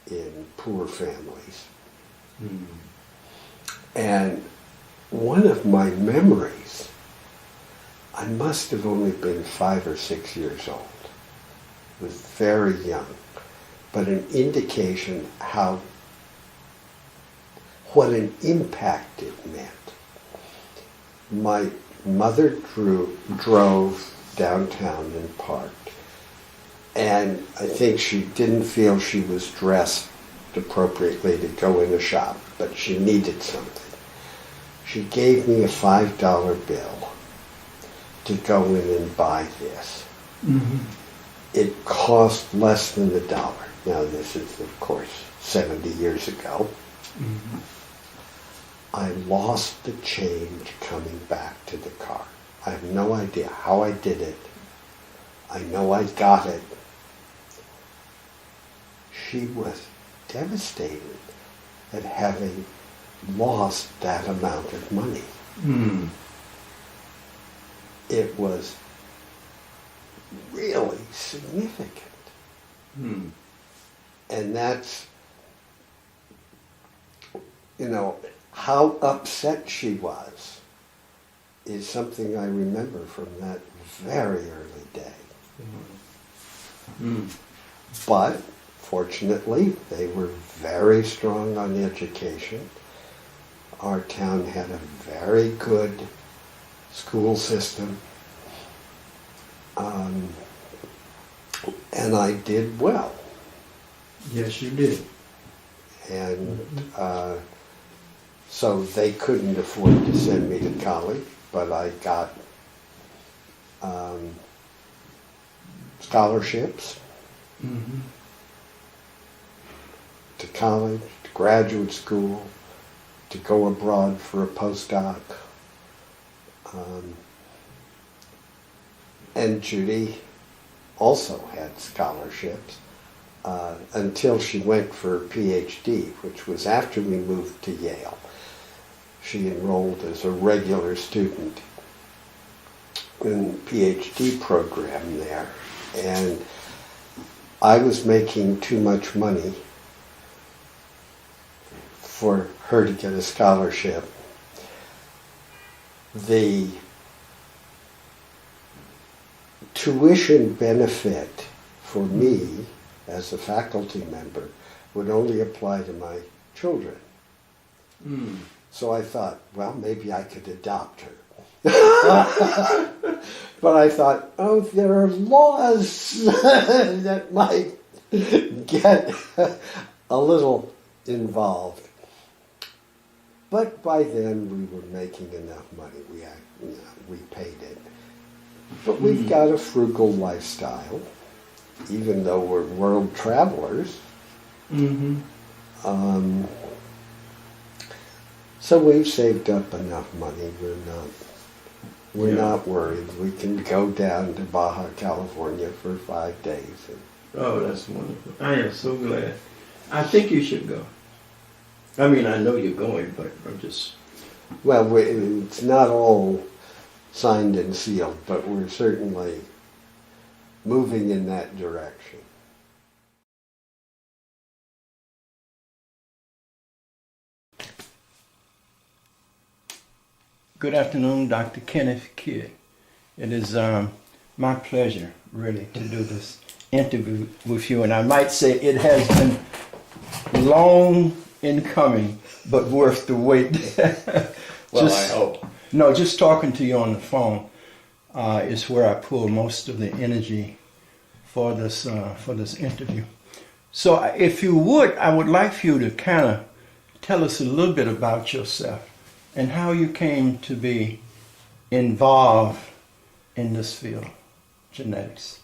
in poor families. And one of my memories, I must have only been 5 or 6 years old. I was very young, but an indication what an impact it meant. my mother drove downtown and parked, and I think she didn't feel she was dressed appropriately to go in a shop, but she needed something. She gave me a $5 bill to go in and buy this. Mm-hmm. It cost less than $1. Now this is, of course, 70 years ago. Mm-hmm. I lost the change coming back to the car. I have no idea how I did it. I know I got it. She was devastated at having lost that amount of money. Mm. It was really significant. Mm. And that's, how upset she was is something I remember from that very early day. Mm. But fortunately, they were very strong on education. Our town had a very good school system. And I did well. Yes, you did. And so they couldn't afford to send me to college, but I got scholarships Mm-hmm. to college, to graduate school, to go abroad for a postdoc. And Judy also had scholarships until she went for a PhD, which was after we moved to Yale. She enrolled as a regular student in the PhD program there, and I was making too much money for her to get a scholarship. The tuition benefit for me as a faculty member would only apply to my children. Mm. So I thought, well, maybe I could adopt her. But I thought, oh, there are laws that might get a little involved. But by then we were making enough money. We paid it. But we've got a frugal lifestyle, even though we're world travelers. Mm-hmm. So we've saved up enough money. We're not worried. We can go down to Baja California for 5 days. Oh, that's wonderful. I am so glad. I think you should go. I mean, I know you're going, but I'm just... Well, it's not all signed and sealed, but we're certainly moving in that direction. Good afternoon, Dr. Kenneth Kidd. It is my pleasure, really, to do this interview with you. And I might say it has been long in coming, but worth the wait. Well, I hope. No, just talking to you on the phone is where I pull most of the energy for this interview. So if you would, I would like for you to kind of tell us a little bit about yourself and how you came to be involved in this field, genetics.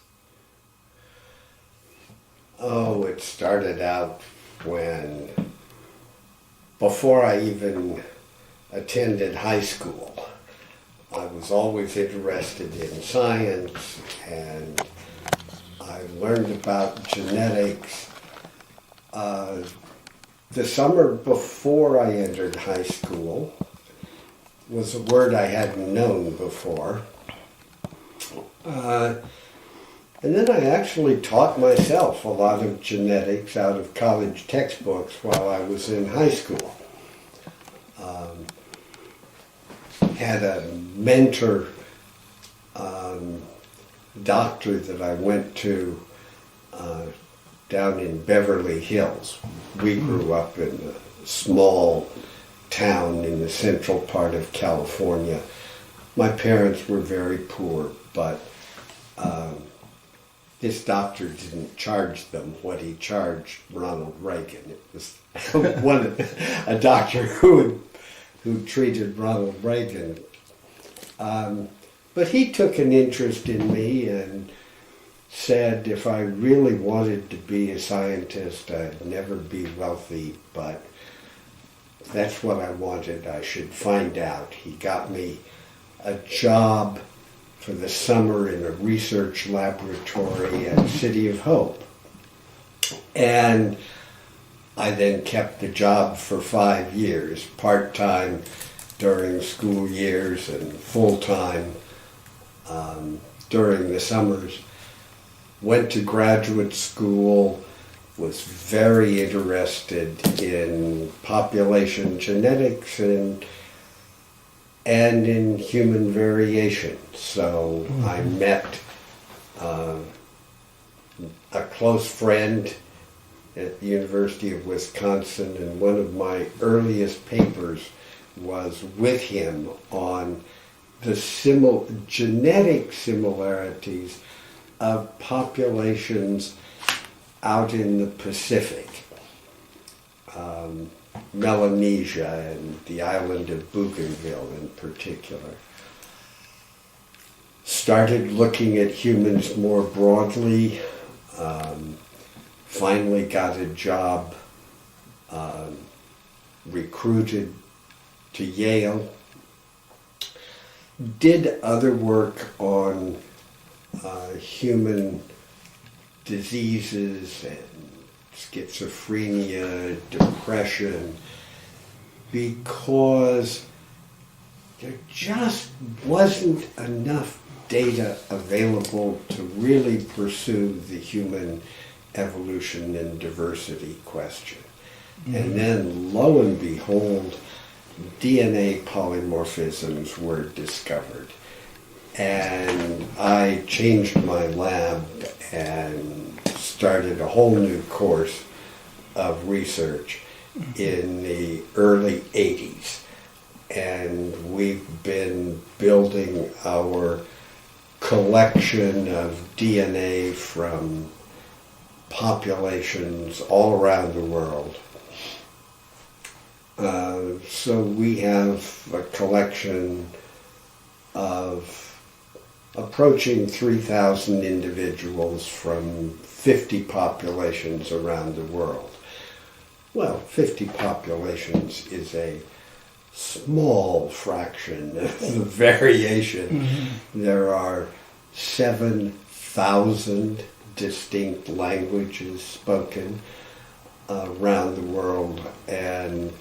Oh, it started out before I even attended high school. I was always interested in science, and I learned about genetics. The summer before I entered high school was a word I hadn't known before. And then I actually taught myself a lot of genetics out of college textbooks while I was in high school. Had a mentor doctor that I went to down in Beverly Hills. We grew up in a small town in the central part of California My parents were very poor, but this doctor didn't charge them what he charged Ronald Reagan. It was a doctor who treated Ronald Reagan. But he took an interest in me and said if I really wanted to be a scientist, I'd never be wealthy, but if that's what I wanted, I should find out. He got me a job for the summer in a research laboratory at City of Hope. And I then kept the job for 5 years, part-time during school years and full-time during the summers. Went to graduate school, was very interested in population genetics and in human variation. So I met a close friend at the University of Wisconsin, and one of my earliest papers was with him on the genetic similarities of populations out in the Pacific, Melanesia and the island of Bougainville in particular. Started looking at humans more broadly, finally got a job, recruited to Yale, did other work on human diseases and schizophrenia, depression, because there just wasn't enough data available to really pursue the human evolution and diversity question. Mm-hmm. And then, lo and behold, DNA polymorphisms were discovered. And I changed my lab and started a whole new course of research in the early 80s. And we've been building our collection of DNA from populations all around the world. So we have a collection of approaching 3,000 individuals from 50 populations around the world. Well, 50 populations is a small fraction of the variation. Mm-hmm. There are 7,000 distinct languages spoken around the world, and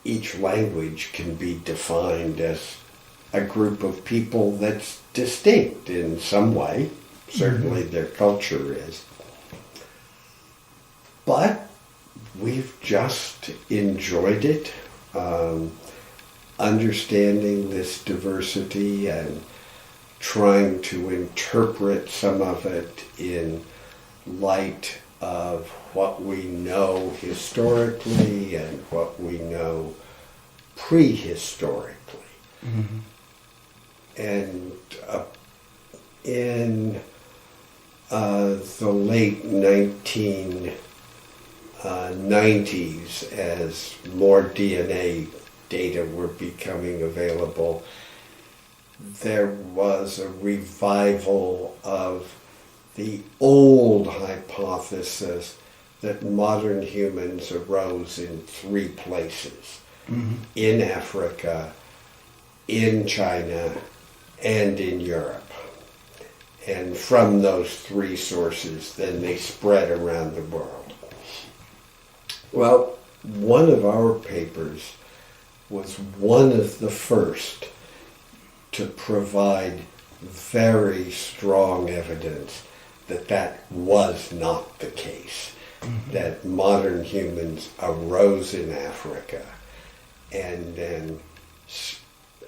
each language can be defined as a group of people that's distinct in some way. Certainly their culture is. But we've just enjoyed it, understanding this diversity and trying to interpret some of it in light of what we know historically and what we know prehistorically. Mm-hmm. And in the late 1990s, as more DNA data were becoming available, there was a revival of the old hypothesis that modern humans arose in 3 places, mm-hmm. in Africa, in China, and in Europe. And from those 3 sources, then they spread around the world. Well, one of our papers was one of the first to provide very strong evidence that that was not the case, mm-hmm. that modern humans arose in Africa and then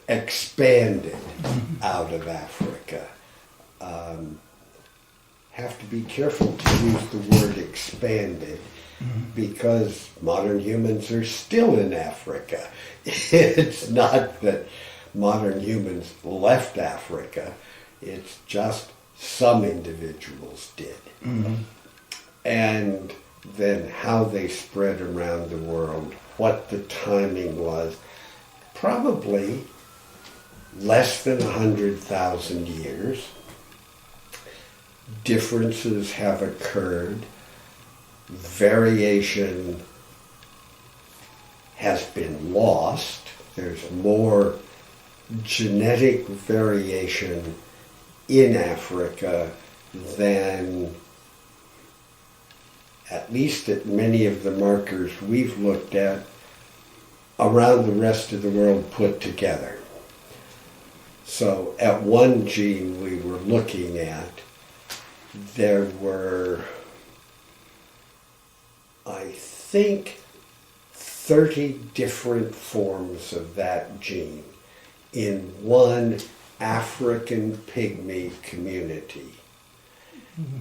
expanded mm-hmm. out of Africa. Have to be careful to use the word expanded, mm-hmm. because modern humans are still in Africa. It's not that modern humans left Africa. It's just some individuals did. And then how they spread around the world, what the timing was, probably less than 100,000 years. Differences have occurred. Variation has been lost. There's more genetic variation in Africa than, at least at many of the markers we've looked at, around the rest of the world put together. So at one gene we were looking at, there were, I think, 30 different forms of that gene in one African pygmy community.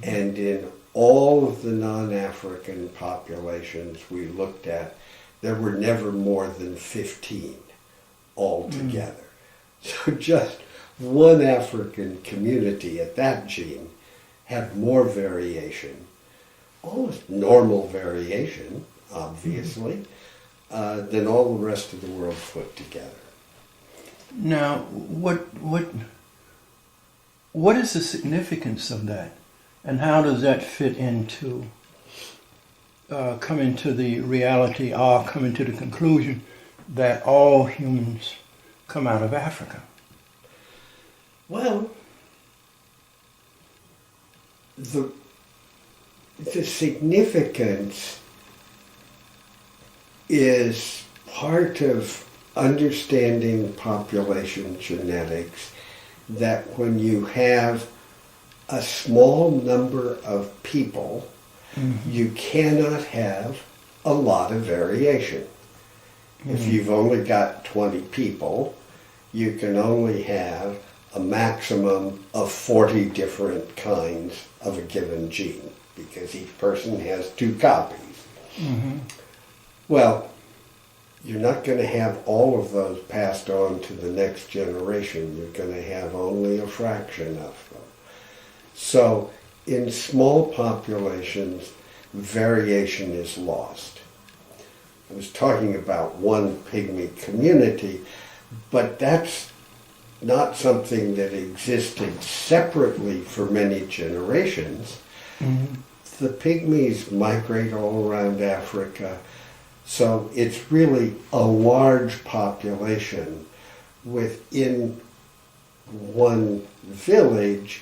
And in all of the non-African populations we looked at, there were never more than 15 altogether. So just one African community at that gene had more variation, almost normal variation, obviously, than all the rest of the world put together. Now, what is the significance of that, and how does that fit into coming to the reality, or coming to the conclusion that all humans come out of Africa? Well, the significance is part of understanding population genetics, that when you have a small number of people, you cannot have a lot of variation. If you've only got 20 people, you can only have a maximum of 40 different kinds of a given gene, because each person has 2 copies. Well, you're not going to have all of those passed on to the next generation. You're going to have only a fraction of them. So in small populations, variation is lost. I was talking about one pygmy community, but that's not something that existed separately for many generations. The pygmies migrate all around Africa, so it's really a large population within one village,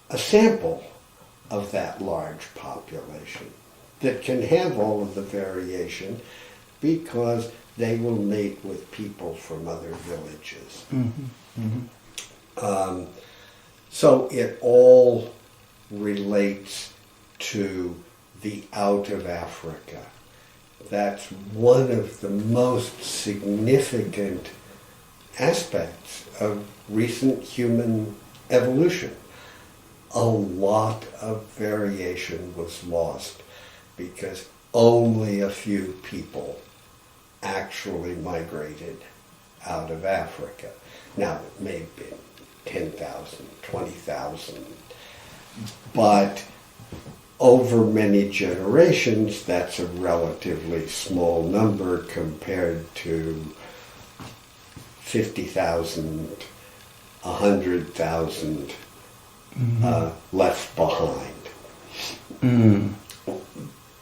a sample of that large population that can have all of the variation because they will mate with people from other villages. So it all relates to the out of Africa. That's one of the most significant aspects of recent human evolution. A lot of variation was lost because only a few people actually migrated out of Africa. Now, it may have been 10,000, 20,000, but over many generations, that's a relatively small number compared to 50,000, 100,000 left behind.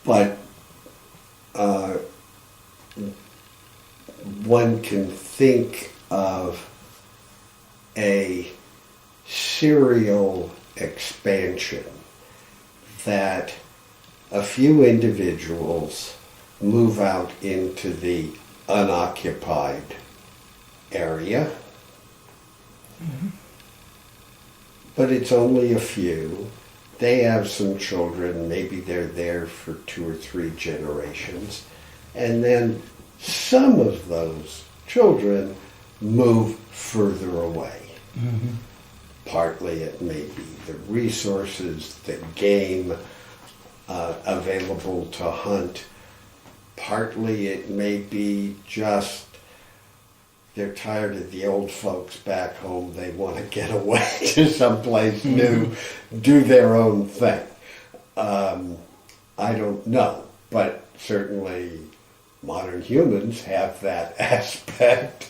But one can think of a serial expansion, that a few individuals move out into the unoccupied area, but it's only a few. They have some children, maybe they're there for 2 or 3 generations, and then some of those children move further away. Partly it may be the resources, the game available to hunt. Partly it may be just they're tired of the old folks back home. They want to get away to someplace new, do their own thing. I don't know, but certainly modern humans have that aspect,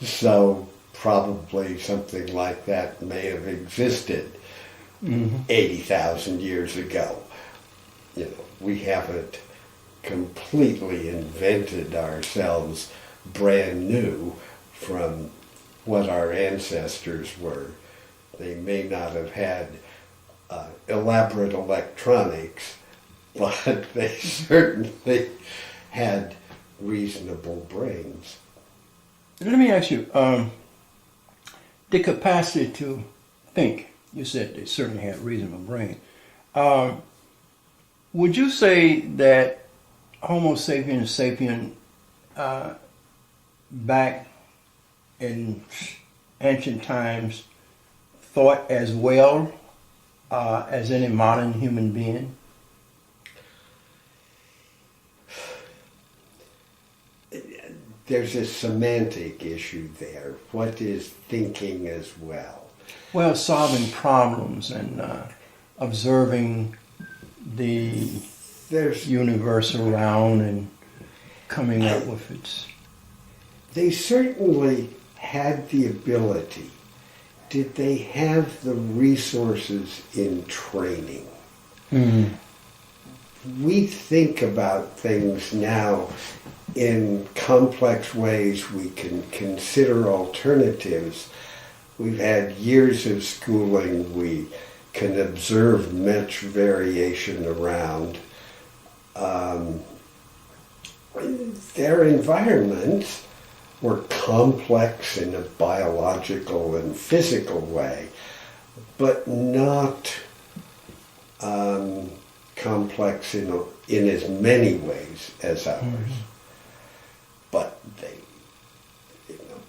so probably something like that may have existed 80,000 years ago. You know, we haven't completely invented ourselves brand new from what our ancestors were. They may not have had elaborate electronics, but they certainly had reasonable brains. Let me ask you, the capacity to think, you said they certainly had reasonable brain. Would you say that Homo sapiens sapien back in ancient times thought as well as any modern human being? There's a semantic issue there. What is thinking as well? Well, solving problems and observing the universe around and coming up with its... They certainly had the ability. Did they have the resources in training? We think about things now in complex ways. We can consider alternatives. We've had years of schooling. We can observe much variation around. Their environments were complex in a biological and physical way, but not complex in as many ways as ours. But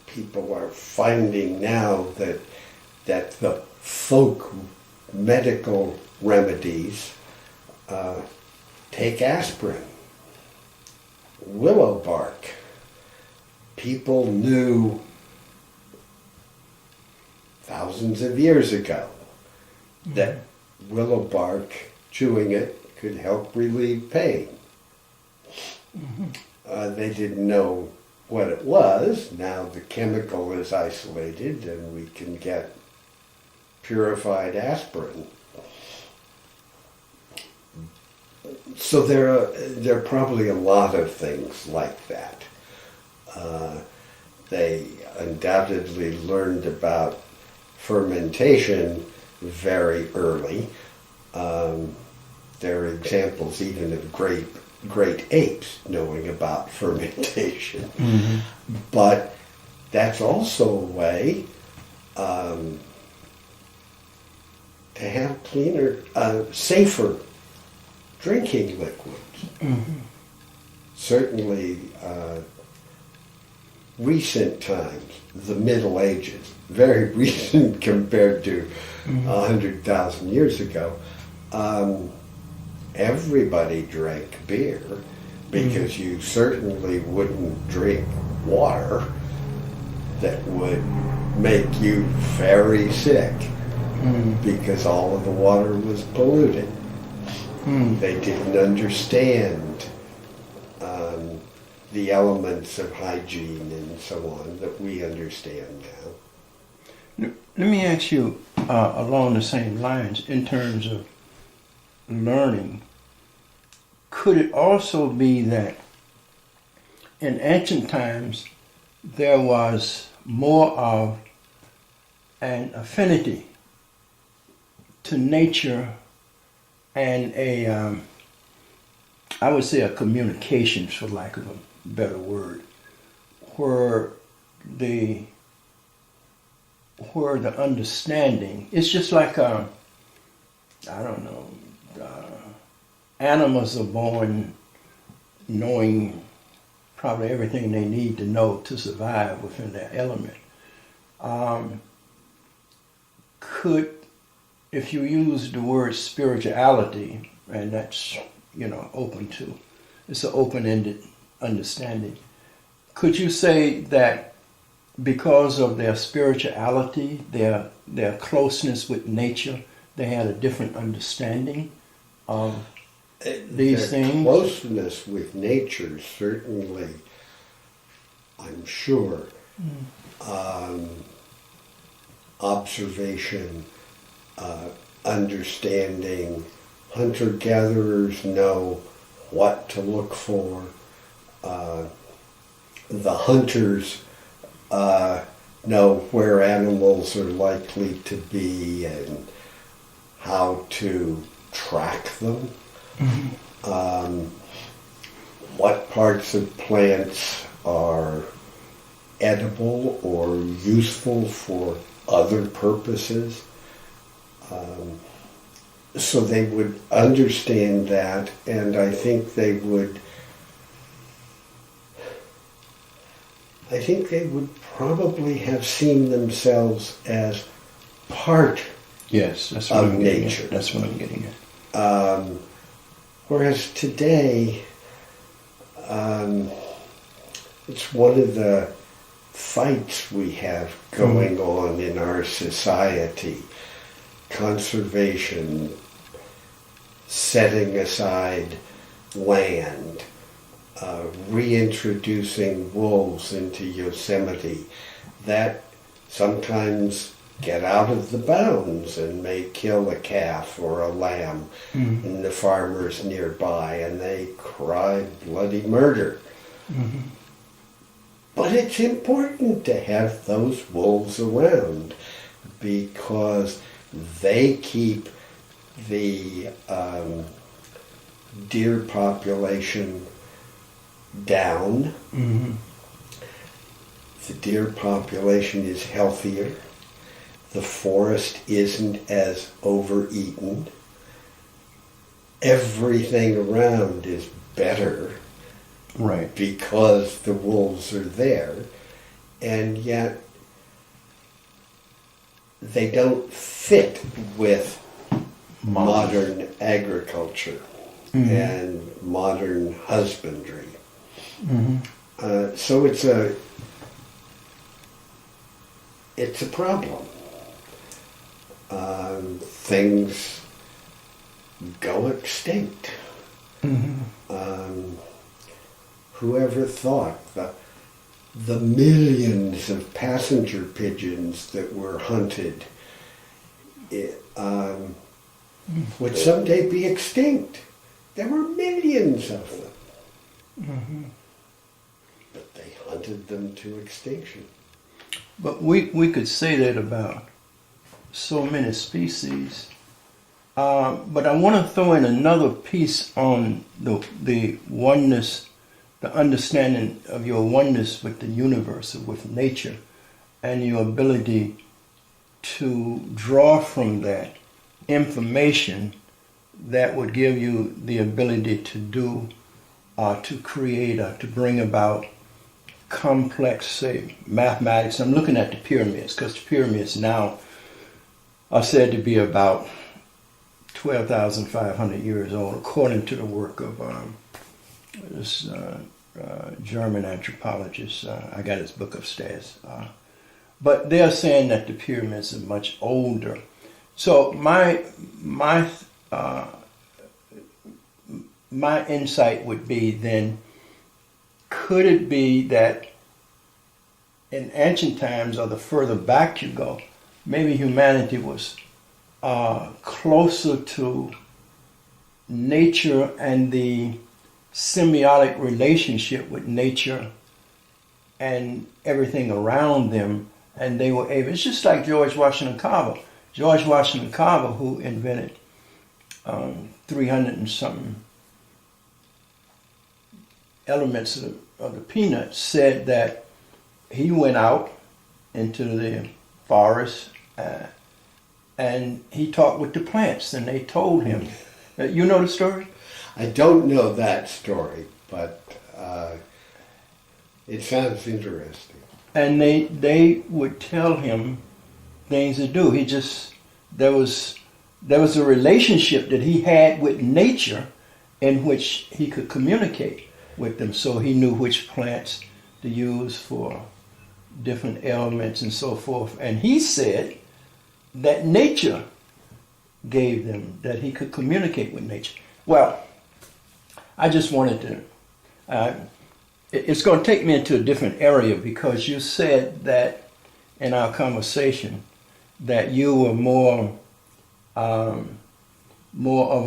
people are finding now that the folk medical remedies, take aspirin, willow bark. People knew thousands of years ago that willow bark, chewing it, could help relieve pain. They didn't know what it was. Now the chemical is isolated and we can get purified aspirin. So there are probably a lot of things like that. They undoubtedly learned about fermentation very early. There are examples even of great apes knowing about fermentation. But that's also a way to have cleaner, safer drinking liquids. Certainly recent times, the Middle Ages, very recent compared to 100,000 years ago, everybody drank beer because you certainly wouldn't drink water that would make you very sick because all of the water was polluted. They didn't understand the elements of hygiene and so on that we understand now. Let me ask you along the same lines, in terms of learning, could it also be that in ancient times there was more of an affinity to nature and I would say a communication, for lack of a better word, where the understanding, it's just like animals are born knowing probably everything they need to know to survive within their element. If you use the word spirituality, and that's open to, it's an open-ended understanding, could you say that because of their spirituality, their closeness with nature, they had a different understanding of these Their things. closeness with nature, certainly, I'm sure, observation, understanding, hunter-gatherers know what to look for. The hunters know where animals are likely to be and how to track them. What parts of plants are edible or useful for other purposes. So they would understand that, and I think they would probably have seen themselves as part Yes, that's what of I'm getting nature. at. That's what I'm getting at. Whereas today, it's one of the fights we have going on in our society. Conservation, setting aside land, reintroducing wolves into Yosemite, that sometimes get out of the bounds and may kill a calf or a lamb in the farmers nearby, and they cry bloody murder. But it's important to have those wolves around because they keep the deer population down. The deer population is healthier. The forest isn't as overeaten. Everything around is better. Right. Because the wolves are there, and yet they don't fit with modern agriculture and modern husbandry. So it's a problem. Things go extinct. Whoever thought the millions of passenger pigeons that were hunted would someday be extinct? There were millions of them. But they hunted them to extinction. But we could say that about so many species. But I want to throw in another piece on the oneness, the understanding of your oneness with the universe, with nature, and your ability to draw from that information that would give you the ability to do, to create, to bring about complex, say, mathematics. I'm looking at the pyramids, because the pyramids now are said to be about 12,500 years old, according to the work of this German anthropologist. I got his book upstairs. But they're saying that the pyramids are much older. So my insight would be then, could it be that in ancient times, or the further back you go, maybe humanity was closer to nature and the symbiotic relationship with nature and everything around them, and they were able, it's just like George Washington Carver. George Washington Carver, who invented 300 and something elements of the peanut, said that he went out into the forest and he talked with the plants, and they told him. You know the story? I don't know that story, but it sounds interesting. And they would tell him things to do. There was a relationship that he had with nature in which he could communicate with them, so he knew which plants to use for different elements and so forth. And he said that nature gave them, that he could communicate with nature. Well, I just wanted to, it's going to take me into a different area, because you said that in our conversation that you were more of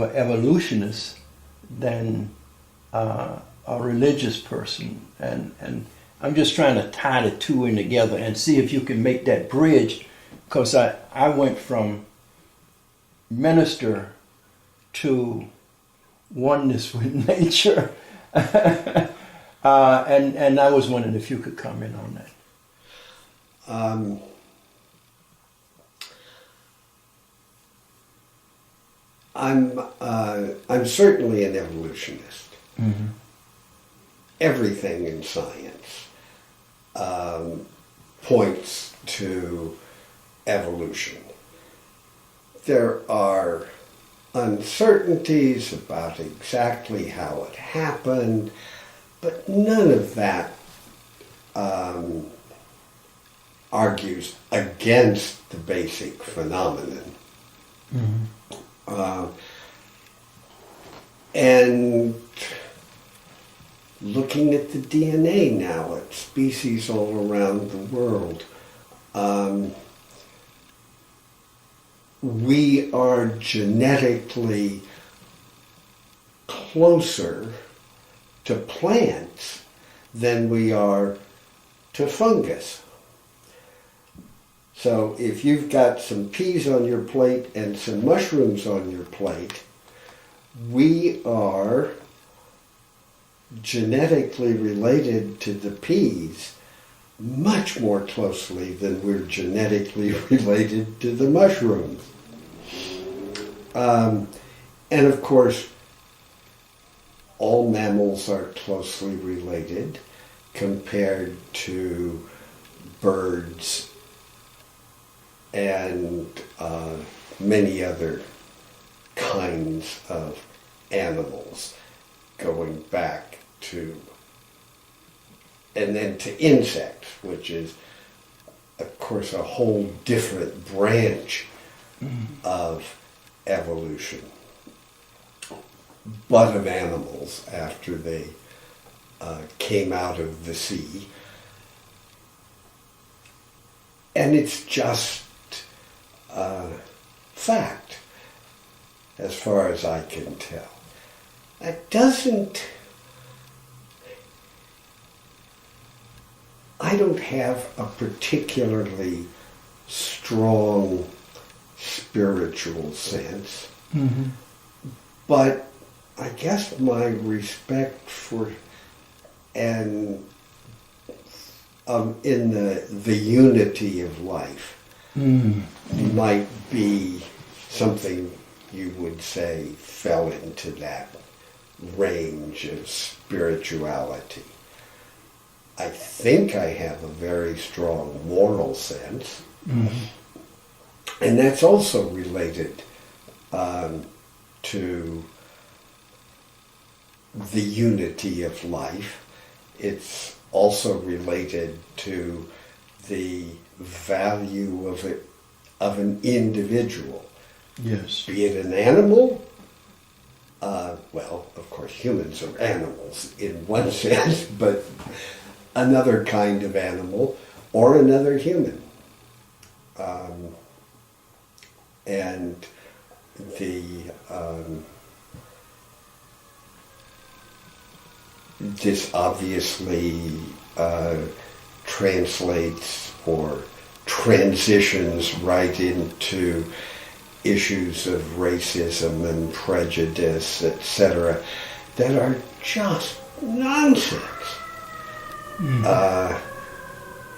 an evolutionist than a religious person, and I'm just trying to tie the two in together and see if you can make that bridge, because I went from minister to oneness with nature, and I was wondering if you could comment on that. I'm certainly an evolutionist. Mm-hmm. Everything in science points to evolution. There are uncertainties about exactly how it happened, but none of that argues against the basic phenomenon. Mm-hmm. And looking at the DNA now at species all around the world, we are genetically closer to plants than we are to fungus. So if you've got some peas on your plate and some mushrooms on your plate, we are genetically related to the peas much more closely than we're genetically related to the mushrooms. And of course, all mammals are closely related compared to birds and many other kinds of animals, going back to, and then to insects, which is, of course, a whole different branch of evolution, but of animals after they came out of the sea. And it's just fact, as far as I can tell. That doesn't, I don't have a particularly strong spiritual sense, Mm-hmm. but I guess my respect for and in the unity of life might be something you would say fell into that range of spirituality. I think I have a very strong moral sense, and that's also related to the unity of life. It's also related to the value of an individual. Yes. Be it an animal, well, of course, humans are animals in one sense, but another kind of animal or another human. And this obviously translates or transitions right into issues of racism and prejudice, etc., that are just nonsense.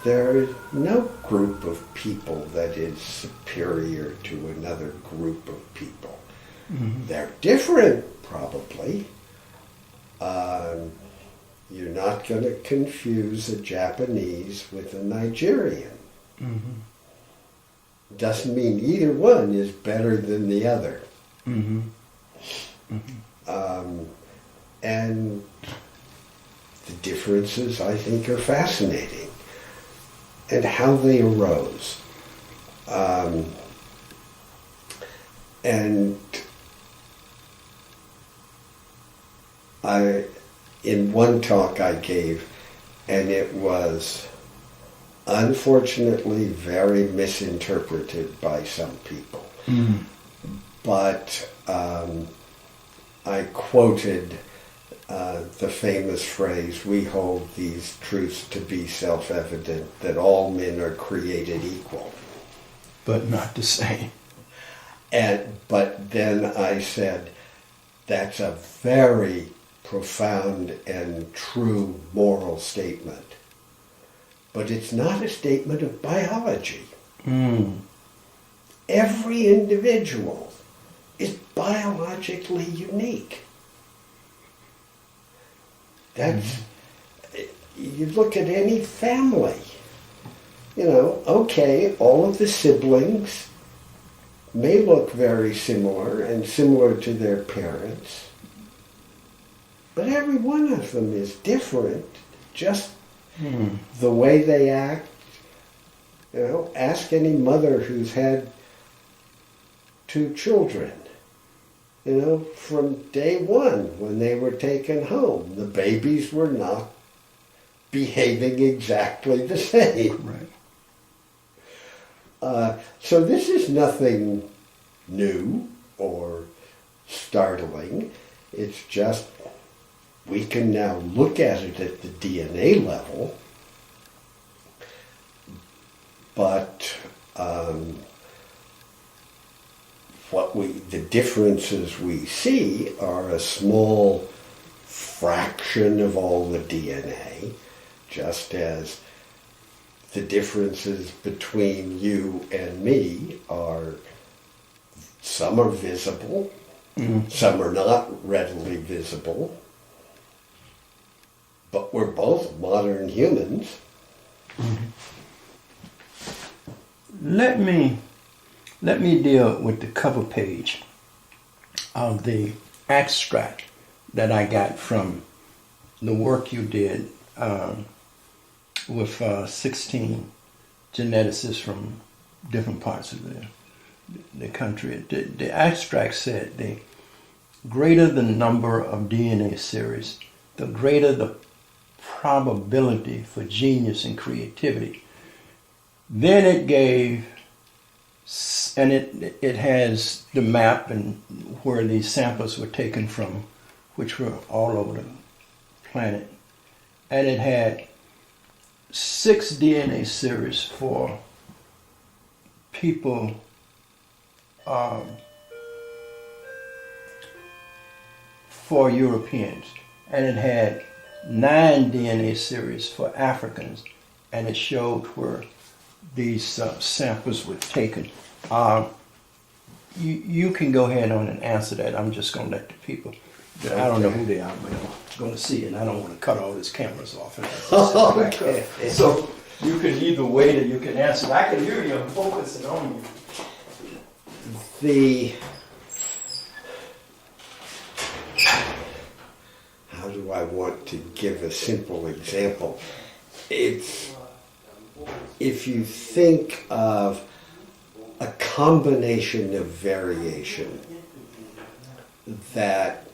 There is no group of people that is superior to another group of people. They're different, probably. You're not going to confuse a Japanese with a Nigerian. Doesn't mean either one is better than the other. And the differences, I think, are fascinating. and how they arose. And in one talk I gave, and it was unfortunately very misinterpreted by some people. But I quoted the famous phrase, "We hold these truths to be self-evident, that all men are created equal." But not the same. But then I said, that's a very profound and true moral statement. But it's not a statement of biology. Every individual is biologically unique. You look at any family, okay, all of the siblings may look very similar and similar to their parents, but every one of them is different, just the way they act. Ask any mother who's had 2 children. From day one, when they were taken home, the babies were not behaving exactly the same. Right. So this is nothing new or startling. It's just we can now look at it at the DNA level, but the differences we see are a small fraction of all the DNA, just as the differences between you and me some are visible, some are not readily visible, but we're both modern humans. Let me deal with the cover page of the extract that I got from the work you did with 16 geneticists from different parts of the country. The extract said the greater the number of DNA series, the greater the probability for genius and creativity. Then it gave, and it has the map and where these samples were taken from, which were all over the planet. And it had 6 DNA series for people for Europeans, and it had 9 DNA series for Africans, and it showed where these samples were taken. You can go ahead on and answer that. I'm just going to let the people, I don't know who they are, but I'm going to see it, and I don't want to cut all these cameras off. Okay. So you can either wait or you can answer. I can hear you. I'm focusing on you. How do I want to give a simple example? It's, if you think of a combination of variation that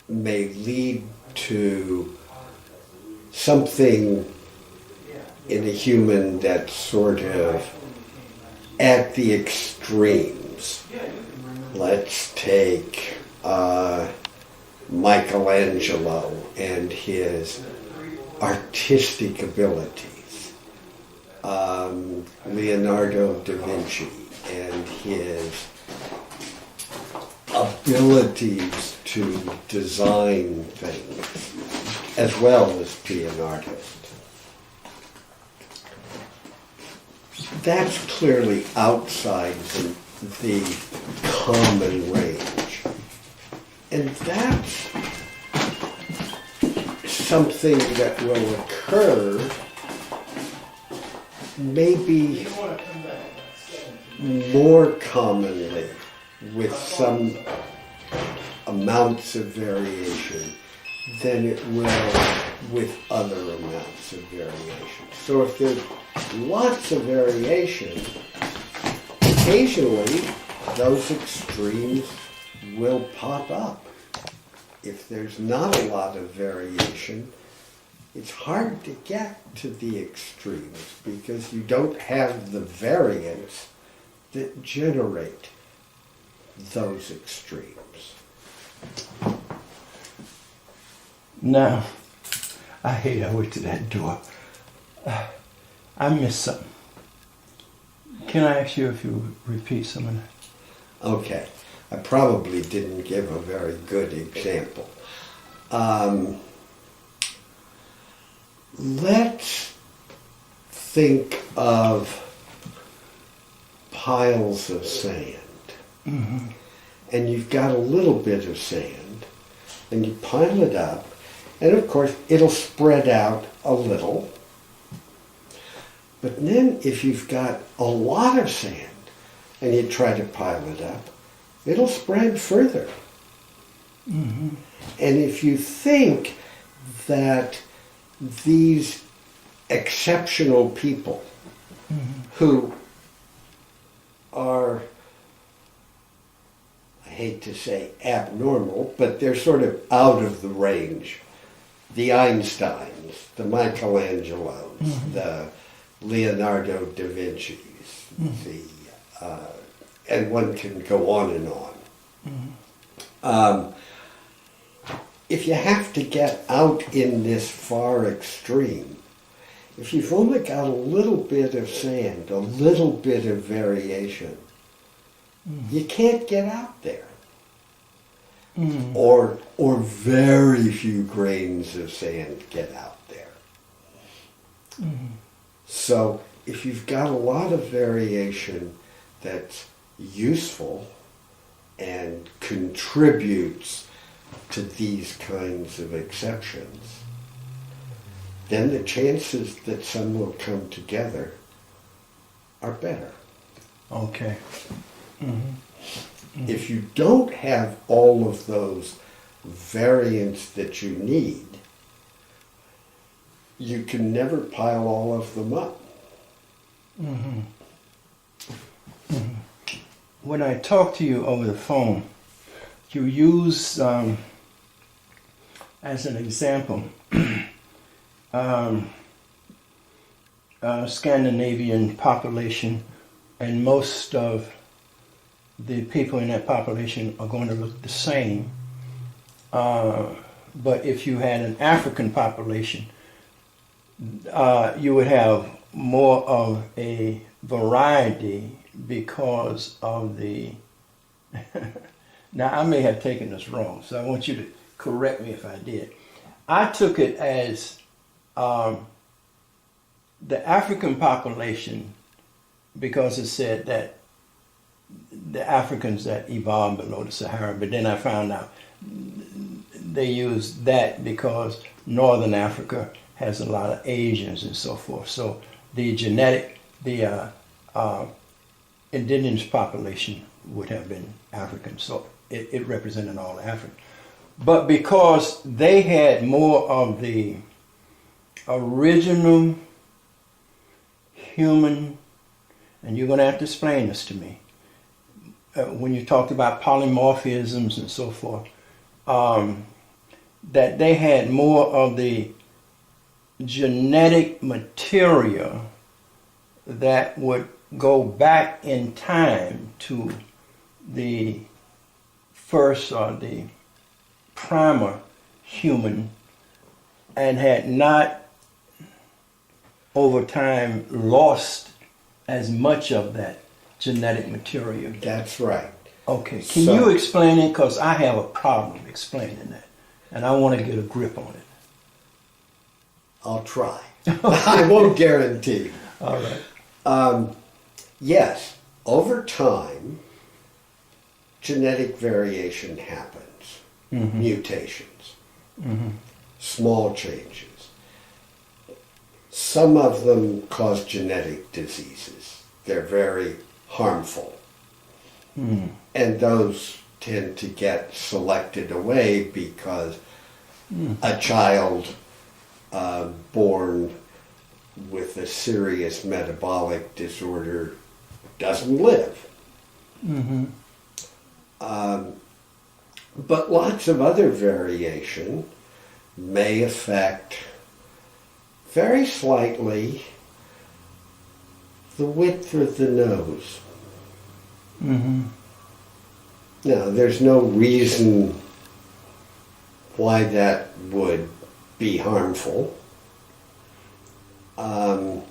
may lead to something in a human that's sort of at the extremes. Let's take Michelangelo and his artistic abilities, Leonardo da Vinci and his abilities to design things, as well as be an artist. That's clearly outside the common range. And that's something that will occur maybe more commonly with some amounts of variation than it will with other amounts of variation. So if there's lots of variation, occasionally those extremes will pop up. If there's not a lot of variation, it's hard to get to the extremes because you don't have the variance that generate those extremes. Now, I hate I went to that door. I missed something. Can I ask you if you repeat some of that? Okay, I probably didn't give a very good example. Let's think of piles of sand. Mm-hmm. And you've got a little bit of sand, and you pile it up, and of course it'll spread out a little. But then if you've got a lot of sand and you try to pile it up, it'll spread further. Mm-hmm. And if you think that these exceptional people who are, I hate to say abnormal, but they're sort of out of the range. The Einsteins, the Michelangelos, the Leonardo da Vinci's, and one can go on and on. If you have to get out in this far extreme, if you've only got a little bit of sand, a little bit of variation, you can't get out there. Or very few grains of sand get out there. So if you've got a lot of variation that's useful and contributes to these kinds of exceptions, then the chances that some will come together are better. Okay. Mm-hmm. If you don't have all of those variants that you need, you can never pile all of them up. Mm-hmm. Mm-hmm. When I talk to you over the phone, you use, as an example, Scandinavian population, and most of the people in that population are going to look the same. But if you had an African population, you would have more of a variety because of the... Now, I may have taken this wrong, so I want you to correct me if I did. I took it as the African population, because it said that the Africans that evolved below the Sahara, but then I found out they used that because Northern Africa has a lot of Asians and so forth. So the indigenous population would have been African. So it represented all Africa. But because they had more of the original human, and you're going to have to explain this to me, when you talked about polymorphisms and so forth, that they had more of the genetic material that would go back in time to the first or the primer human, and had not over time lost as much of that genetic material. That's right. Okay, can you explain it? Because I have a problem explaining that, and I want to get a grip on it. I'll try. I won't guarantee. All right. Yes, over time, genetic variation happens. Mutations, small changes. Some of them cause genetic diseases. They're very harmful. And those tend to get selected away because a child born with a serious metabolic disorder doesn't live. But lots of other variation may affect very slightly the width of the nose. Now, there's no reason why that would be harmful. And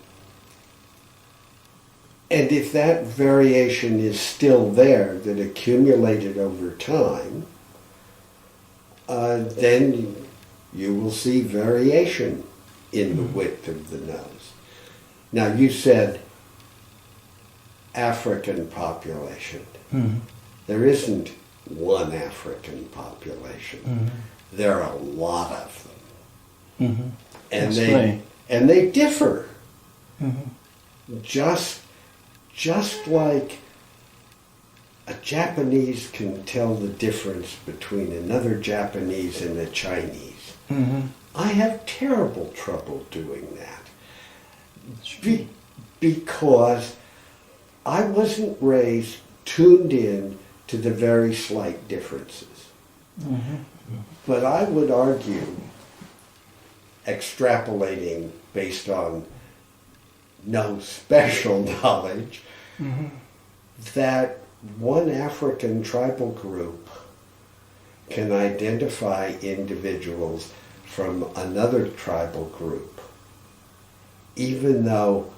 if that variation is still there, that accumulated over time, then you will see variation in the width of the nose. Now, you said African population. There isn't one African population. There are a lot of them. And they differ. Just like a Japanese can tell the difference between another Japanese and a Chinese. I have terrible trouble doing that. Because I wasn't raised tuned in to the very slight differences. But I would argue, extrapolating based on no special knowledge, that one African tribal group can identify individuals from another tribal group, even though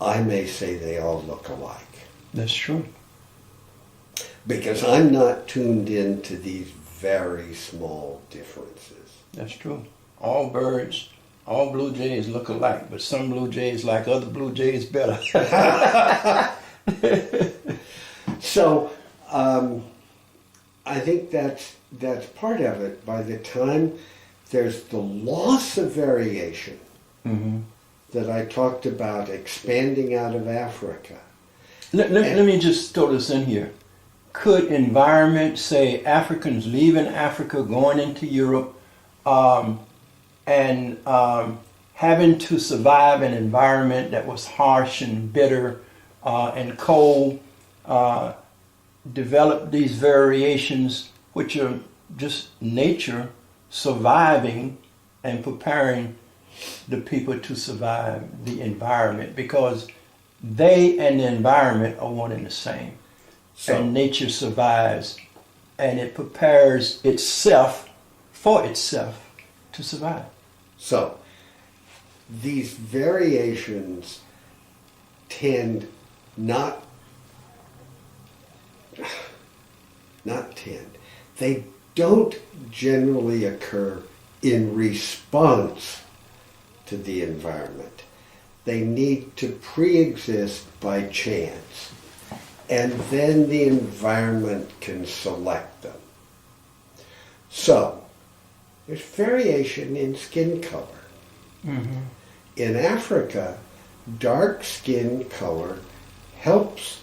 I may say they all look alike. That's true. Because I'm not tuned into these very small differences. That's true. All birds, all blue jays look alike, but some blue jays like other blue jays better. So I think that's part of it. By the time there's the loss of variation that I talked about expanding out of Africa. Let me just throw this in here. Could environment, say Africans leaving Africa, going into Europe, and having to survive an environment that was harsh and bitter and cold, develop these variations which are just nature surviving and preparing the people to survive the environment, because they and the environment are one and the same. And nature survives, and it prepares itself for itself to survive. So these variations tend they don't generally occur in response to the environment. They need to pre-exist by chance, and then the environment can select them. So there's variation in skin color. In Africa, dark skin color helps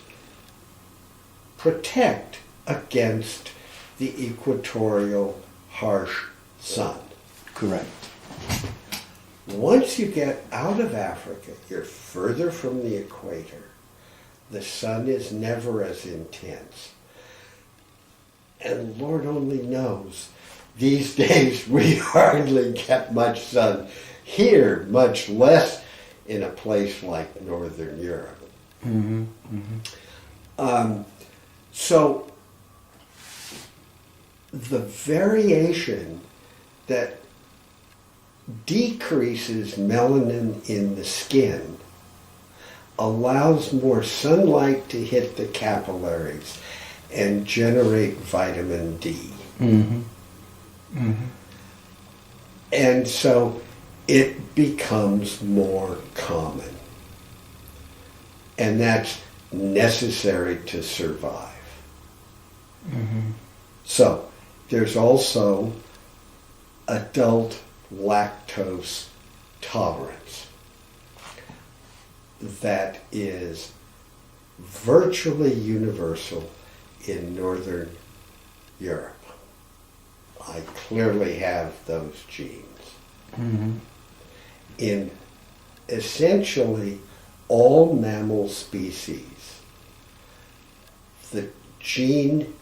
protect against the equatorial harsh sun. Correct. Once you get out of Africa, you're further from the equator. The sun is never as intense. And Lord only knows, these days we hardly get much sun here, much less in a place like Northern Europe. So the variation that decreases melanin in the skin allows more sunlight to hit the capillaries and generate vitamin D. And so it becomes more common. And that's necessary to survive. So there's also adult lactose tolerance that is virtually universal in Northern Europe. I clearly have those genes. In essentially all mammal species, the gene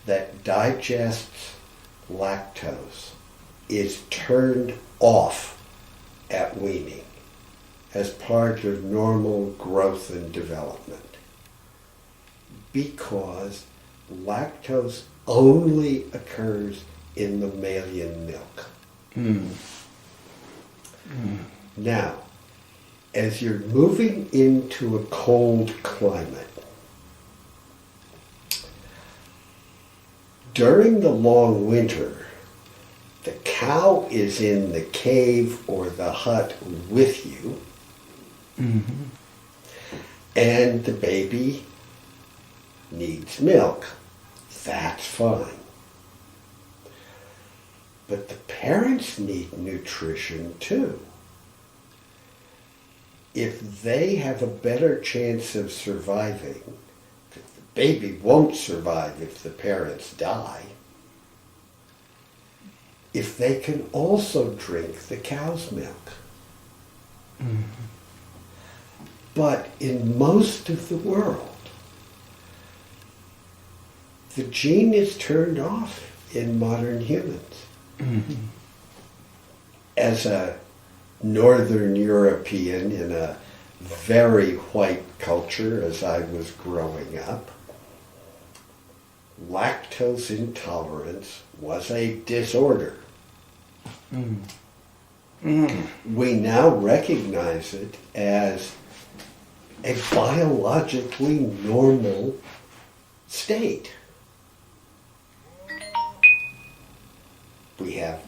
that digests lactose is turned off at weaning as part of normal growth and development, because lactose only occurs in mammalian milk. Now, as you're moving into a cold climate, during the long winter, the cow is in the cave or the hut with you, and the baby needs milk. That's fine. But the parents need nutrition too. If they have a better chance of surviving, the baby won't survive if the parents die, if they can also drink the cow's milk. But in most of the world, the gene is turned off in modern humans. As a Northern European in a very white culture as I was growing up, lactose intolerance was a disorder. We now recognize it as a biologically normal state. We have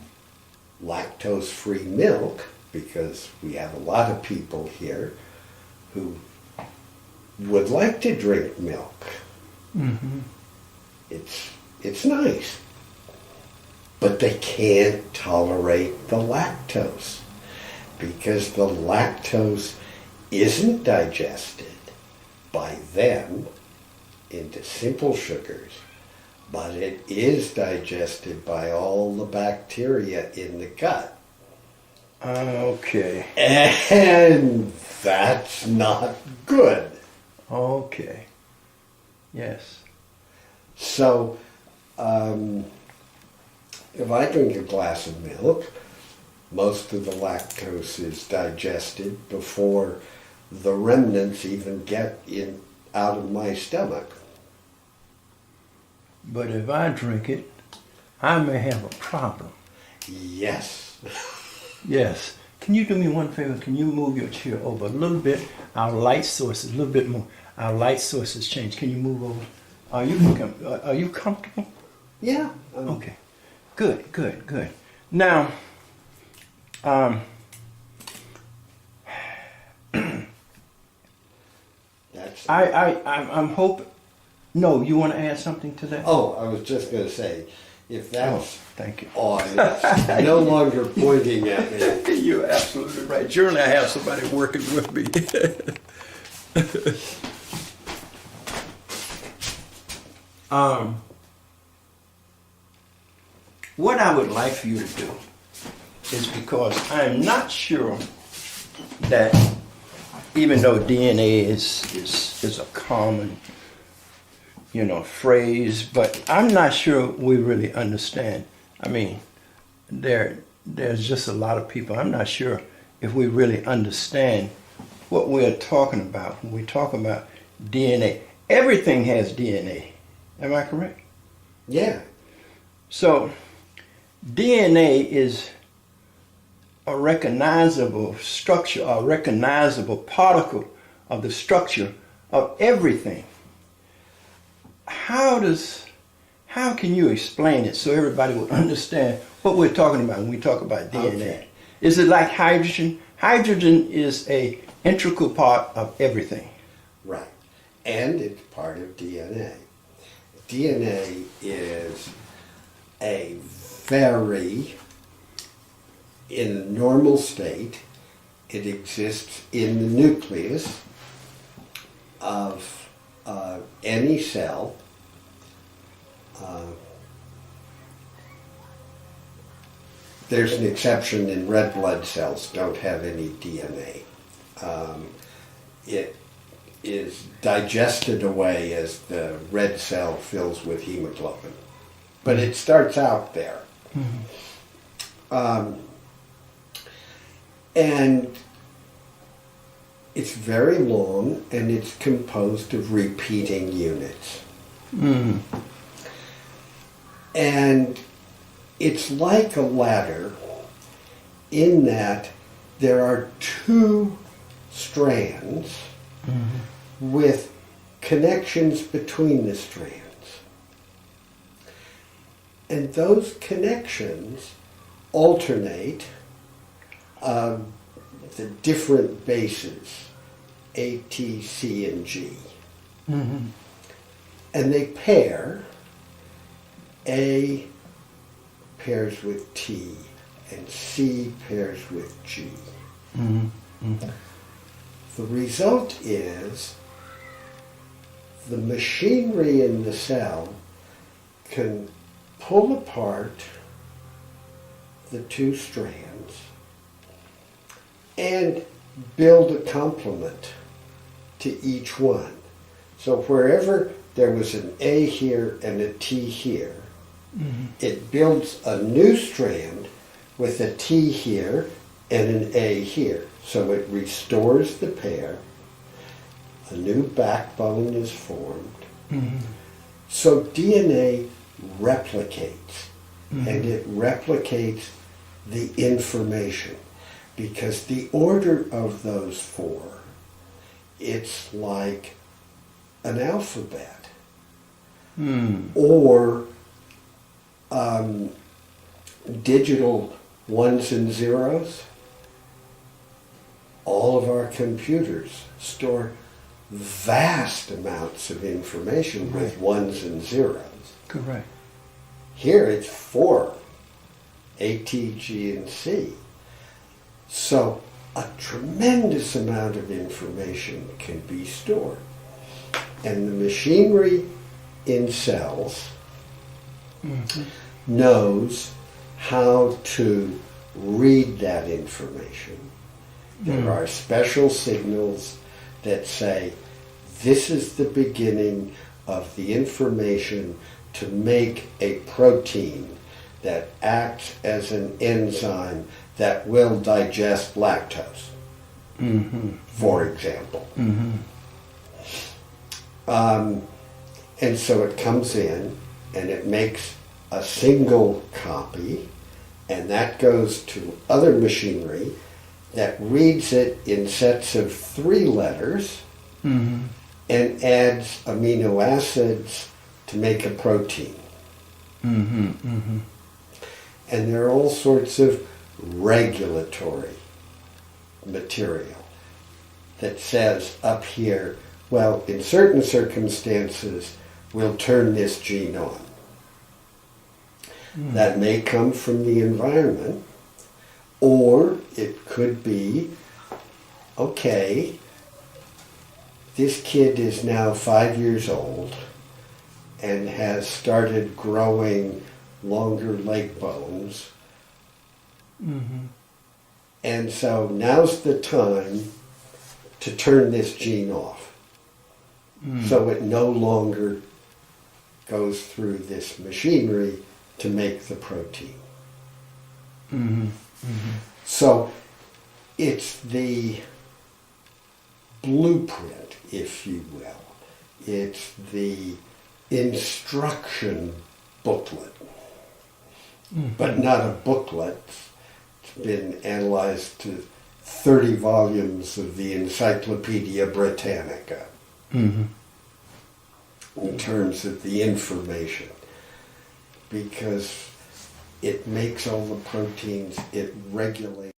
lactose-free milk because we have a lot of people here who would like to drink milk. It's nice. But they can't tolerate the lactose because the lactose isn't digested by them into simple sugars, but it is digested by all the bacteria in the gut. Okay. And that's not good. Okay. Yes. So, if I drink a glass of milk, most of the lactose is digested before the remnants even get out of my stomach. But if I drink it, I may have a problem. Yes. Yes. Can you do me one favor? Can you move your chair over a little bit? Our light sources, a little bit more. Our light sources change. Can you move over? Are you comfortable? Yeah. Okay. Good, good, good. Now, That's I'm hoping. No, you want to add something to that? Oh, I was just going to say, if that's thank you. on, it's no longer pointing at me. You're absolutely right. Generally, I have somebody working with me. What I would like for you to do is, because I'm not sure that, even though DNA is a common, phrase, but I'm not sure we really understand. I mean, there's just a lot of people. I'm not sure if we really understand what we're talking about when we talk about DNA. Everything has DNA. Am I correct? Yeah. So, DNA is a recognizable structure, a recognizable particle of the structure of everything. How can you explain it so everybody will understand what we're talking about when we talk about DNA? Okay. Is it like hydrogen? Hydrogen is an integral part of everything. Right. And it's part of DNA. DNA is a in a normal state, it exists in the nucleus of any cell. there's an exception in red blood cells, don't have any DNA. It is digested away as the red cell fills with hemoglobin. But it starts out there. And it's very long, and it's composed of repeating units. And it's like a ladder in that there are two strands with connections between the strands. And those connections alternate the different bases, A, T, C, and G. And they pair. A pairs with T, and C pairs with G. The result is the machinery in the cell can pull apart the two strands and build a complement to each one. So wherever there was an A here and a T here, it builds a new strand with a T here and an A here. So it restores the pair. A new backbone is formed. So DNA replicates, and it replicates the information, because the order of those four, it's like an alphabet. Or digital ones and zeros. All of our computers store vast amounts of information with ones and zeros. Correct. Here it's 4, A, T, G, and C. So a tremendous amount of information can be stored. And the machinery in cells knows how to read that information. There are special signals that say, this is the beginning of the information to make a protein that acts as an enzyme that will digest lactose, for example. And so it comes in and it makes a single copy, and that goes to other machinery that reads it in sets of 3 letters and adds amino acids to make a protein. And there are all sorts of regulatory material that says up here, well, in certain circumstances, we'll turn this gene on. That may come from the environment, or it could be, okay, this kid is now 5 years old and has started growing longer leg bones. And so now's the time to turn this gene off. So it no longer goes through this machinery to make the protein. So it's the blueprint, if you will. It's the instruction booklet. But not a booklet. It's been analyzed to 30 volumes of the Encyclopedia Britannica in terms of the information, because it makes all the proteins, it regulates